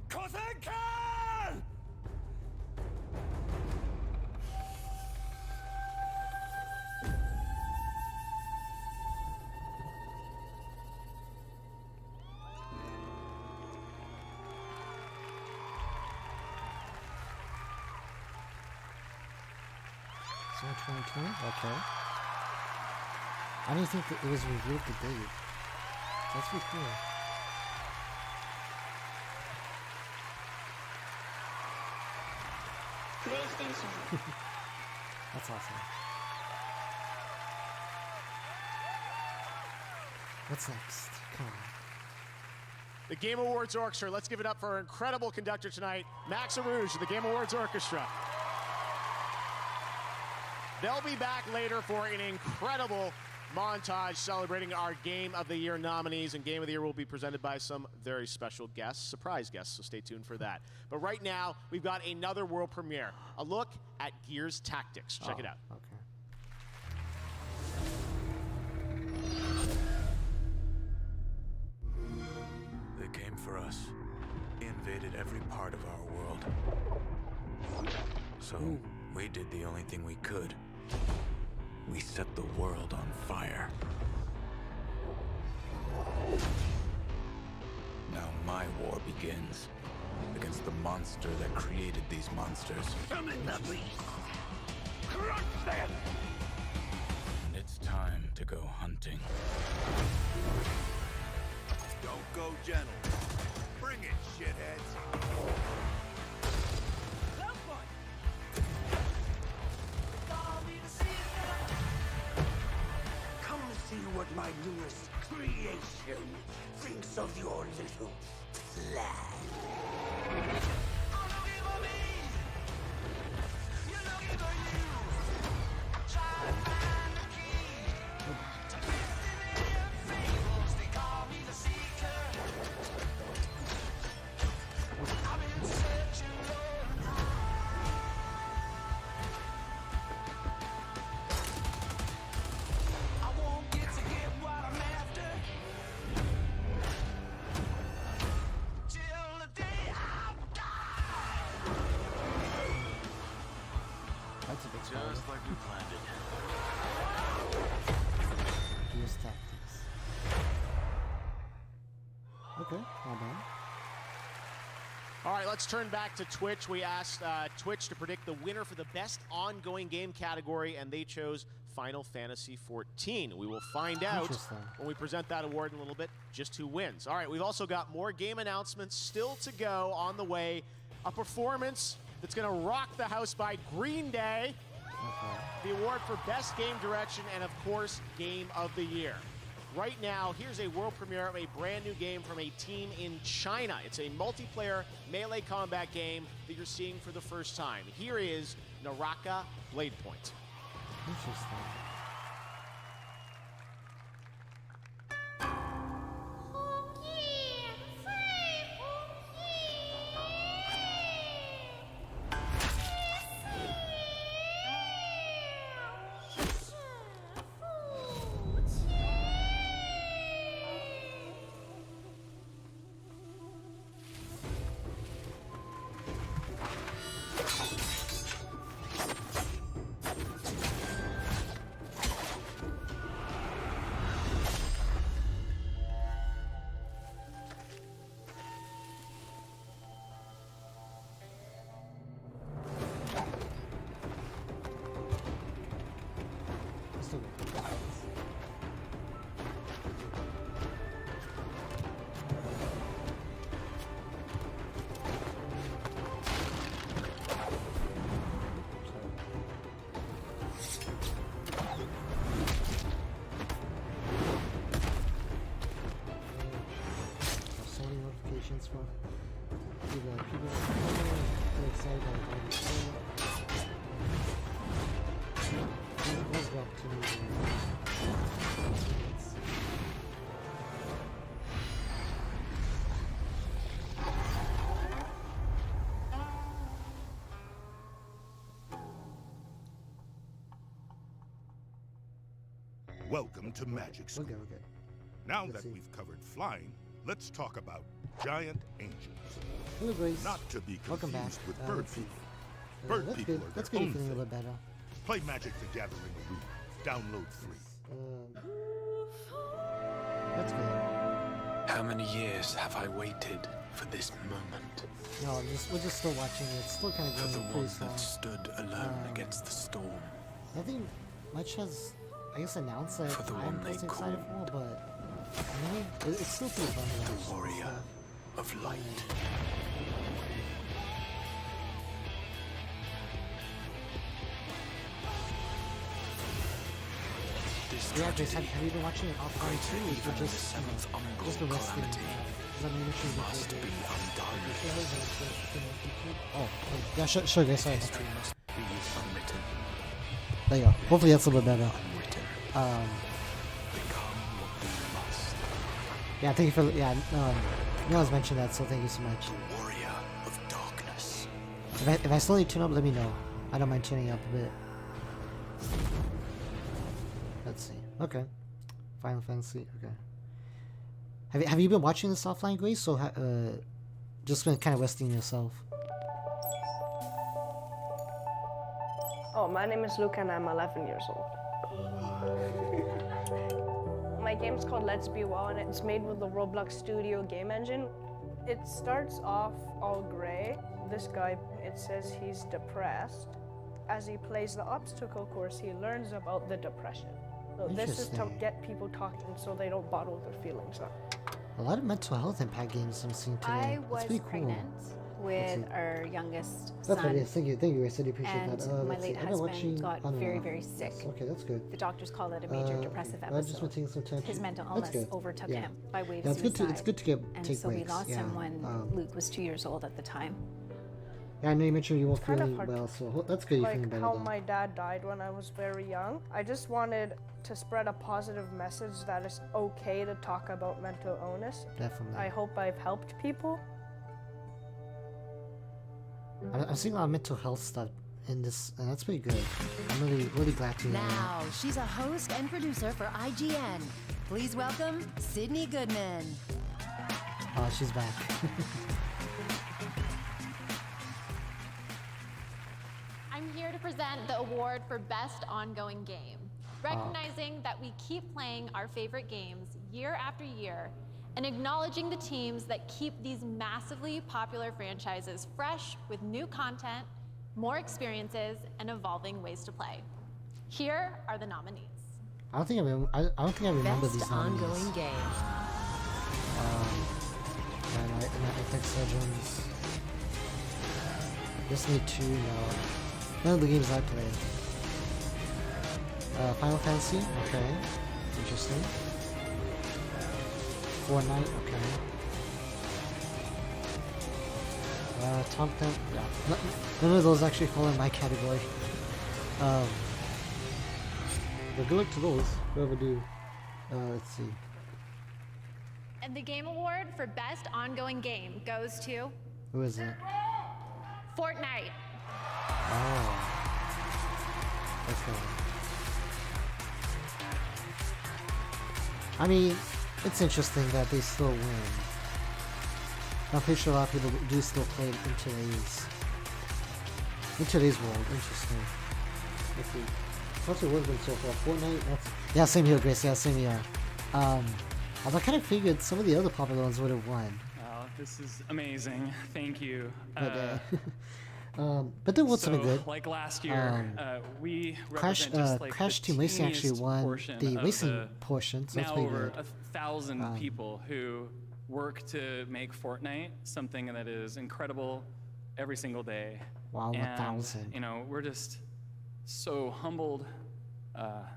Kosenkan! So 2020? Okay. I didn't think that it was revealed the date. That's pretty cool. PlayStation. That's awesome. What's next? Come on. The Game Awards Orchestra. Let's give it up for our incredible conductor tonight, Max Arouge of the Game Awards Orchestra. They'll be back later for an incredible montage celebrating our Game of the Year nominees, and Game of the Year will be presented by some very special guests, surprise guests, so stay tuned for that. But right now, we've got another world premiere, a look at Gears Tactics. Check it out. Okay. They came for us. They invaded every part of our world. So we did the only thing we could. We set the world on fire. Now my war begins against the monster that created these monsters. Summon the beast! Crush them! And it's time to go hunting. Don't go gentle. Bring it, shitheads. Someone! what my newest creation thinks of your little plan. That's a big spot. Just like we planned it. Use tactics. Okay, not bad. All right, let's turn back to Twitch. We asked Twitch to predict the winner for the best ongoing game category, and they chose Final Fantasy XIV. We will find out when we present that award in a little bit just who wins. All right, we've also got more game announcements still to go on the way. A performance that's going to rock the house by Green Day. The award for Best Game Direction, and of course, Game of the Year. Right now, here's a world premiere of a brand new game from a team in China. It's a multiplayer melee combat game that you're seeing for the first time. Here is Naraka Blade Point. Interesting. For people are excited about let's go up to Welcome to Magic School. Okay. Now that we've covered flying, let's talk about giant angels. Hello, Grace. Not to be Welcome back. confused with bird Let's see. people. Bird That's people good. are That's their good. own Feeling a thing. little better. Play Magic the Gathering Arena. Download free. That's good. How many years have I waited for this moment? No, we're just still watching it. It's still kind of For the going one pretty slow. that stood alone against the storm. I think much has, I guess, announced that For the I'm one they personally excited for, but it's still pretty fun to watch. The warrior of light. Yeah, Grace, have you been watching it offline too, or just the resting? Must be undone. Oh, yeah, sure, Grace, sorry. History must be unwritten. There you go. Hopefully that's a little better. Yeah, thank you for, Noah's mentioned that, so thank you so much. Warrior of darkness. If I slowly tune up, let me know. I don't mind tuning up a bit. Let's see. Okay. Final Fantasy. Okay. Have you been watching this offline, Grace? So just been kind of resting yourself. Oh, my name is Luca and I'm 11 years old. My game's called Let's Be Well and it's made with the Roblox Studio game engine. It starts off all gray. This guy, it says he's depressed. As he plays the obstacle course, he learns about the depression. So this is to get people talking so they don't bottle their feelings up. A lot of mental health impact games I'm seeing today. I was That's pretty cool. pregnant with our youngest That's son. right. Yes, thank you, Grace. I do appreciate And that. my Let's late see. I've been watching husband got on and very, off. very sick. Yes, okay, that's good. The doctors called it a major depressive I've just been episode. taking some time. His mental That's illness good. overtook Yeah. him by way of Yeah, it's suicide. good to take and breaks. so we lost yeah. him when Luke was 2 years old at the time. Yeah, I know you mentioned you weren't kind of feeling hard well, so that's good. You're Like feeling better. how then. my dad died when I was very young. I just wanted to spread a positive message that it's okay to talk about mental illness. Definitely. I hope I've helped people. I'm seeing a lot of mental health stuff in this, and that's pretty good. I'm really glad to hear that. Now, she's a host and producer for IGN. Please welcome Sydney Goodman. Oh, she's back. I'm here to present the award for Best Ongoing Game, recognizing that we keep playing our favorite games year after year and acknowledging the teams that keep these massively popular franchises fresh with new content, more experiences, and evolving ways to play. Here are the nominees. I don't think I remember Best these nominees. ongoing game. Apex Legends. Destiny 2, no. None of the games I played. Final Fantasy, okay. Interesting. Fortnite, okay. Tom Clancy, yeah. None of those actually fall in my category. But good luck to those, whoever do. Let's see. And the Game Award for Best Ongoing Game goes to Who is it? Fortnite. Oh. Okay. I mean, it's interesting that they still win. I'm pretty sure a lot of people do still play it in today's world. Interesting. Let's see. What's your word been so far? Fortnite? Yeah, same here, Grace. Yeah, same here. Although I kind of figured some of the other popular ones would have won. Oh, this is amazing. Thank you. But there was something good. Like last year, we Crash represent just like Crash the Team Racing actually teeniest won portion the of racing the portion, so that's now pretty over good. 1,000 people who work to make Fortnite something that is incredible every single day. Wow, And, 1,000. You know, we're just so humbled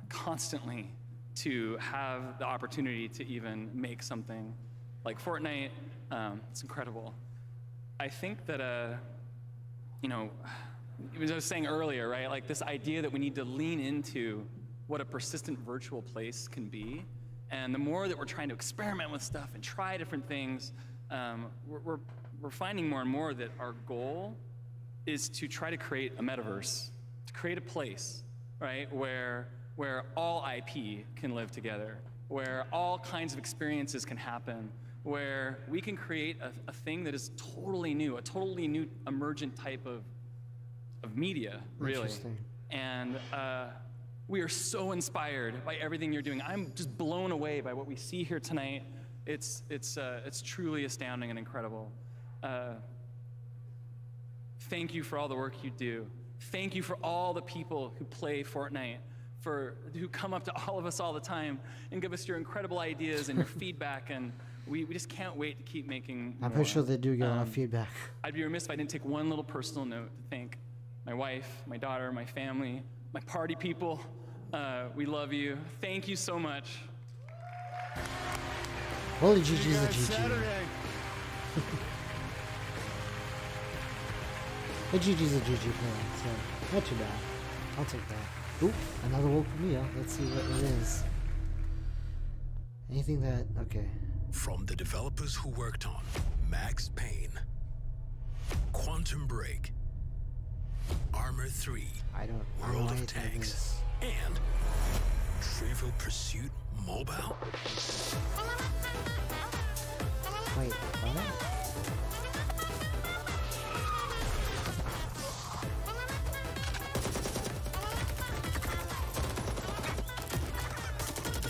constantly to have the opportunity to even make something like Fortnite. It's incredible. I think that, you know, as I was saying earlier, right, like this idea that we need to lean into what a persistent virtual place can be. And the more that we're trying to experiment with stuff and try different things, we're finding more and more that our goal is to try to create a metaverse, to create a place, right, where all IP can live together, where all kinds of experiences can happen, where we can create a thing that is totally new, a totally new emergent type of media, really. Interesting. And we are so inspired by everything you're doing. I'm just blown away by what we see here tonight. It's truly astounding and incredible. Thank you for all the work you do. Thank you for all the people who play Fortnite, who come up to all of us all the time and give us your incredible ideas and your feedback, and we just can't wait to keep making I'm more. pretty sure they do get a lot of feedback. I'd be remiss if I didn't take one little personal note to thank my wife, my daughter, my family, my party people. We love you. Thank you so much. Holy GG's a GG. A GG's a GG player, so not too bad. I'll take that. Oop, another roll for me. Let's see what it is. Anything that, okay. From the developers who worked on Max Payne, Quantum Break, Armor 3, World of Tanks, and Trivial Pursuit Mobile. Wait, what?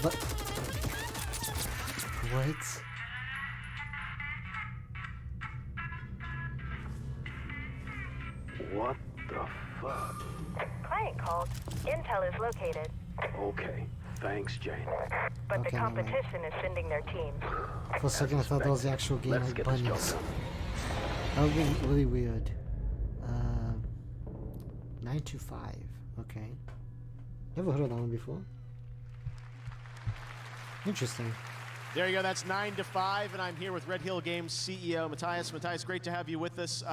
But what? What the fuck? Client called. Intel is located. Okay, thanks, Jane. But Okay, the never mind. competition is sending their team. For a second I thought that was the actual game, Let's like get this bunnies. job done. That would be really weird. 9 to 5. Okay. Never heard of that one before. Interesting. There you go. That's 9 to 5, and I'm here with Red Hill Games CEO Matthias. Matthias, great to have you with us.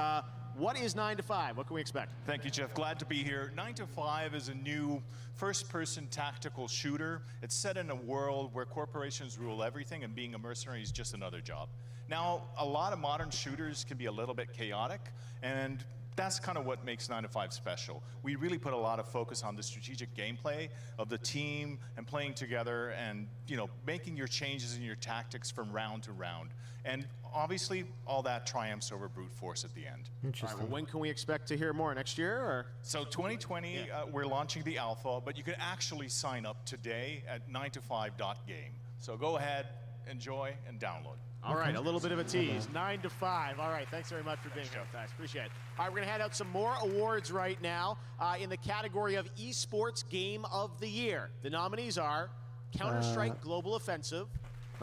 What is 9 to 5? What can we expect? Thank you, Jeff. Glad to be here. 9 to 5 is a new first-person tactical shooter. It's set in a world where corporations rule everything, and being a mercenary is just another job. Now, a lot of modern shooters can be a little bit chaotic, and that's kind of what makes 9 to 5 special. We really put a lot of focus on the strategic gameplay of the team and playing together and, you know, making your changes in your tactics from round to round. And obviously, all that triumphs over brute force at the end. Interesting. All right, well, when can we expect to hear more? Next year? Or? So 2020, we're launching the alpha, but you can actually sign up today at 9to5.game. So go ahead, enjoy, and download. All right, a little bit of a tease. 9 to 5. All right, thanks very much for being here, Matthias. Appreciate it. All right, we're going to hand out some more awards right now in the category of Esports Game of the Year. The nominees are Counter-Strike Global Offensive,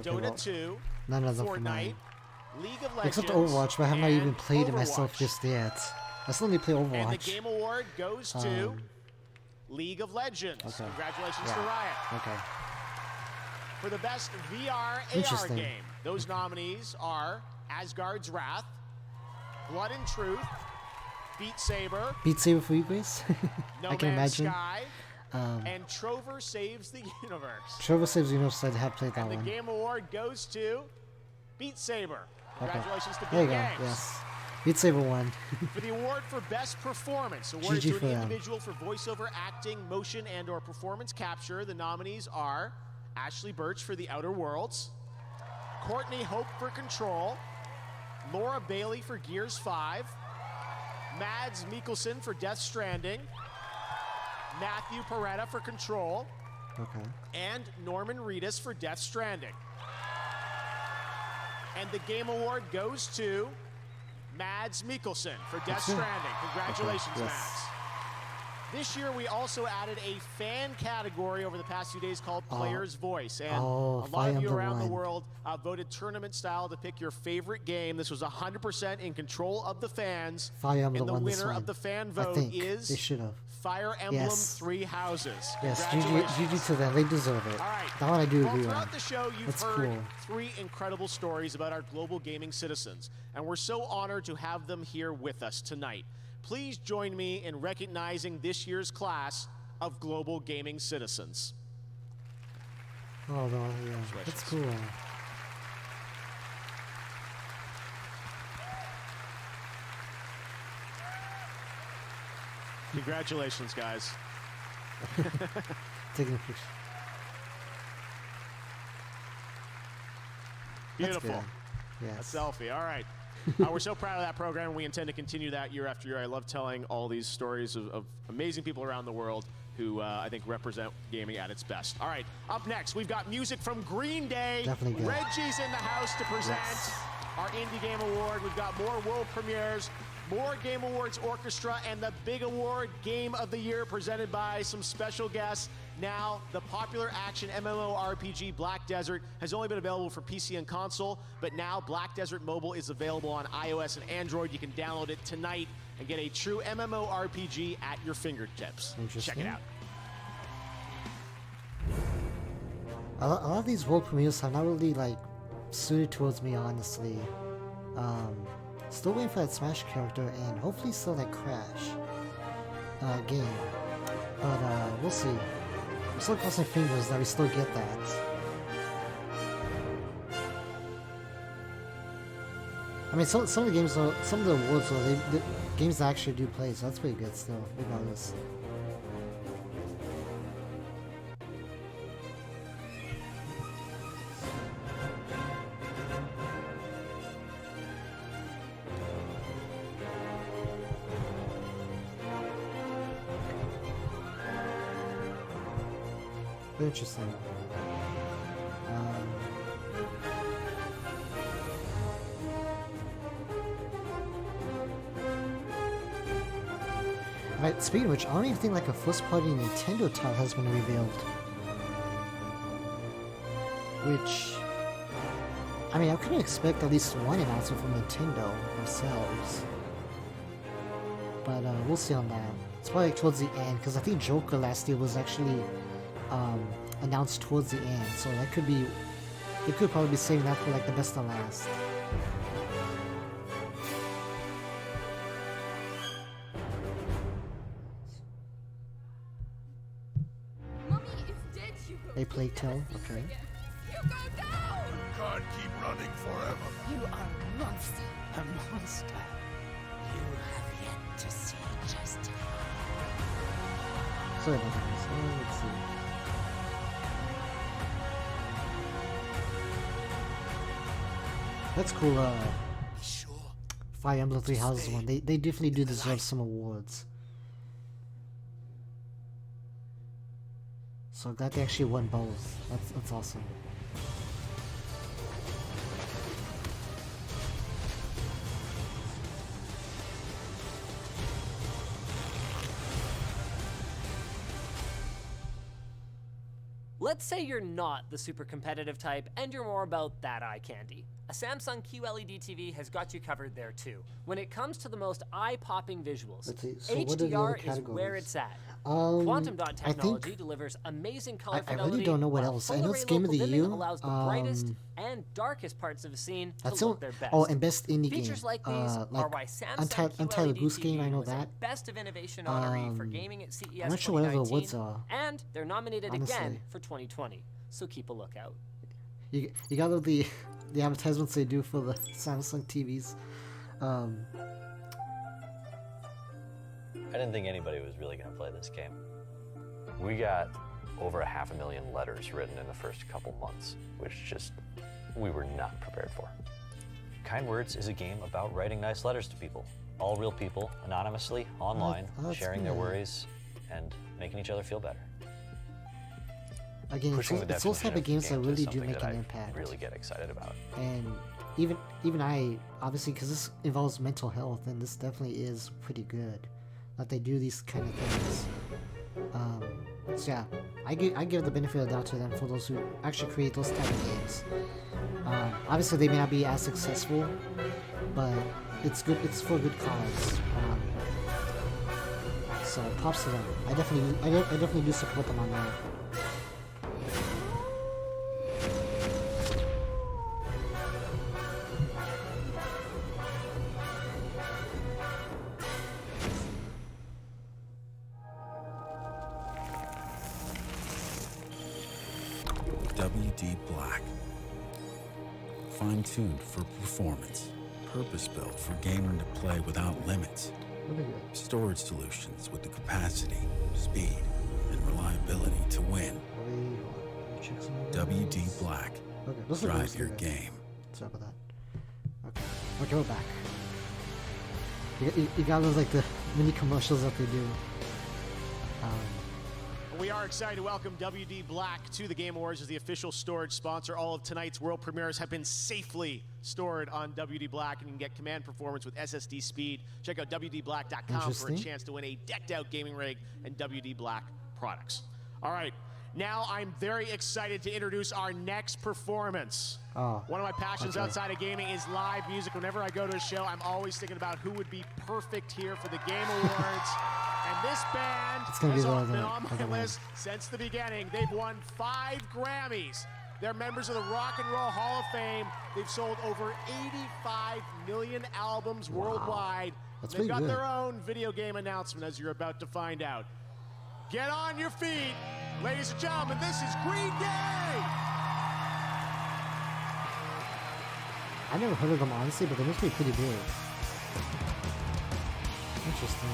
Dota 2, none of them for Fortnite, mine. League of Legends, Except Overwatch, but I have not even played it Overwatch. myself just yet. I still need to play Overwatch. And the Game Award goes to League of Legends. Okay. Congratulations to Riot. Okay. For the best VR AR Interesting. game, those nominees are Asgard's Wrath, Blood and Truth, Beat Saber, Beat Saber for you guys? No I can Man's imagine. Sky, Um, and Trover Saves the Universe. Trevor Saves the Universe, I have played that And the one. Game Award goes to Beat Saber. Congratulations to There Beat you go, Games. yes. Beat Saber won. For the award for Best Performance, awarded GG to for an them. individual for voiceover, acting, motion, and or performance capture, the nominees are Ashley Birch for The Outer Worlds, Courtney Hope for Control, Laura Bailey for Gears 5, Mads Mikkelsen for Death Stranding, Matthew Peretta for Control, Okay. and Norman Reedus for Death Stranding. And the Game Award goes to Mads Mikkelsen for Death That's it. Stranding. Congratulations, Okay, yes. Mads. This year, we also added a fan category over the past few days called Player's Voice. And a lot Fire of you Emblem around the One. world voted tournament style to pick your favorite game. This was 100% in control of the fans. Fire Emblem and the won this winner one. of the fan I vote think is they should have. Fire Emblem Yes. Three Houses. Yes, Congratulations. GG to them. They deserve it. All right. That one I do Well, agree on. throughout the show, you've That's heard cool. 3 incredible stories about our global gaming citizens, and we're so honored to have them here with us tonight. Please join me in recognizing this year's class of global gaming citizens. Oh, no, yeah. That's cool. Congratulations, guys. Taking a picture. That's Beautiful. good. Yes. A selfie. All right. We're so proud of that program, and we intend to continue that year after year. I love telling all these stories of amazing people around the world who I think represent gaming at its best. All right, up next, we've got music from Green Day. Definitely good. Reggie's in the house to present our Indie Game Award. We've got more world premieres, more Game Awards Orchestra, and the big award, Game of the Year, presented by some special guests. Now, the popular action MMORPG Black Desert has only been available for PC and console, but now Black Desert Mobile is available on iOS and Android. You can download it tonight and get a true MMORPG at your fingertips. Check it out. A lot of these world premieres have not really like suited towards me, honestly. Still waiting for that Smash character and hopefully still that Crash game. But we'll see. I'm still crossing fingers that we still get that. I mean, some of the games, though, some of the awards, though, the games that actually do play, so that's pretty good still, regardless. Interesting. Right, speaking of which, I don't even think like a first-party Nintendo title has been revealed. Which I mean, I couldn't expect at least one announcement from Nintendo themselves. But we'll see on that. It's probably towards the end, because I think Joker last year was actually announced towards the end, so that could be, they could probably be saving that for like the best of last. They play Tell, okay. You can't keep running forever. You are a monster. A monster. You have yet to see just Sorry about that, guys. Let's see. That's cool. Fire Emblem Three Houses one. They definitely do deserve some awards. So glad they actually won both. That's awesome. Let's say you're not the super competitive type and you're more about that eye candy. A Samsung QLED TV has got you covered there too. When it comes to the most eye-popping visuals, So what are the other HDR is where it's at. I Quantum dot technology think delivers amazing color I fidelity. really don't know what while else. I full know it's array Game of local the dimming Year. allows the brightest and darkest parts of a scene to That's look their best. Oh, and best indie game. Features like these are why Samsung Untitled QLED Goose Game. I TV know was that. a Best of Innovation honoree for gaming at CES I'm not sure what other 2019, awards are. and they're nominated again Honestly. for 2020. So keep a lookout. You got all the advertisements they do for the Samsung TVs. I didn't think anybody was really going to play this game. We got over 500,000 letters written in the first couple months, which just we were not prepared for. Kind Words is a game about writing nice letters to people. All real people, anonymously, online, that's sharing their good. worries and making each other feel better. Again, Pushing it's those type of games that really do make an I impact. really get excited about. And even I, obviously, because this involves mental health, and this definitely is pretty good that they do these kind of things. So yeah, I give the benefit of the doubt to them for those who actually create those type of games. Obviously, they may not be as successful, but it's good. It's for a good cause. So props to them. I definitely do support them on that. WD Black. Fine-tuned for performance. Purpose-built for gaming to play without limits. Storage solutions with the capacity, speed, and reliability to win. WD Black. Drive your game. Sorry about that. Okay, we're back. You got those like the mini commercials that they do. We are excited to welcome WD Black to the Game Awards as the official storage sponsor. All of tonight's world premieres have been safely stored on WD Black, and you can get command performance with SSD speed. Check out WDBlack.com for a Interesting. chance to win a decked-out gaming rig and WD Black products. All right, now I'm very excited to introduce our next performance. Oh, One of my passions okay. outside of gaming is live music. Whenever I go to a show, I'm always thinking about who would be perfect here for the Game Awards. And this band It's gonna be has the been other- on my other one. list since the beginning. They've won 5 Grammys. They're members of the Rock and Roll Hall of Fame. They've sold over 85 million albums worldwide. That's They've pretty got good. their own video game announcement, as you're about to find out. Get on your feet, ladies and gentlemen. This is Green Day. I never heard of them honestly, but they must be pretty big. Interesting.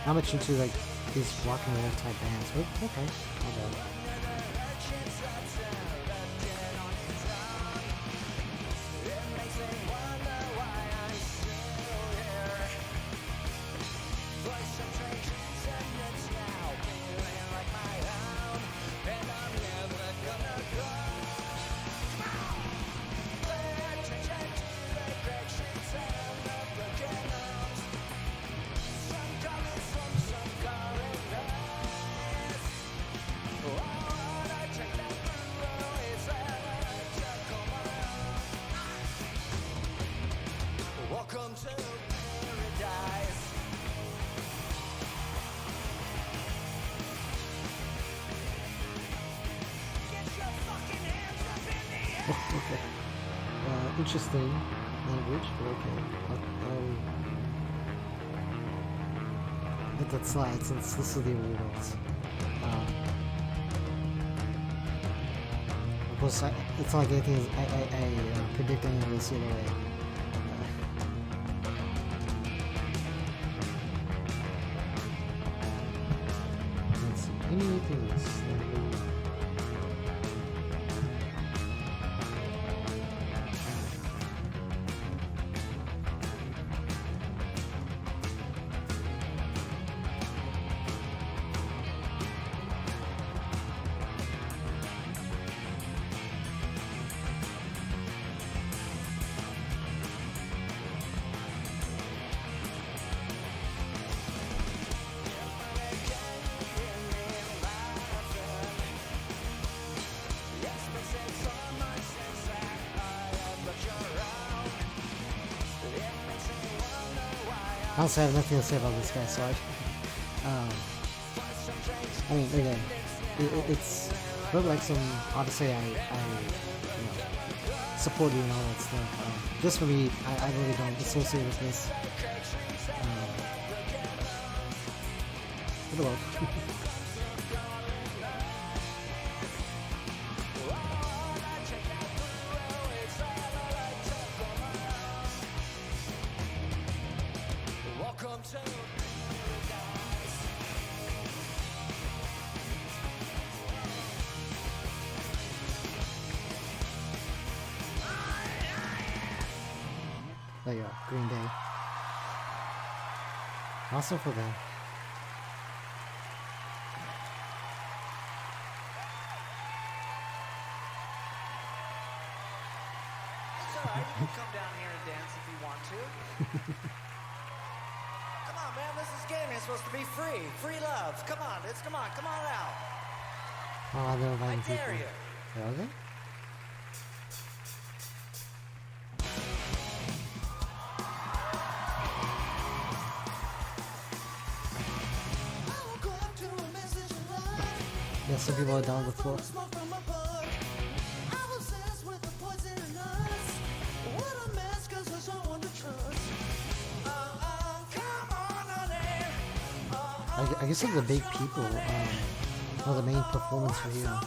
not much into like these rock and roll type bands, but okay, not bad. Okay. Interesting language, but okay. Let that slide since this is the awards. Of course, it's not like anything I predict any of this either way. Let's see. Anything else? I also have nothing to say about this guy, so I mean, again, it's like some, obviously I support you and all that stuff. Just for me, I really don't associate with this. Good luck. There you go, Green Day. Awesome for them. It's alright, you can come down here and dance if you want to. Come on, man, this is gaming. It's supposed to be free. Free love. Come on, come on out. Oh, they're inviting I dare people. you. Are they? Yeah, some people are down the floor. I guess like the big people are the main performance for here.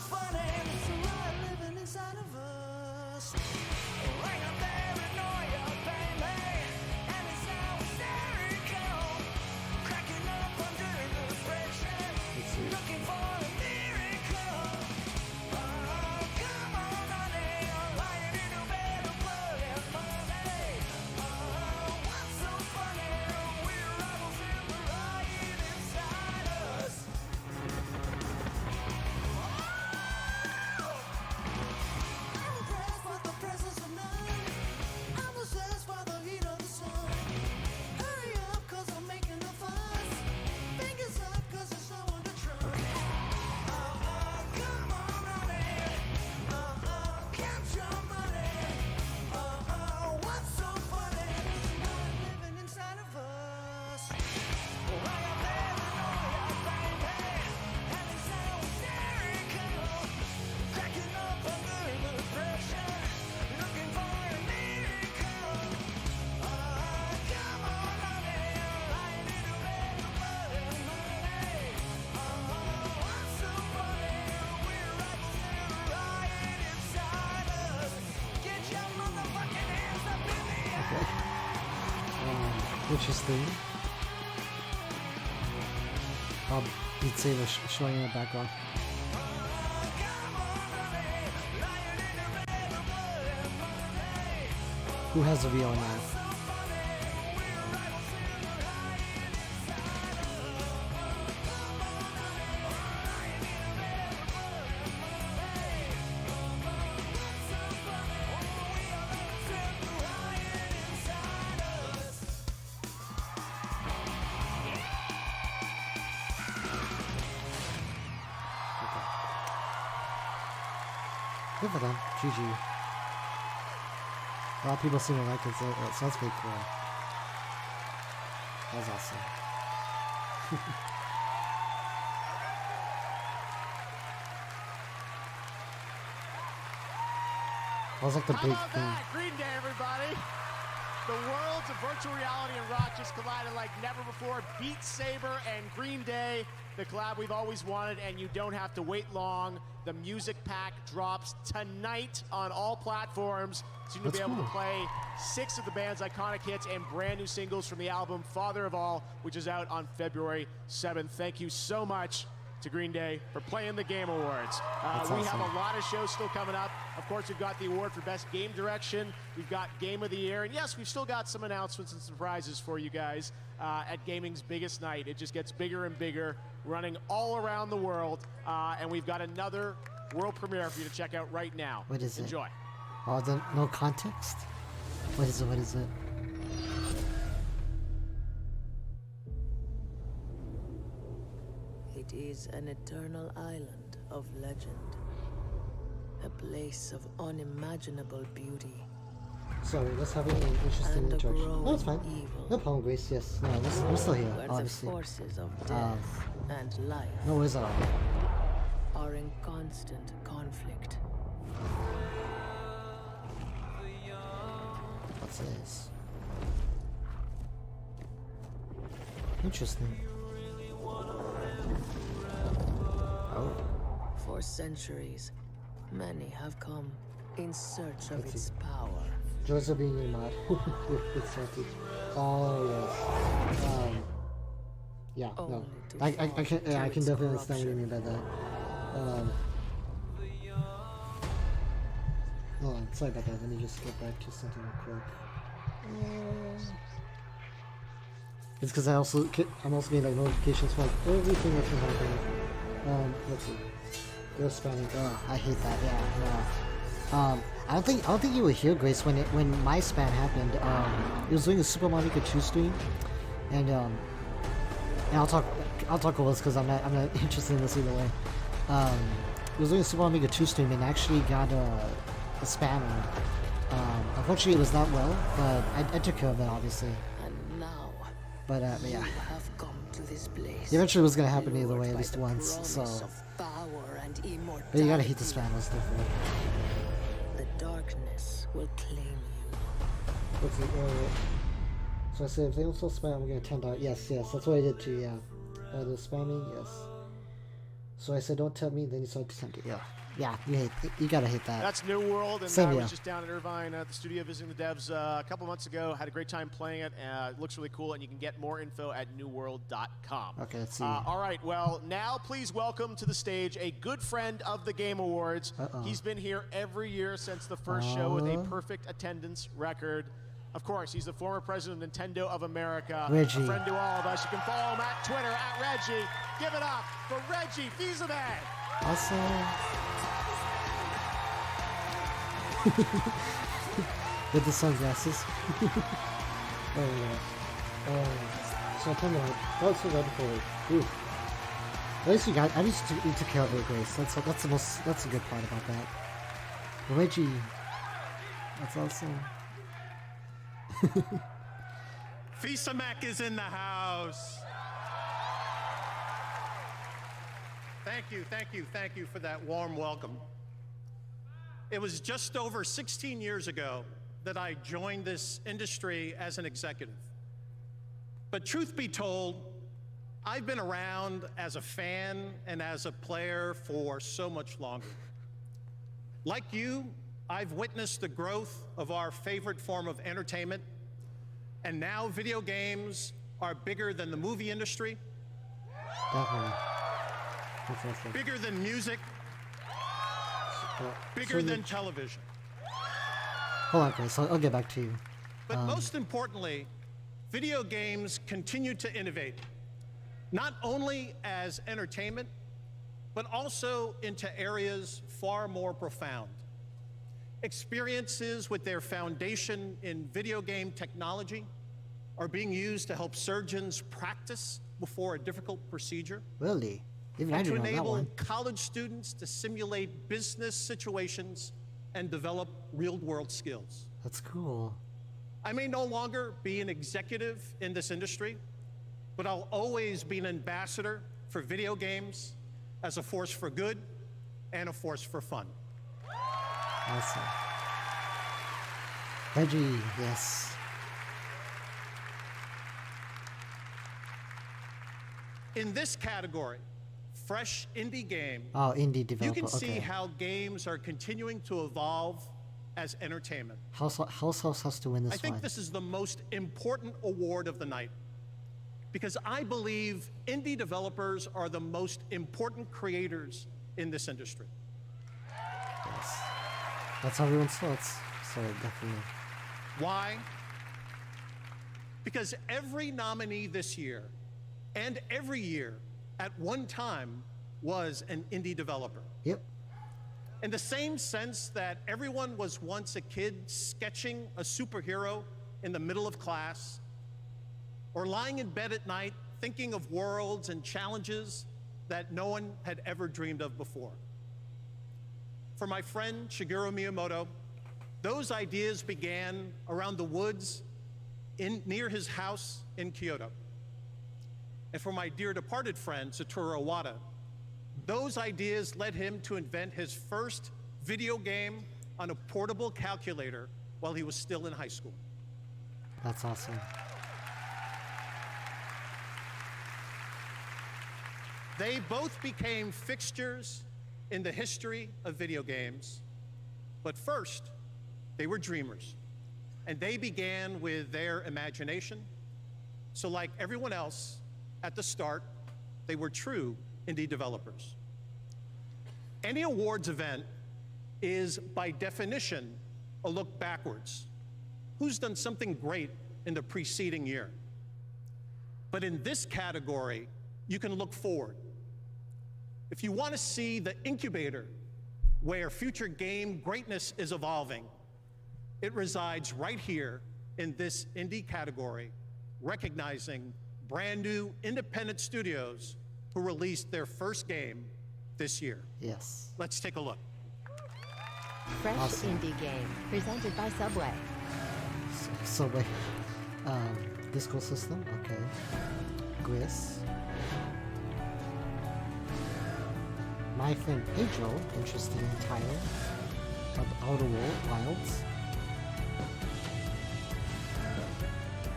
Interesting. Beat Saber showing in the background. Who has a VR now? Good for them. GG. A lot of people seem to like it, so that's pretty cool. That was awesome. That was like the big thing. That? Green Day, everybody. The worlds of virtual reality and rock just collided like never before. Beat Saber and Green Day, the collab we've always wanted, and you don't have to wait long. The music pack drops tonight on all platforms. So you'll be able to play 6 of the band's iconic hits and brand new singles from the album Father of All, which is out on February 7th. Thank you so much to Green Day for playing the Game Awards. We have a lot of shows still coming up. Of course, we've got the award for Best Game Direction. We've got Game of the Year. And yes, we've still got some announcements and surprises for you guys at gaming's biggest night. It just gets bigger and bigger, running all around the world. And we've got another world premiere for you to check out right now. What is it? Enjoy. Oh, no context? What is it? What is it? It is an eternal island of legend. A place of unimaginable beauty. Sorry, let's have an interesting interaction. No, it's fine. No problem, Grace. Yes. No, we're still here, where obviously. The forces of death and life no worries at all. Are in constant conflict. What's this? Interesting. Oh. For centuries, many have come in search of its power. Joys of being a mod. It's salty. Oh yes. Yeah. No. I can definitely understand what you mean by that. Hold on. Sorry about that. Let me just get back to something real quick. It's because I'm also getting like notifications for like everything that's been happening. Let's see. They're spamming. Oh, I hate that. Yeah, no. I don't think you were here, Grace, when my spam happened. It was doing a Super Mario Maker 2 stream, and I'll talk over this because I'm not interested in this either way. It was doing a Super Mario Maker 2 stream and actually got a spammer. Unfortunately, it was not well, but I took care of it, obviously. And now, but yeah. You have come to this place. Eventually, it was gonna happen either way, at least once. So. But you gotta hate the spammers, definitely. The darkness will claim you. Let's see. So I said if they also spam, I'm gonna $10. Yes, that's what I did too. Yeah. The spamming, yes. So I said, don't tell me. Then you started to tempt it. Yeah. You gotta hate that. That's New World, and Same, I was just down in Irvine at the studio visiting the devs a couple months ago. Had a great time playing it. It looks really cool, and you can get more info at newworld.com. Okay, let's see. All right, well, now please welcome to the stage a good friend of the Game Awards. He's been here every year since the first show with a perfect attendance record. Of course, he's the former president of Nintendo of America. Reggie. A friend to all of us. You can follow him at Twitter, at Reggie. Give it up for Reggie Fils-Aimé. Awesome. With the sunglasses. Oh yeah. So I kind of that was so before. Ooh. At least you took care of it, Grace. That's the good part about that. Reggie. That's awesome. Fils-Aimé is in the house. Thank you for that warm welcome. It was just over 16 years ago that I joined this industry as an executive. But truth be told, I've been around as a fan and as a player for so much longer. Like you, I've witnessed the growth of our favorite form of entertainment, and now video games are bigger than the movie industry, Definitely. That's awesome. Bigger than music, bigger so than television. Hold on, Grace. I'll get back to you. But most importantly, video games continue to innovate, not only as entertainment, but also into areas far more profound. Experiences with their foundation in video game technology are being used to help surgeons practice before a difficult procedure. Really? Even I And to didn't know that enable one. college students to simulate business situations and develop real-world skills. That's cool. I may no longer be an executive in this industry, but I'll always be an ambassador for video games as a force for good and a force for fun. Awesome. Reggie, yes. In this category, fresh indie game, Oh, indie developer. you can see okay. how games are continuing to evolve as entertainment. House has to win this I think one. this is the most important award of the night because I believe indie developers are the most important creators in this industry. Yes. That's how everyone thoughts. So definitely. Why? Because every nominee this year and every year at one time was an indie developer. Yep. In the same sense that everyone was once a kid sketching a superhero in the middle of class, or lying in bed at night thinking of worlds and challenges that no one had ever dreamed of before. For my friend Shigeru Miyamoto, those ideas began around the woods near his house in Kyoto. And for my dear departed friend Satoru Iwata, those ideas led him to invent his first video game on a portable calculator while he was still in high school. That's awesome. They both became fixtures in the history of video games, but first, they were dreamers, and they began with their imagination. So like everyone else, at the start, they were true indie developers. Any awards event is, by definition, a look backwards. Who's done something great in the preceding year? But in this category, you can look forward. If you want to see the incubator where future game greatness is evolving, it resides right here in this indie category, recognizing brand new independent studios who released their first game this year. Yes. Let's take a look. Fresh Awesome. indie game presented by Subway. Subway. Disco system. Okay. Gris. My friend Pedro. Interesting title. Outer Wilds.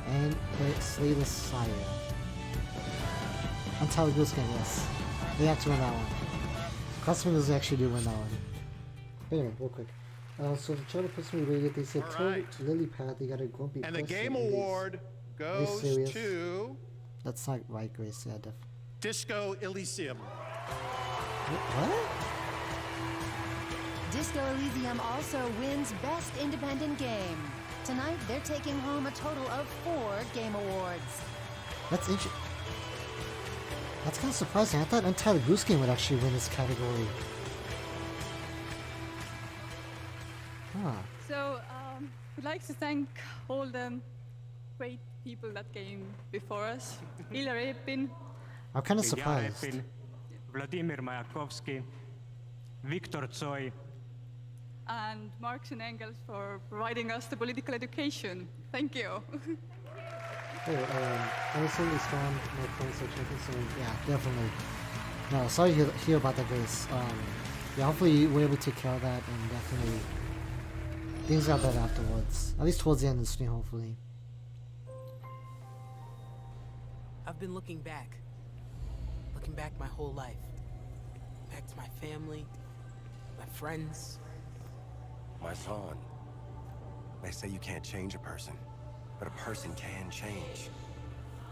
And Slayless Sire. Untitled Goose Game, yes. They have to win that one. Customers actually do win that one. But anyway, real quick. So the channel puts me rated, they said, tell Lily Pad they got a grumpy And the person game in these. award Are you goes serious? to That's not right, Grace. Yeah, definitely. Disco Elysium. What? Disco Elysium also wins Best Independent Game. Tonight, they're taking home a total of 4 Game Awards. That's interesting. That's kind of surprising. I thought Untitled Goose Game would actually win this category. Huh. So, we'd like to thank all the great people that came before us. Ilya Repin, I'm kind of surprised. Repin, Vladimir Mayakovsky, Viktor Tsoi, and Marx and Engels for providing us the political education. Thank you. Hey, I recently found my friends are checking, so yeah, definitely. No, sorry to hear about that, Grace. Yeah, hopefully we're able to take care of that, and definitely things got better afterwards. At least towards the end of the stream, hopefully. I've been looking back my whole life. Back to my family, my friends. My son, they say you can't change a person, but a person can change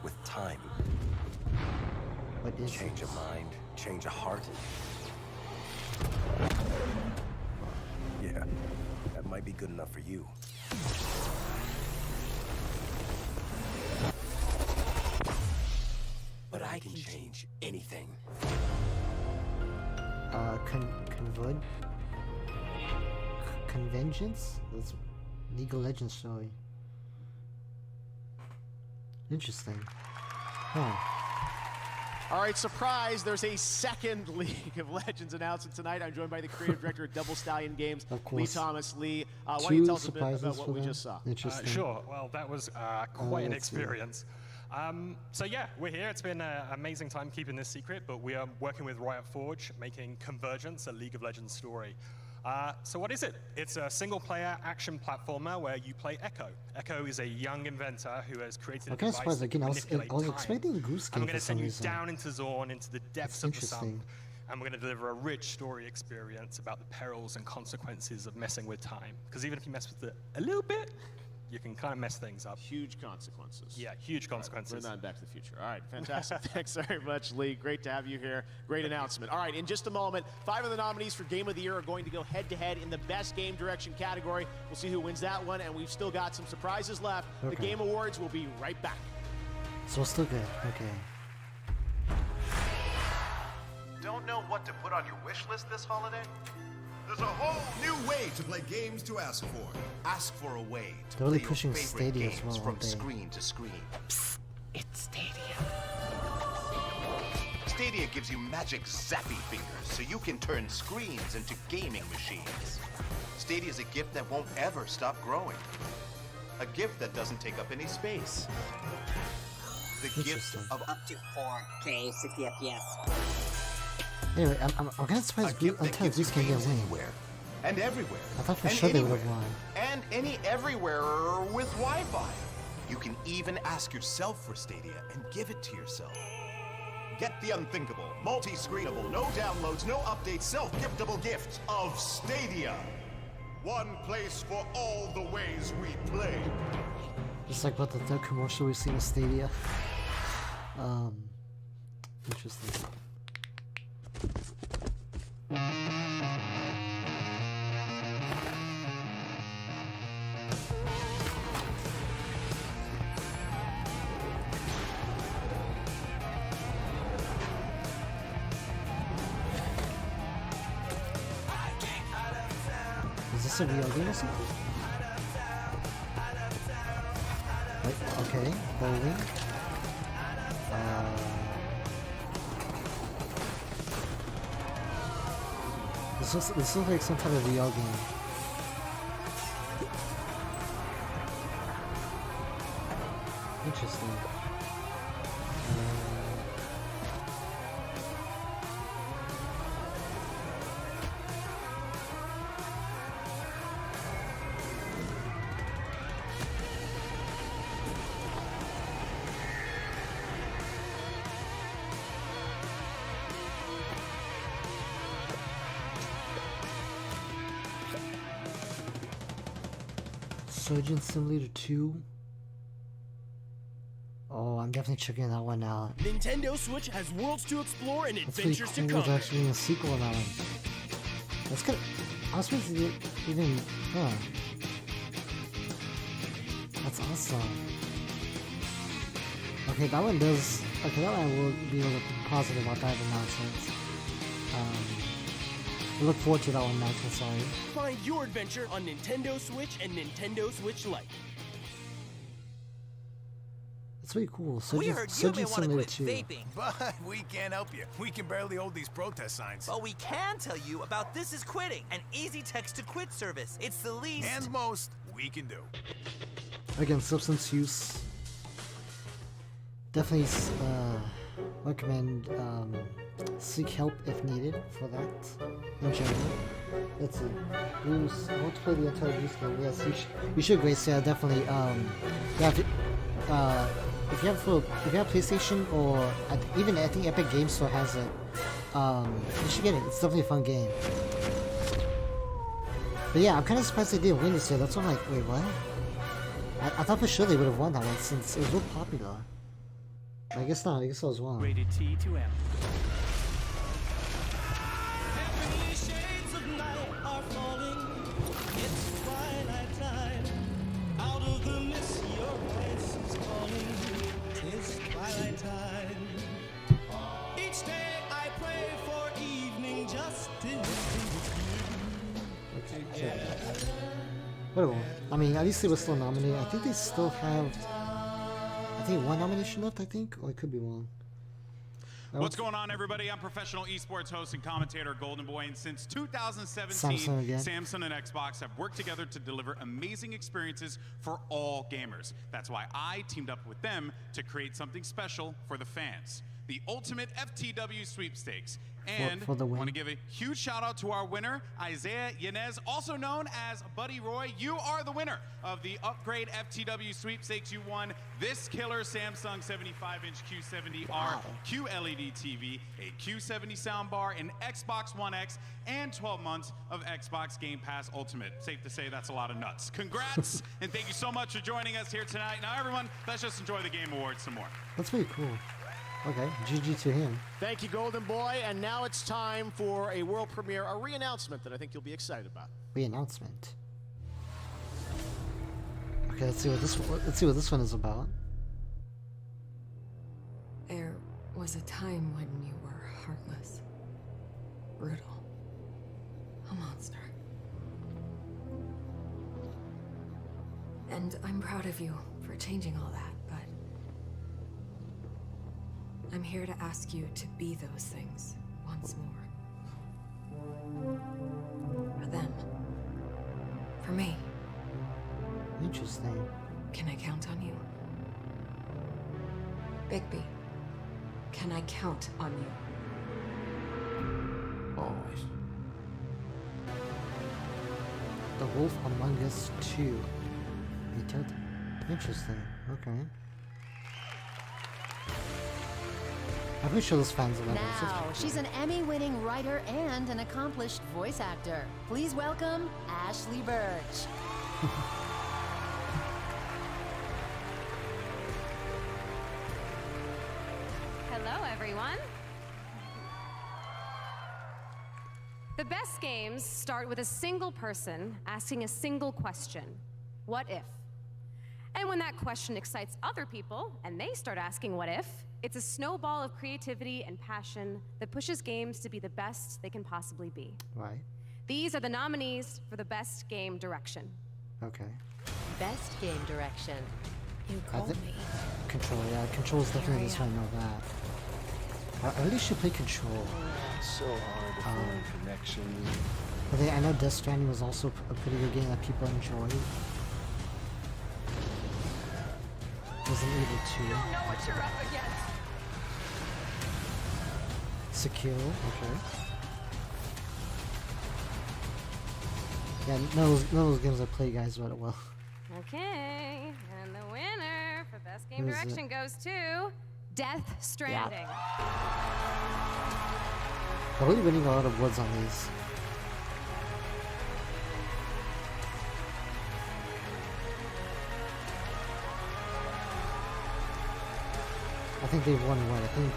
with time. What is Change a mind, change a heart. Yeah, that might be good enough for you. But I can change anything. Conventions? That's League of Legends story. Interesting. Huh. All right, surprise, there's a second League of Legends announcement tonight. I'm joined by the creative director of Double Stallion Games, Lee Thomas. Lee, why don't you tell us a bit about what we just saw? Sure, well, that was quite an experience. So yeah, we're here. It's been an amazing time keeping this secret, but we are working with Riot Forge, making Convergence, a League of Legends story. So what is it? It's a single-player action platformer where you play Echo. Echo is a young inventor who has created a device that can manipulate time. expecting Goose Game. I'm going to send you down into Zorn, into the depths of the sun, and we're going to deliver a rich story experience about the perils and consequences of messing with time. Because even if you mess with it a little bit, you can kind of mess things up. Huge consequences. Yeah, huge consequences. We're not Back to the Future. All right, fantastic. Thanks very much, Lee. Great to have you here. Great announcement. All right, in just a moment, 5 of the nominees for Game of the Year are going to go head-to-head in the Best Game Direction category. We'll see who wins that one, and we've still got some surprises left. The Game Awards will be right back. So it's still good. Okay. Don't know what to put on your wish list this holiday? There's a whole new way to play games to ask for. Ask for a way to They're really play pushing your favorite Stadia games as well, from aren't they? screen to screen. Psst, it's Stadia. Stadia gives you magic zappy fingers so you can turn screens into gaming machines. Stadia is a gift that won't ever stop growing. A gift that doesn't take up any space. The gift of up to 4K 60 FPS. Anyway, I'm kind of surprised Goose Game didn't win. And everywhere. I thought for and sure they anywhere. would have won. And any everywhere with Wi-Fi. You can even ask yourself for Stadia and give it to yourself. Get the unthinkable, multi-screenable, no downloads, no updates, self-giftable gift of Stadia. One place for all the ways we play. Just like about the third commercial we've seen with Stadia. Interesting. Is this a real game or something? Wait, okay, bowling. This looks like some type of VR game. Interesting. Surgeon Simulator 2. Oh, I'm definitely checking that one out. Nintendo Switch has worlds to explore and That's pretty adventures cool. to There's conquer. actually a sequel on that one. That's good. I was supposed to get even. Huh. That's awesome. Okay, that one does. Okay, that one I will be a little positive about that announcement. I look forward to that one announcement, sorry. Find your adventure on Nintendo Switch and Nintendo Switch Lite. That's pretty cool. We Surgeon, heard you Surgeon may want to Simulator quit 2. vaping. But we can't help you. We can barely hold these protest signs. But we can tell you about This Is Quitting, an easy text-to-quit service. It's the least And most we can do. Again, substance use. Definitely recommend seek help if needed for that in general. Let's see. Bruce, I want to play the entire Bruce game. Yes, you should, Grace. Yeah, definitely. You have to, if you have PlayStation or even I think Epic Games Store has it. You should get it. It's definitely a fun game. But yeah, I'm kind of surprised they didn't win this year. That's why I'm like, wait, what? I thought for sure they would have won that one since it was real popular. I guess not. I guess I was wrong. Rated T to M. Heavenly shades of night are falling. It's twilight time. Out of the mist, your voice is calling. It's twilight time. Each day I pray for evening justice. Okay. Whatever. I mean, at least they were still nominated. I think they still have, I think, one nomination left, I think? Or I could be wrong. What's going on, everybody? I'm professional esports host and commentator Golden Boy, and since 2017, Samsung and Xbox have worked together to deliver amazing experiences for all gamers. That's why I teamed up with them to create something special for the fans. The ultimate FTW sweepstakes. And I want to give a huge shout out to our winner, Isaiah Yanez, also known as Buddy Roy. You are the winner of the Upgrade FTW sweepstakes. You won this killer Samsung 75-inch Q70R QLED TV, a Q70 soundbar, an Xbox One X, and 12 months of Xbox Game Pass Ultimate. Safe to say that's a lot of nuts. Congrats, and thank you so much for joining us here tonight. Now, everyone, let's just enjoy the Game Awards some more. That's pretty cool. Okay, GG to him. Thank you, Golden Boy. And now it's time for a world premiere, a re-announcement that I think you'll be excited about. Re-announcement. Okay, let's see what this one is about. There was a time when you were heartless, brutal, a monster. And I'm proud of you for changing all that, but I'm here to ask you to be those things once more. For them. For me. Interesting. Can I count on you? Bigby, can I count on you? Always. The Wolf Among Us 2. Interesting. Okay. I'm pretty sure those fans love it. Now, she's an Emmy-winning writer and an accomplished voice actor. Please welcome Ashley Birch. Hello, everyone. The best games start with a single person asking a single question. What if? And when that question excites other people, and they start asking what if, it's a snowball of creativity and passion that pushes games to be the best they can possibly be. Right. These are the nominees for the Best Game Direction. Okay. Best Game Direction. You called me. Control, yeah. Control's definitely this one, I know that. I really should play Control. It's so hard to find connections. But I know Death Stranding was also a pretty good game that people enjoyed. Wasn't able to. You don't know what you're up against. Secure, okay. Yeah, none of those games I play, guys, read it well. Okay, and the winner for Best Game Direction goes to Death Stranding. I'm really winning a lot of awards on these. I think they've won what? I think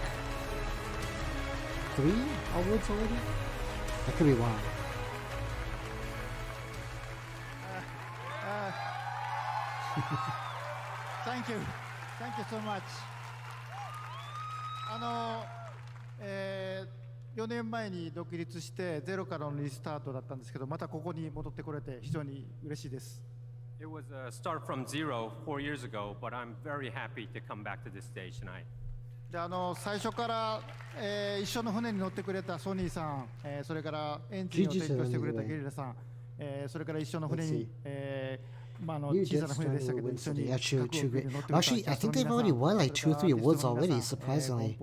3 awards already? I could be wrong. Thank you. Thank you so much. 4年前に独立してゼロからのリスタートだったんですけど、またここに戻ってこれて非常に嬉しいです。It was a start from zero 4 years ago, but I'm very happy to come back to this stage tonight. で最初から、一緒の船に乗ってくれたソニーさん、それからエンジンを提供してくれたゲリラさん、それから一緒の船に、小さな船でしたけど一緒に Actually, I think they've already won like 2 or 3 awards already, surprisingly.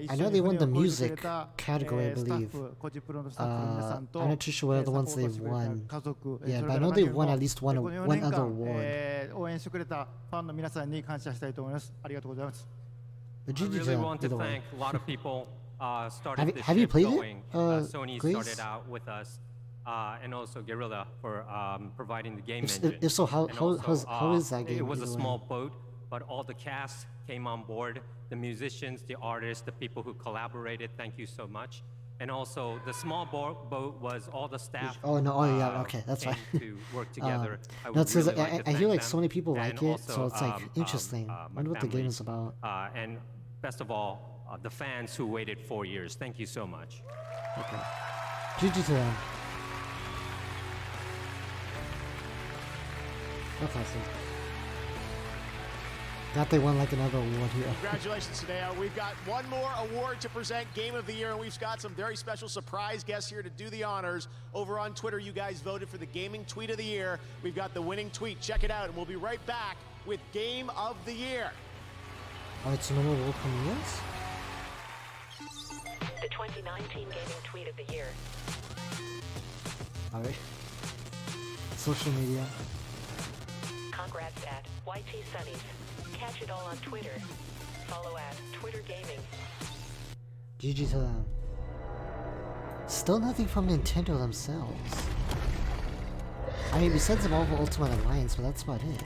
I know they won the music category, I believe. I'm not too sure what other ones they've won. Yeah, but I know they've won at least one other award. 応援してくれたファンの皆さんに感謝したいと思います。ありがとうございます。I really want to thank a lot of people started this have you ship played going. it? Sony Grace? started out with us. And also Guerrilla for providing the game If engine. so, how And also, is that game? It was a small boat but all the cast came on board, the musicians, the artists, the people who collaborated, thank you so much. And also, the small boat was all the staff. Okay, that's came fine. to work together. I No, it's 'cause really like to I thank hear like them. so many people like And it, so also, it's like interesting. my Wonder what the game families, is about. And best of all, the fans who waited 4 years. Thank you so much. Okay. GG to them. That's awesome. That they won like another award here. Congratulations, Tadeo. We've got one more award to present, Game of the Year, and we've got some very special surprise guests here to do the honors. Over on Twitter, you guys voted for the Gaming Tweet of the Year. We've got the winning tweet. Check it out, and we'll be right back with Game of the Year. Oh, it's no more World Premiers? The 2019 Gaming Tweet of the Year. Alright. Social media. Congrats at YT Sunnies. Catch it all on Twitter. Follow at Twitter Gaming. GG to them. Still nothing from Nintendo themselves. I mean, besides the Marvel Ultimate Alliance, but that's about it.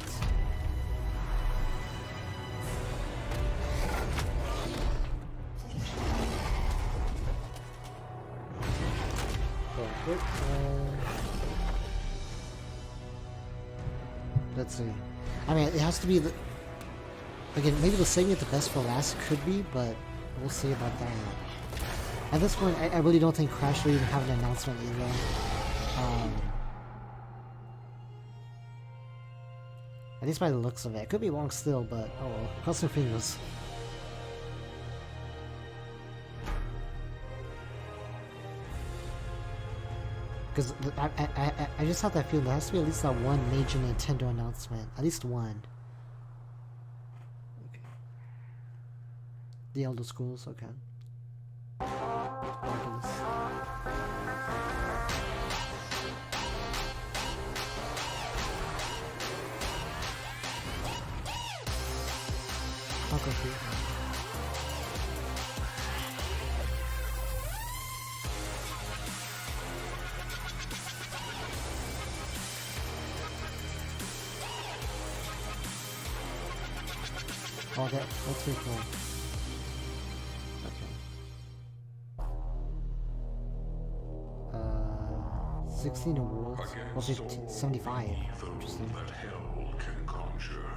Let's see. I mean, it has to be the... Again, maybe the saving it the best for last could be, but we'll see about that. At this point, I really don't think Crash will even have an announcement either. At least by the looks of it. It could be wrong still, but oh well. Cross your fingers. Because I just have that feeling there has to be at least that one major Nintendo announcement. At least one. Okay. The Elder Scrolls, okay. Oculus. Photography. Oh, that's pretty cool. Okay. 16 awards. Well, 15, 75. Interesting. That hell can conjure.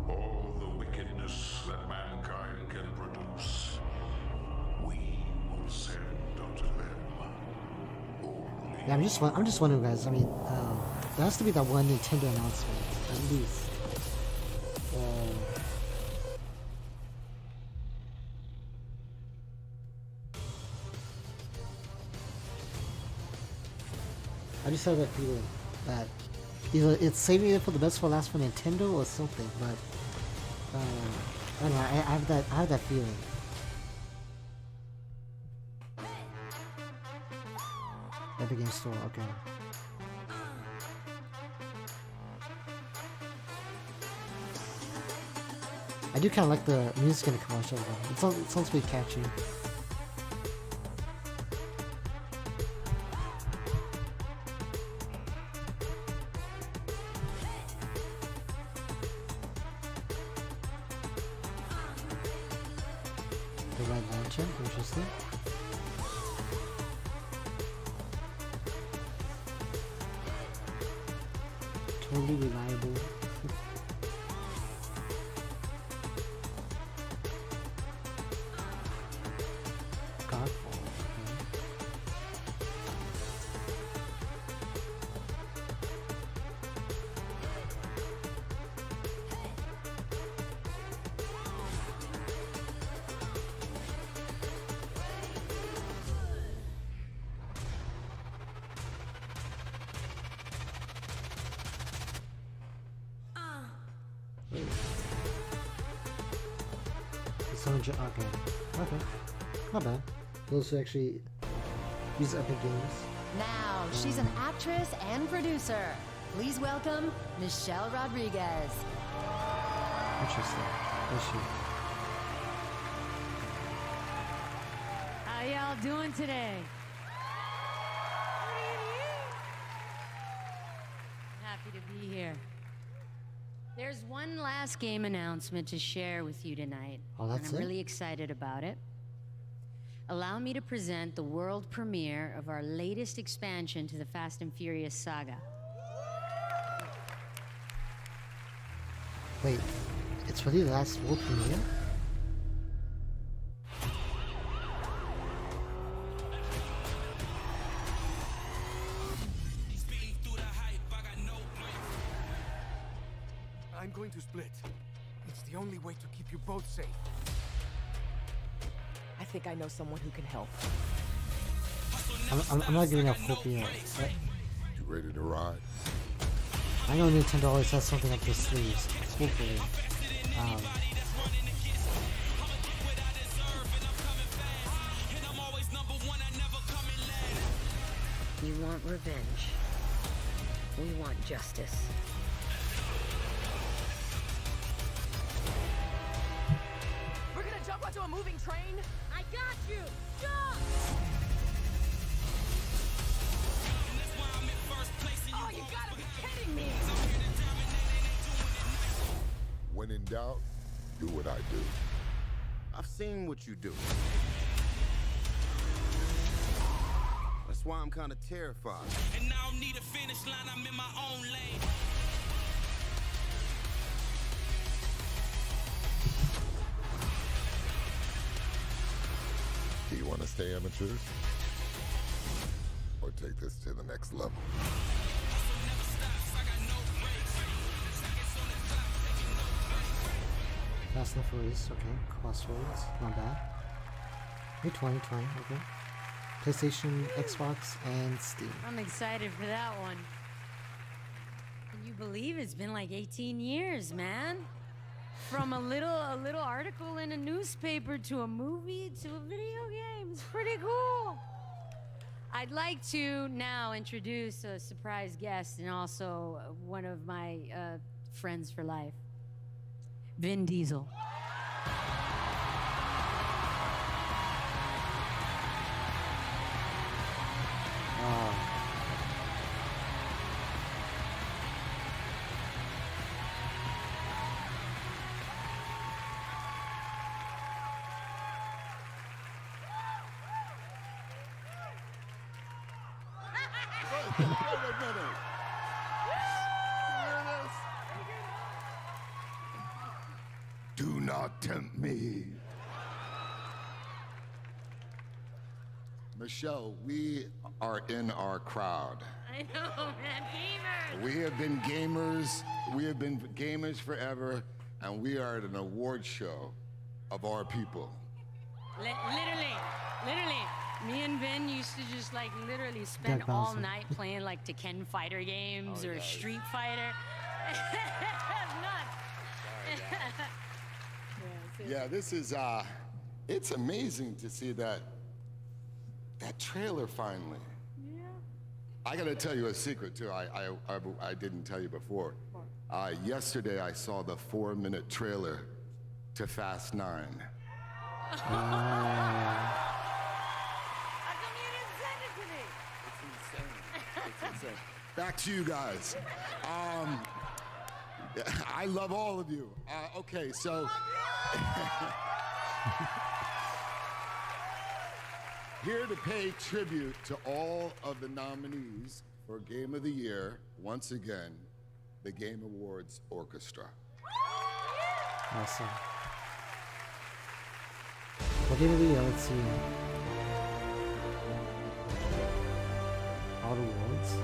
All the wickedness that mankind can produce, we will send unto them. Yeah, I'm just wondering, guys. I mean, there has to be that one Nintendo announcement, at least. I just have that feeling that either it's saving it for the best for last for Nintendo or something, but I don't know. I have that feeling. Epic Game Store, okay. I do kind of like the music in the commercial though. It sounds pretty catchy. The Red Lantern, interesting. Totally reliable. Okay. Not bad. Those who actually use Epic Games. Now, she's an actress and producer. Please welcome Michelle Rodriguez. Interesting. Is she? How y'all doing today? Happy to be here. There's one last game announcement to share with you tonight. Oh, that's and I'm it? really excited about it. Allow me to present the world premiere of our latest expansion to the Fast and Furious saga. Wait, it's really the last world premiere? I'm going to split. It's the only way to keep you both safe. I think I know someone who can help. I'm not giving up hope yet. But You ready to ride? I know Nintendo always has something up their sleeves. Hopefully. You want revenge. We want justice. We're gonna jump onto a moving train? I got you! Jump! Oh, you gotta be kidding me! When in doubt, do what I do. I've seen what you do. That's why I'm kind of terrified. And I don't need a finish line, I'm in my own lane. Do you want to stay amateurs? Or take this to the next level? Fast and Furious, okay. Crossroads, not bad. May 2020, okay. PlayStation, Xbox, and Steam. I'm excited for that one. Can you believe it's been like 18 years, man? From a little article in a newspaper to a movie to a video game. It's pretty cool. I'd like to now introduce a surprise guest and also one of my friends for life, Vin Diesel. Wait a minute. Do not tempt me. Michelle, we are in our crowd. I know, man. Gamers! We have been gamers. We have been gamers forever, and we are at an award show of our people. Literally, me and Ben used to just like literally spend That's all awesome. night playing like Tekken fighter games or Street Fighter. Yeah, this is, it's amazing to see that trailer finally. Yeah. I gotta tell you a secret too, I didn't tell you before. Yesterday I saw the 4-minute trailer to Fast 9. How come you didn't send it to me? It's insane. Back to you guys. I love all of you. Okay, so. Here to pay tribute to all of the nominees for Game of the Year, once again, the Game Awards Orchestra. Awesome. What game of the year? Let's see. All awards.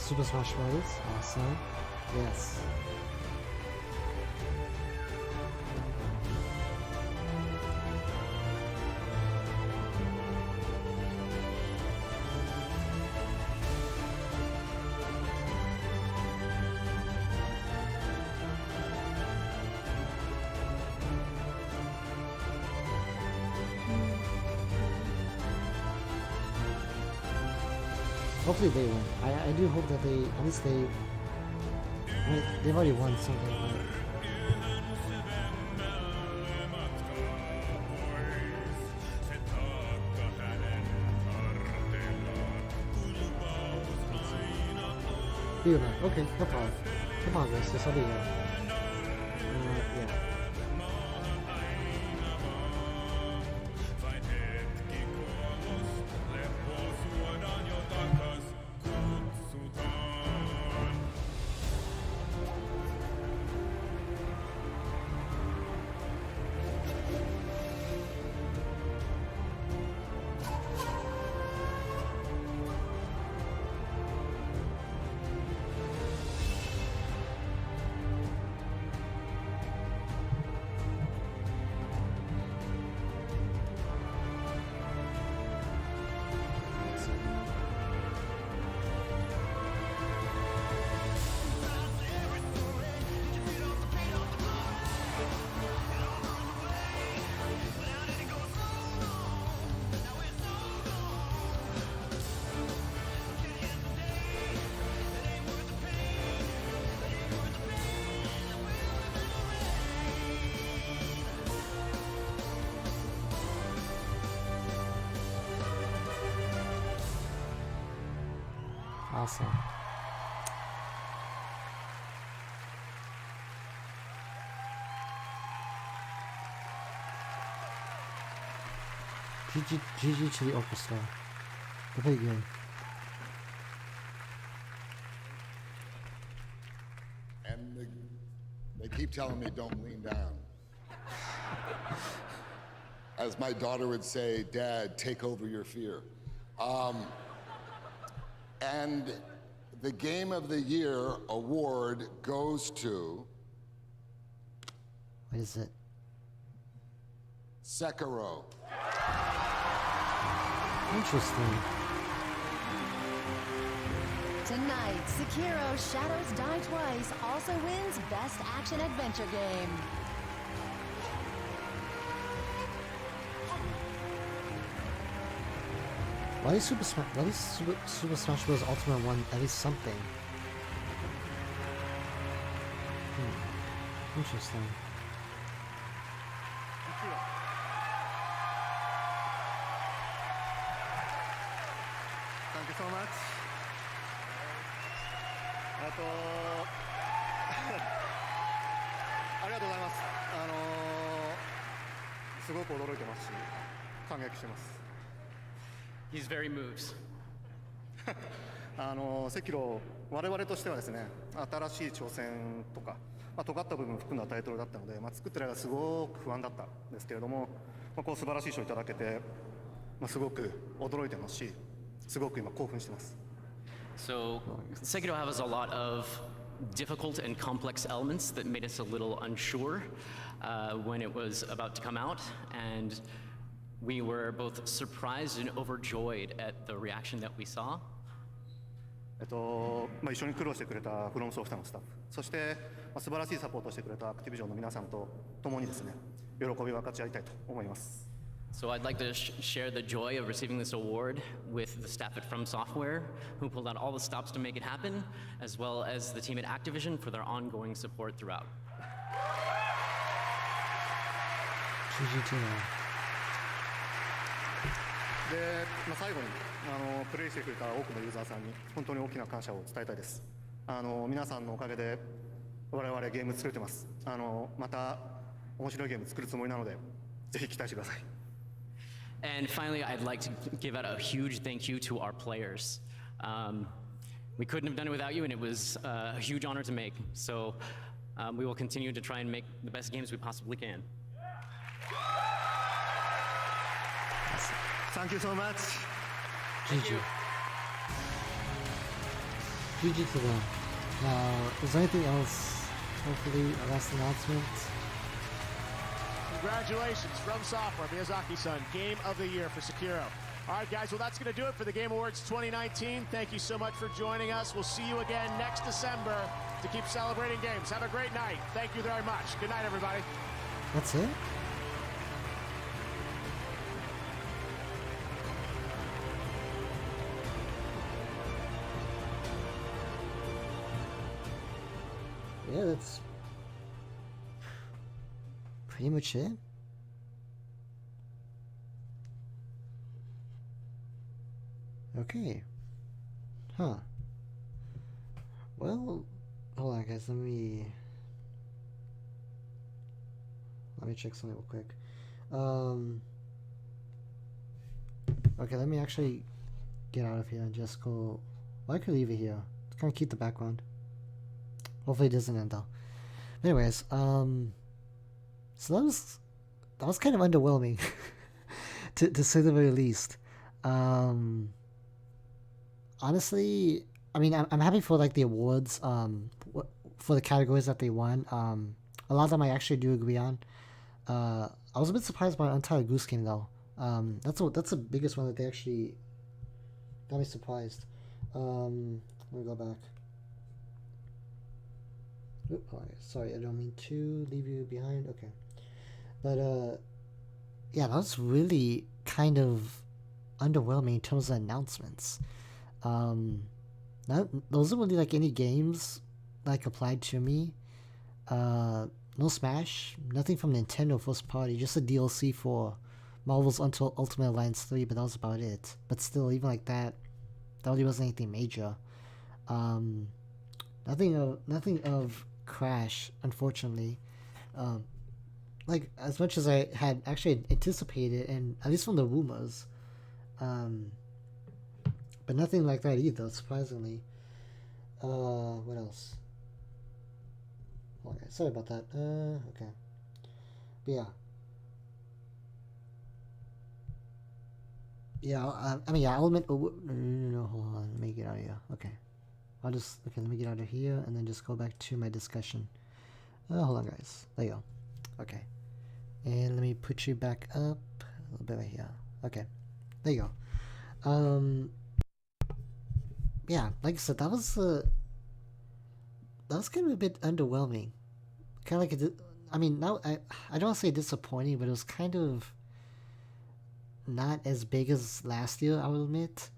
Super Smash Bros. Awesome. Yes. Hopefully they win. I do hope that they, at least they, I mean, they've already won something, but... Okay, no problem. Come on, guys, this will be good. Yeah. Awesome. GG to the orchestra. Very good. And they keep telling me don't lean down. As my daughter would say, Dad, take over your fear. And the Game of the Year award goes to... What is it? Sekiro. Interesting. Tonight, Sekiro Shadows Die Twice also wins Best Action Adventure Game. Why is Super Smash Bros. Ultimate 1 at least something? Interesting. Thank you so much. ありがとうございます。すごく驚いてますし、感激してます。He's very moved. 赤炉、我々としてはですね、新しい挑戦とか、尖った部分を含んだタイトルだったので、作ってる間すごく不安だったんですけれども、こう素晴らしい賞をいただけて、すごく驚いてますし、すごく今興奮してます。So, Sekiro has a lot of difficult and complex elements that made us a little unsure when it was about to come out, and we were both surprised and overjoyed at the reaction that we saw. 一緒に苦労してくれたフロムソフトのスタッフ、そして素晴らしいサポートをしてくれたアクティビジョンの皆さんと共にですね、喜びを分かち合いたいと思います。So I'd like to share the joy of receiving this award with the staff at From Software, who pulled out all the stops to make it happen, as well as the team at Activision for their ongoing support throughout. GG で、最後にプレイしてくれた多くのユーザーさんに本当に大きな感謝を伝えたいです。皆さんのおかげで我々ゲーム作れてます。また面白いゲーム作るつもりなので、ぜひ期待してください。And finally, I'd like to give out a huge thank you to our players. We couldn't have done it without you, and it was a huge honor to make. So we will continue to try and make the best games we possibly can. Thank you so much. GG. GG to them. Now, is there anything else? Hopefully, a last announcement. Congratulations from sophomore Miyazaki-san, Game of the Year for Sekiro. All right, guys, well, that's going to do it for the Game Awards 2019. Thank you so much for joining us. We'll see you again next December to keep celebrating games. Have a great night. Thank you very much. Good night, everybody. That's it? Yeah, that's pretty much it. Okay. Huh. Well, hold on, guys. Let me check something real quick. Okay, let me actually get out of here and just go. Well, I could leave it here. Kind of keep the background. Hopefully it doesn't end though. Anyways, so that was kind of underwhelming, to say the very least. Honestly, I mean, I'm happy for like the awards, for the categories that they won. A lot of them I actually do agree on. I was a bit surprised by Untitled Goose Game though. That's the biggest one that they actually got me surprised. Let me go back. Oop, sorry, I don't mean to leave you behind. Okay, but yeah, that was really kind of underwhelming in terms of announcements. Those aren't really like any games like applied to me. No Smash, nothing from Nintendo first party, just a DLC for Marvel's Ultimate Alliance 3, but that was about it. But still, even like that really wasn't anything major. Nothing of Crash, unfortunately. Like, as much as I had actually anticipated, and at least from the rumors, but nothing like that either, surprisingly. What else? Okay, sorry about that. Okay. But yeah. Yeah, I mean, yeah, I'll admit. Oh, no, hold on. Let me get out of here. Okay. Okay, let me get out of here and then just go back to my discussion. Hold on, guys. There you go. Okay. And let me put you back up a little bit right here. Okay. There you go. Yeah, like I said, that was kind of a bit underwhelming. Kind of like I mean, now I don't want to say disappointing, but it was kind of not as big as last year, I will admit.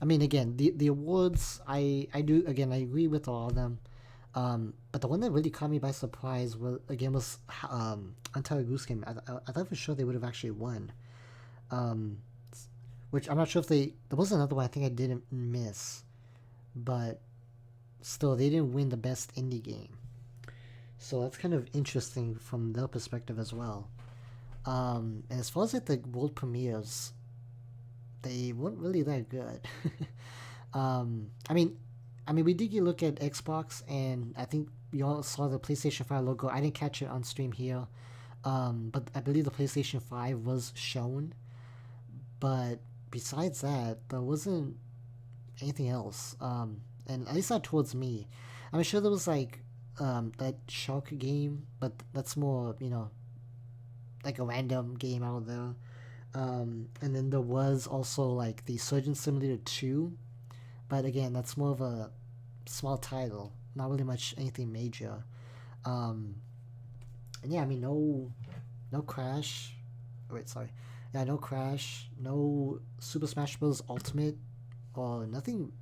I mean, again, the awards, I agree with all of them. But the one that really caught me by surprise was Untitled Goose Game. I thought for sure they would have actually won. Which I'm not sure if there was another one I think I didn't miss, but still they didn't win the best indie game. So that's kind of interesting from their perspective as well. And as far as like the world premieres, they weren't really that good. I mean, we did get a look at Xbox, and I think we all saw the PlayStation 5 logo. I didn't catch it on stream here, but I believe the PlayStation 5 was shown. But besides that, there wasn't anything else. And at least not towards me. I'm sure there was like that Shark game, but that's more, like a random game out there. And then there was also like the Surgeon Simulator 2, but again, that's more of a small title, not really much anything major. And yeah, I mean, no Crash. Wait, sorry. Yeah, no Crash, no Super Smash Bros. Ultimate, or nothing.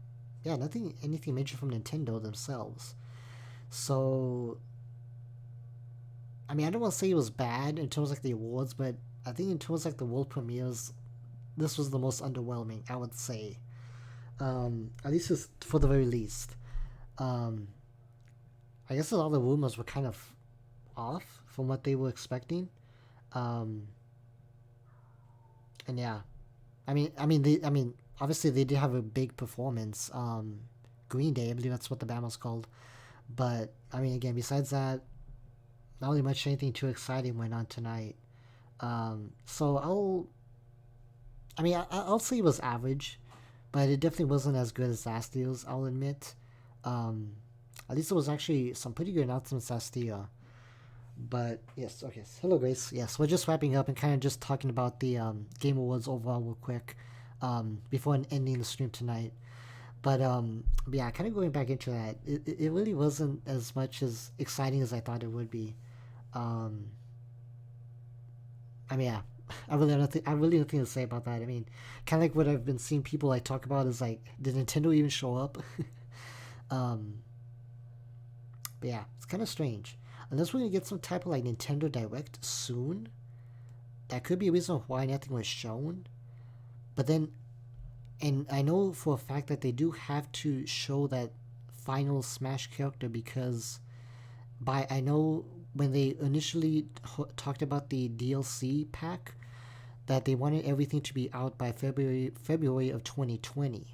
Yeah, anything major from Nintendo themselves. So, I mean, I don't want to say it was bad in terms of like the awards, but I think in terms of like the world premieres, this was the most underwhelming, I would say. At least for the very least. I guess a lot of the rumors were kind of off from what they were expecting. And yeah, I mean, obviously they did have a big performance. Green Day, I believe that's what the band was called. But I mean, again, besides that, not really much anything too exciting went on tonight. So I'll say it was average, but it definitely wasn't as good as last year's, I'll admit. At least there was actually some pretty good announcements last year. But yes, okay. Hello, Grace. Yes, we're just wrapping up and kind of just talking about the Game Awards overall real quick before ending the stream tonight. But yeah, kind of going back into that, it really wasn't as much as exciting as I thought it would be. I mean, yeah, I really have nothing to say about that. I mean, kind of like what I've been seeing people like talk about is like, did Nintendo even show up? But yeah, it's kind of strange. Unless we're gonna get some type of like Nintendo Direct soon, that could be a reason why nothing was shown. But then, and I know for a fact that they do have to show that final Smash character because I know when they initially talked about the DLC pack, that they wanted everything to be out by February of 2020.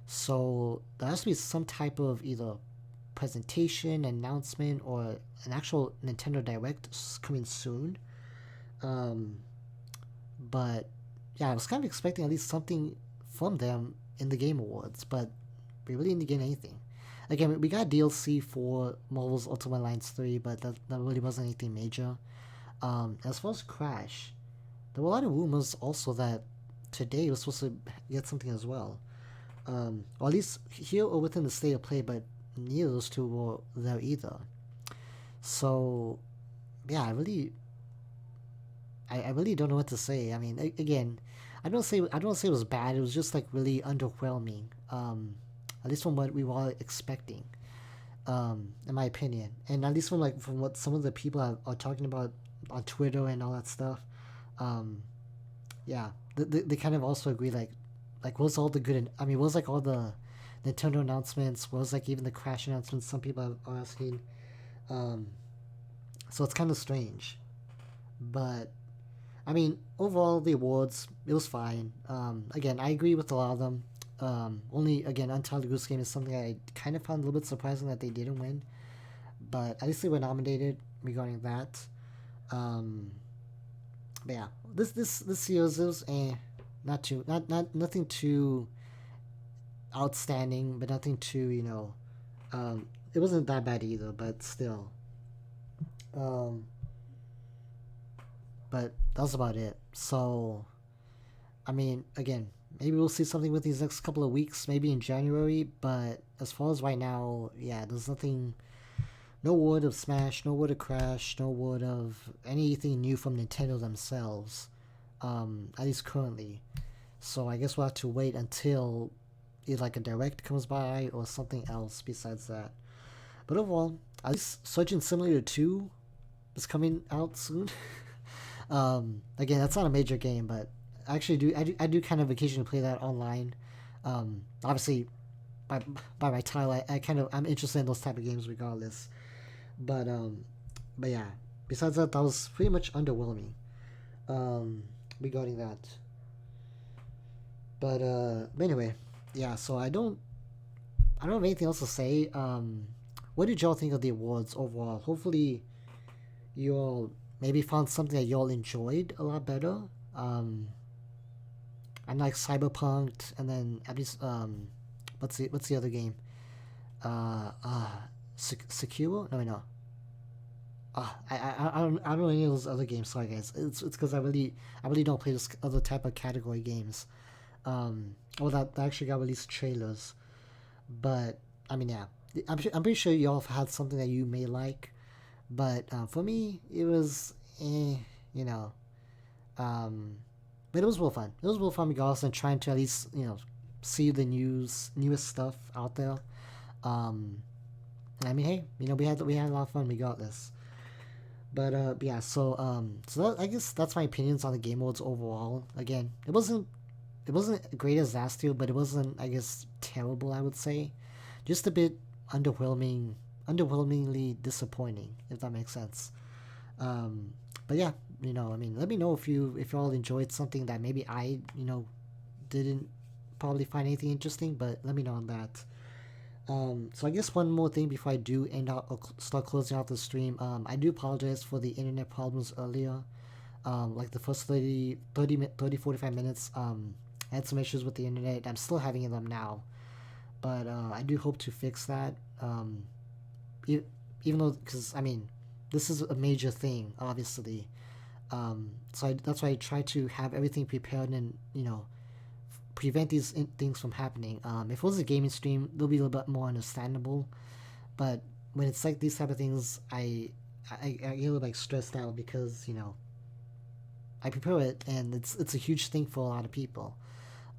So there has to be some type of either presentation, announcement, or an actual Nintendo Direct coming soon. But yeah, I was kind of expecting at least something from them in the Game Awards, but we really didn't get anything. Again, we got DLC for Marvel's Ultimate Alliance 3, but that really wasn't anything major. As far as Crash, there were a lot of rumors also that today we're supposed to get something as well. Or at least here or within the State of Play, but neither of those two were there either. So yeah, I really don't know what to say. I mean, again, I don't say it was bad. It was just like really underwhelming. At least from what we were all expecting, in my opinion, and at least from what some of the people are talking about on Twitter and all that stuff. Yeah, they kind of also agree like what was all the good? I mean, what was like all the Nintendo announcements? What was like even the Crash announcements? Some people are asking. So it's kind of strange, but I mean, overall the awards, it was fine. Again, I agree with a lot of them. Only again, Untitled Goose Game is something I kind of found a little bit surprising that they didn't win, but at least they were nominated regarding that. But yeah, this year's it was nothing too outstanding, but nothing too it wasn't that bad either, but still. But that was about it. So, I mean, again, maybe we'll see something with these next couple of weeks, maybe in January, but as far as right now, yeah, there's nothing, no word of Smash, no word of Crash, no word of anything new from Nintendo themselves, at least currently. So I guess we'll have to wait until either like a Direct comes by or something else besides that. But overall, at least Surgeon Simulator 2 is coming out soon. Again, that's not a major game, but I do kind of occasionally play that online. Obviously, by my title, I'm interested in those type of games regardless. But yeah, besides that was pretty much underwhelming regarding that. But anyway, yeah. So I don't have anything else to say. What did y'all think of the awards overall? Hopefully, you all maybe found something that y'all enjoyed a lot better. Unlike Cyberpunk, and then at least what's the other game? Secure? No. I don't know any of those other games. Sorry guys, it's because I really don't play this other type of category games. Or that actually got released trailers. But I mean, yeah, I'm pretty sure y'all have had something that you may like. But for me, it was but it was real fun. It was real fun regardless, and trying to at least see the newest stuff out there. I mean, hey, we had a lot of fun regardless. But yeah, so I guess that's my opinions on the Game Awards overall. Again, it wasn't great as last year, but it wasn't, I guess, terrible. I would say, just a bit underwhelmingly disappointing, if that makes sense. But yeah, I mean, let me know if y'all enjoyed something that maybe I didn't probably find anything interesting, but let me know on that. So I guess one more thing before I do start closing out the stream. I do apologize for the internet problems earlier. Like the first 45 minutes, I had some issues with the internet. I'm still having them now, but I do hope to fix that. Even though, because I mean, this is a major thing, obviously. That's why I try to have everything prepared and prevent these things from happening. If it was a gaming stream, they'll be a little bit more understandable, but when it's like these type of things, I get a little like stressed out because I prepare it and it's a huge thing for a lot of people.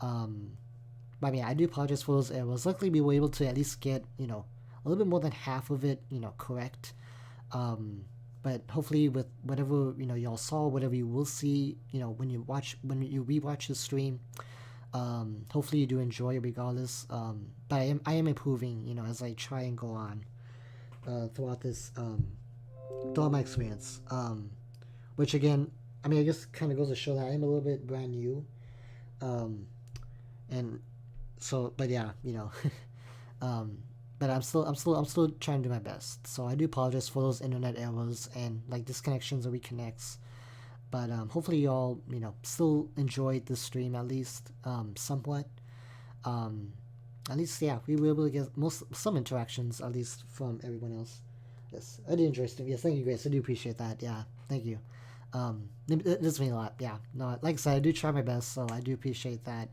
But I mean, I do apologize for those errors. Luckily, we were able to at least get a little bit more than half of it correct. But hopefully, with whatever y'all saw, whatever you will see, when you rewatch the stream, hopefully you do enjoy it regardless. But I am improving, as I try and go on throughout this throughout my experience. Which again, I mean, I guess kind of goes to show that I am a little bit brand new. And so, but yeah, but I'm still trying to do my best. So I do apologize for those internet errors and like disconnections or reconnects. But hopefully y'all still enjoyed the stream at least somewhat. At least we were able to get some interactions at least from everyone else. Yes, I did enjoy the stream. Yes, thank you, Grace. I do appreciate that. Yeah, thank you. It does mean a lot. Yeah, no, like I said, I do try my best, so I do appreciate that.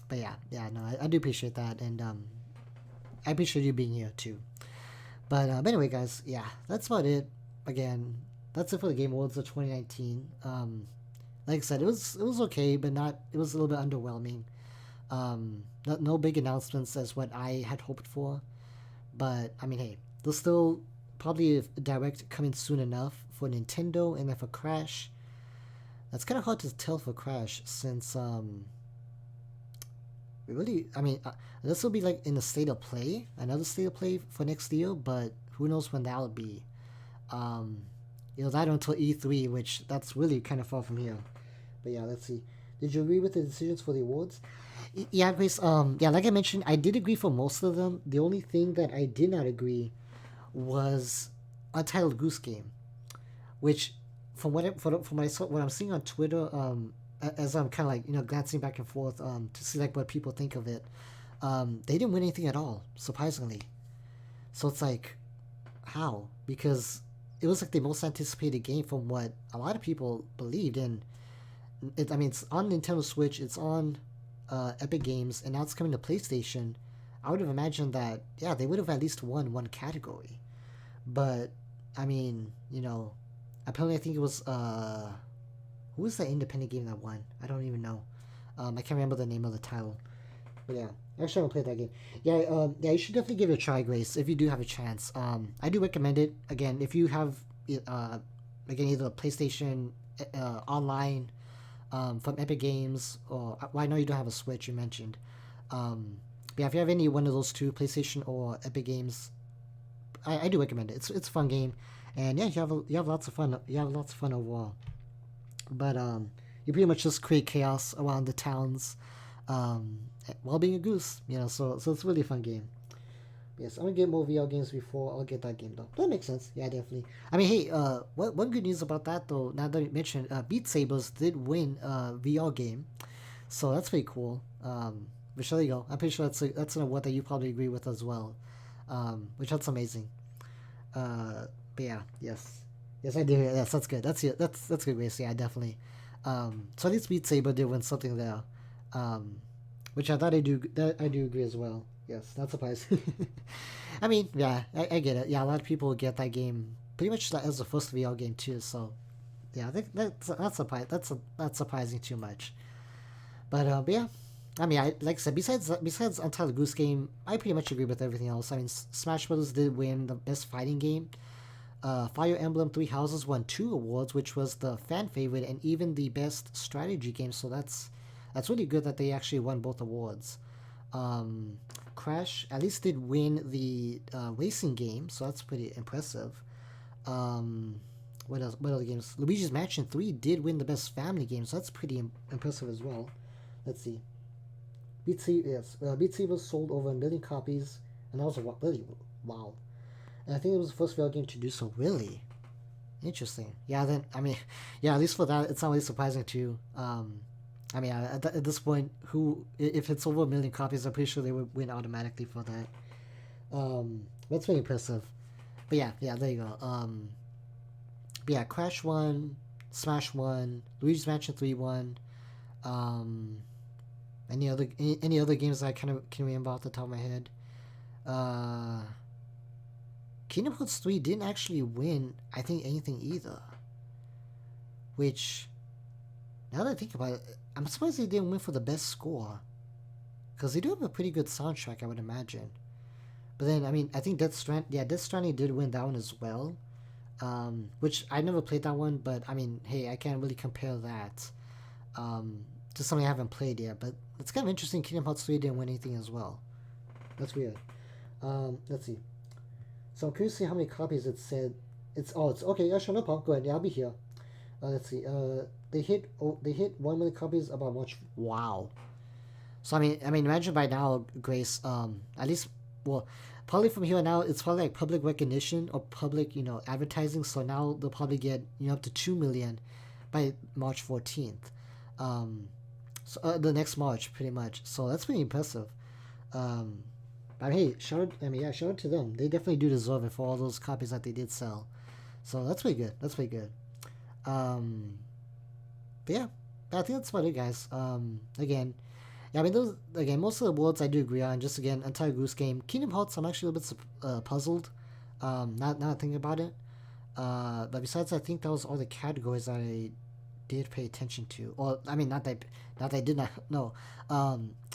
But yeah, no, I do appreciate that, and I appreciate you being here too. But anyway, guys, yeah, that's about it. Again, that's it for the Game Awards of 2019. Like I said, it was okay, but it was a little bit underwhelming. No big announcements as what I had hoped for, but I mean, hey, there's still probably a direct coming soon enough for Nintendo, and then for Crash. That's kind of hard to tell for Crash since this will be like in a state of play, another state of play for next year, but who knows when that'll be. That until E3, which that's really kind of far from here. But yeah, let's see. Did you agree with the decisions for the awards? Yeah, Grace. Yeah, like I mentioned, I did agree for most of them. The only thing that I did not agree was Untitled Goose Game, which from what I'm seeing on Twitter, as I'm kind of like glancing back and forth to see like what people think of it, they didn't win anything at all, surprisingly. So it's like, how? Because it was like the most anticipated game from what a lot of people believed, and it's on Nintendo Switch, it's on Epic Games, and now it's coming to PlayStation. I would have imagined that they would have at least won one category, but I mean, apparently I think it was who was the independent game that won? I don't even know. I can't remember the name of the title. But yeah, actually I haven't played that game. Yeah, you should definitely give it a try, Grace, if you do have a chance. I do recommend it. Again, if you have either a PlayStation online from Epic Games, or well, I know you don't have a Switch, you mentioned. Yeah, if you have any one of those two, PlayStation or Epic Games, I do recommend it. It's a fun game, and yeah, you have lots of fun. You have lots of fun overall. But you pretty much just create chaos around the towns, while being a goose. So it's a really fun game. Yes, I'm gonna get more VR games before I'll get that game though. That makes sense. Yeah, definitely. I mean, hey, one good news about that though, now that you mentioned, Beat Sabers did win VR game, so that's pretty cool. Which there you go. I'm pretty sure that's an award that you probably agree with as well. Which that's amazing. But yeah, yes, I do. Yes, that's good. That's it. That's good, Grace. Yeah, definitely. So at least Beat Saber did win something there. Which I thought I do agree as well. Yes, not surprised. I mean, yeah, I get it. Yeah, a lot of people get that game pretty much as the first VR game too. So, yeah, I think that's not surprising too much. But yeah, I mean, like I said, besides Untitled Goose Game, I pretty much agree with everything else. I mean, Smash Bros. Did win the best fighting game. Fire Emblem Three Houses won 2 awards, which was the fan favorite and even the best strategy game. So that's really good that they actually won both awards. Crash at least did win the racing game, so that's pretty impressive. What else? What other games? Luigi's Mansion 3 did win the best family game, so that's pretty impressive as well. Let's see. Beat Saber sold over 1 million copies, and that was really wow. And I think it was the first VR game to do so. Really interesting. Yeah. Then I mean, yeah. At least for that, it's not really surprising too. I mean, at this point, if it's over 1 million copies, I'm pretty sure they would win automatically for that. That's pretty impressive. But yeah, there you go. But yeah, Crash won, Smash won, Luigi's Mansion 3 won. Any other games that I kind of can remember off the top of my head? Kingdom Hearts 3 didn't actually win, I think, anything either. Which, now that I think about it, I'm surprised they didn't win for the best score. Because they do have a pretty good soundtrack, I would imagine. But then, I mean, I think Death Stranding did win that one as well. Which, I never played that one, but, I mean, hey, I can't really compare that to something I haven't played yet. But it's kind of interesting Kingdom Hearts 3 didn't win anything as well. That's weird. Let's see. So I'm curious to see how many copies it said. It's okay. Yeah, sure, no problem. Go ahead. Yeah, I'll be here. Let's see. They hit 1 million copies about March. Wow. So I mean, imagine by now, Grace. At least, well, probably from here on out, it's probably like public recognition or public, advertising. So now they'll probably get up to 2 million by March 14th. So the next March, pretty much. So that's pretty impressive. But hey, shout out to them. They definitely do deserve it for all those copies that they did sell. So that's pretty good. But yeah, I think that's about it, guys. Again, yeah, I mean, most of the awards I do agree on. Just again, Entire Goose Game, Kingdom Hearts, I'm actually a little bit puzzled. Not thinking about it. But besides, I think that was all the categories I did pay attention to. Or I mean, not that I did not know.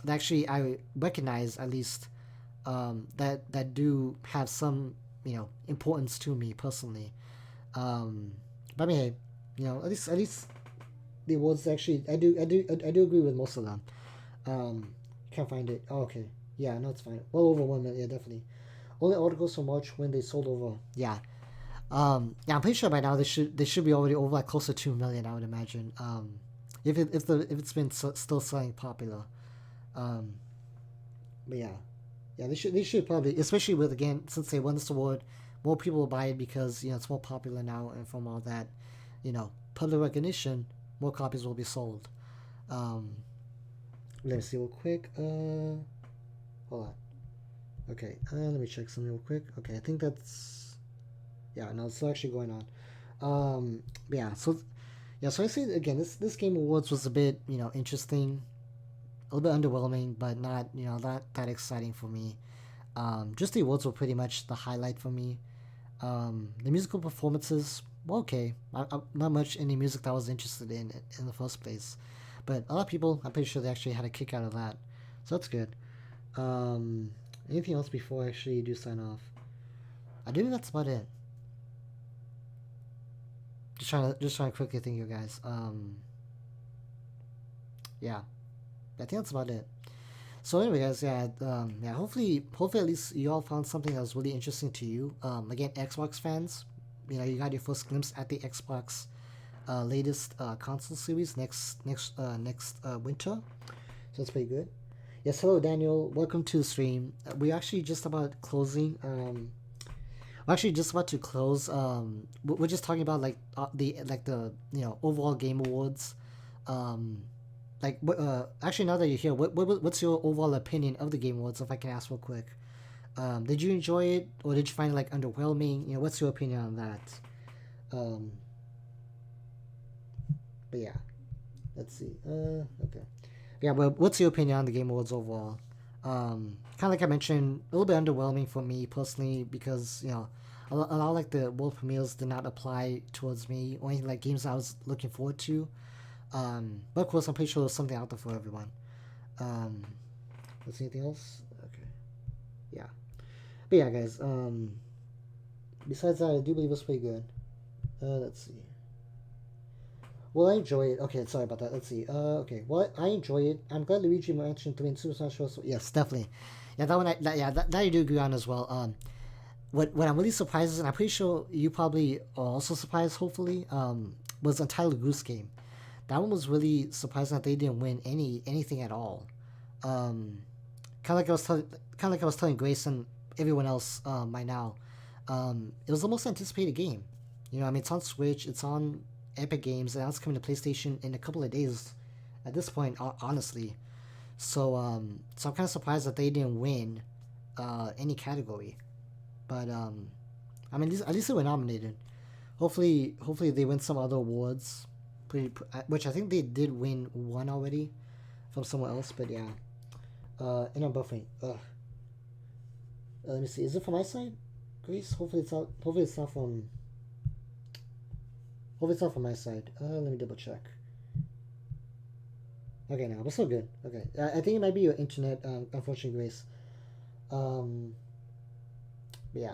Actually, I recognize at least. That do have some importance to me personally. But I mean, hey, at least the awards actually I do agree with most of them. Can't find it. Oh, okay, yeah, no, it's fine. Well over 1 million, yeah, definitely. Only articles from March when they sold over. Yeah, I'm pretty sure by now they should be already over like close to 2 million, I would imagine. If it's been still selling popular. But yeah. Yeah, they should probably, especially with, again, since they won this award, more people will buy it because, it's more popular now, and from all that, public recognition, more copies will be sold. Let me see real quick. Hold on. Okay, let me check something real quick. Okay, I think that's, yeah, no, it's still actually going on. So I say, again, this Game Awards was a bit, interesting. A little bit underwhelming, but not not that exciting for me. Just the awards were pretty much the highlight for me. The musical performances, well, okay. Not much any music that I was interested in the first place, but a lot of people, I'm pretty sure they actually had a kick out of that, so that's good. Anything else before I actually do sign off? I do think that's about it. Just trying to quickly think, you guys. Yeah. I think that's about it. So anyway, guys, hopefully at least you all found something that was really interesting to you. Again, Xbox fans, you got your first glimpse at the Xbox latest console series next winter. So that's pretty good. Yes, hello Daniel, welcome to the stream. We're actually just about closing. We're actually just about to close. We're just talking about the overall Game Awards. Actually, now that you're here, what's your overall opinion of the Game Awards, if I can ask real quick? Did you enjoy it, or did you find it underwhelming? What's your opinion on that? But yeah, let's see. Okay. Yeah, but what's your opinion on the Game Awards overall? Kind of like I mentioned, a little bit underwhelming for me personally because a lot of the world premieres did not apply towards me or any games I was looking forward to. But of course, I'm pretty sure there's something out there for everyone. Let's see, anything else? Okay. Yeah. But yeah, guys, besides that, I do believe it's pretty good. Let's see. Well, I enjoy it. Okay, sorry about that. Let's see. Okay. Well, I enjoy it. I'm glad Luigi mentioned 3 and Super Smash Bros. Yes, definitely. Yeah, that one, that I do agree on as well. What I'm really surprised is, and I'm pretty sure you probably are also surprised, hopefully, was Untitled Goose Game. That one was really surprising that they didn't win anything at all. Kind of like I was telling Grace and everyone else by now. It was the most anticipated game. It's on Switch, it's on Epic Games, and now it's coming to PlayStation in a couple of days. at this point, honestly. So so I'm kind of surprised that they didn't win any category. But I mean, at least they were nominated. Hopefully they win some other awards. Which I think they did win one already from somewhere else. But yeah. And I'm buffering. Let me see. Is it from my side, Grace? Hopefully it's not. Hopefully it's not from. Hopefully it's not from my side. Let me double check. Okay, now we're still good. Okay, I think it might be your internet. Unfortunately, Grace. But yeah.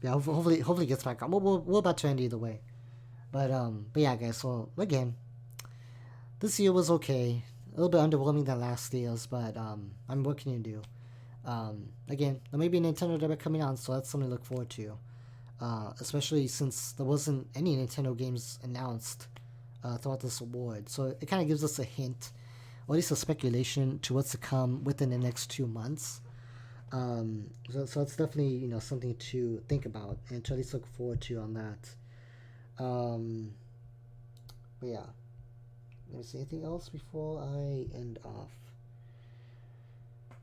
Yeah. Hopefully it gets back on. We're about to end either way. But yeah, guys. So again, this year was okay. A little bit underwhelming than last year's, but what can you do? Again, there may be a Nintendo Direct coming on, so that's something to look forward to. Especially since there wasn't any Nintendo games announced throughout this award, so it kind of gives us a hint, or at least a speculation, to what's to come within the next 2 months. So it's definitely something to think about and to at least look forward to on that. But yeah. Let me see anything else before I end off.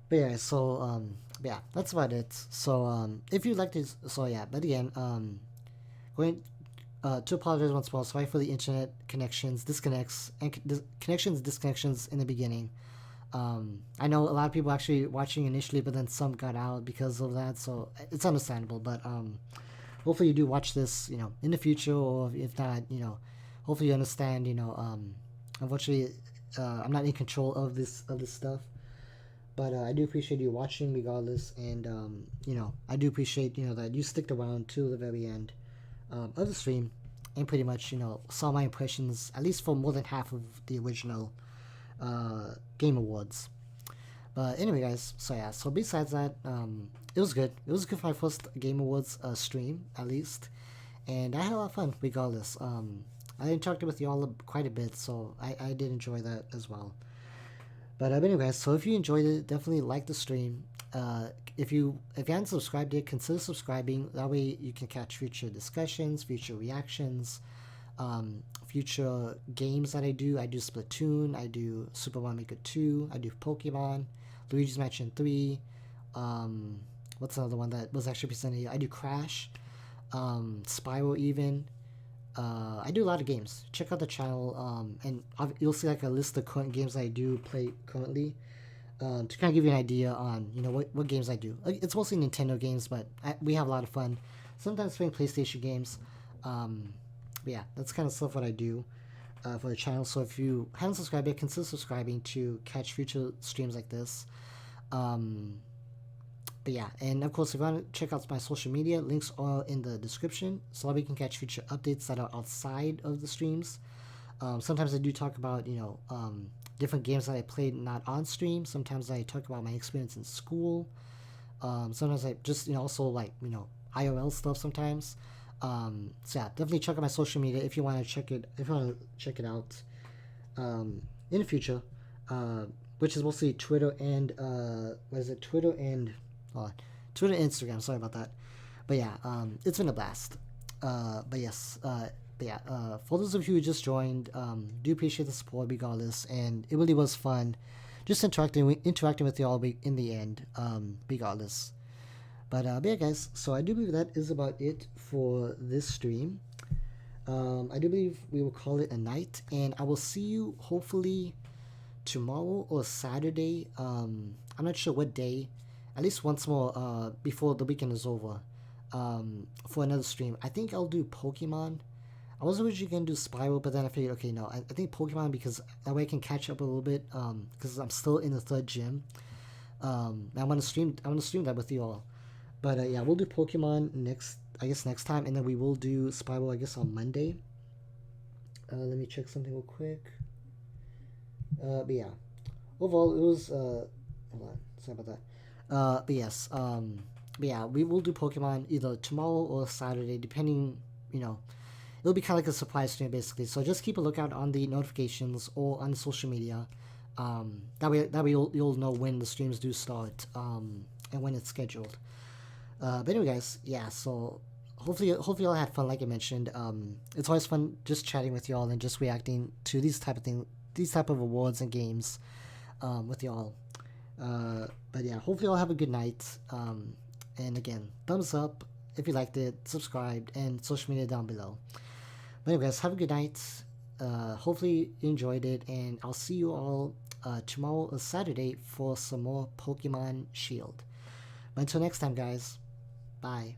But yeah, so yeah, that's about it. So if you'd like to, so yeah, but again, going to apologize once more. Sorry for the internet disconnections in the beginning. I know a lot of people actually watching initially, but then some got out because of that, so it's understandable. But hopefully you do watch this, in the future, or if not, hopefully you understand, unfortunately, I'm not in control of this stuff, but I do appreciate you watching regardless, and I do appreciate that you sticked around to the very end of the stream, and pretty much saw my impressions, at least for more than half of the original Game Awards. But anyway, guys, so yeah, so besides that, it was good. It was good for my first Game Awards stream, at least, and I had a lot of fun regardless. I interacted with you all quite a bit, so I did enjoy that as well. But anyways, so if you enjoyed it, definitely like the stream. If you haven't subscribed yet, consider subscribing. That way you can catch future discussions, future reactions, future games that I do. I do Splatoon, I do Super Mario Maker 2, I do Pokemon, Luigi's Mansion 3. What's another one that was actually presented here? I do Crash, Spyro even. I do a lot of games. Check out the channel, and you'll see like a list of current games I do play currently, to kind of give you an idea on what games I do. It's mostly Nintendo games, but we have a lot of fun. Sometimes playing PlayStation games. But yeah, that's kind of stuff what I do for the channel. So if you haven't subscribed yet, consider subscribing to catch future streams like this. But yeah, and of course, if you want to check out my social media, links are in the description, so that we can catch future updates that are outside of the streams. Sometimes I do talk about, different games that I played not on stream. Sometimes I talk about my experience in school. Sometimes I just, also like, IRL stuff sometimes. So yeah, definitely check out my social media if you want to check it out in the future, which is mostly Twitter and Twitter and Instagram. Sorry about that. But yeah, it's been a blast. But yes, for those of you who just joined, do appreciate the support regardless, and it really was fun just interacting with you all in the end, regardless. But yeah, guys, so I do believe that is about it for this stream. I do believe we will call it a night, and I will see you hopefully tomorrow or Saturday. I'm not sure what day, at least once more before the weekend is over, for another stream. I think I'll do Pokemon. I was originally going to do Spyro, but then I figured, okay, no, I think Pokemon, because that way I can catch up a little bit, because I'm still in the third gym. I'm gonna stream that with you all. But yeah, we'll do Pokemon next time, and then we will do Spyro, I guess, on Monday. Let me check something real quick. But yeah, overall it was hold on, sorry about that. But yes, but yeah, we will do Pokemon either tomorrow or Saturday, depending. It'll be kind of like a surprise stream basically. So just keep a lookout on the notifications or on social media. That way you'll know when the streams do start, and when it's scheduled. But anyway, guys, yeah. So hopefully y'all had fun. Like I mentioned, it's always fun just chatting with y'all and just reacting to these type of awards and games with y'all. But yeah, hopefully y'all have a good night. And again, thumbs up if you liked it, subscribe, and social media down below. But anyways, have a good night. Hopefully you enjoyed it, and I'll see you all tomorrow or Saturday for some more Pokemon Shield. But until next time, guys, bye.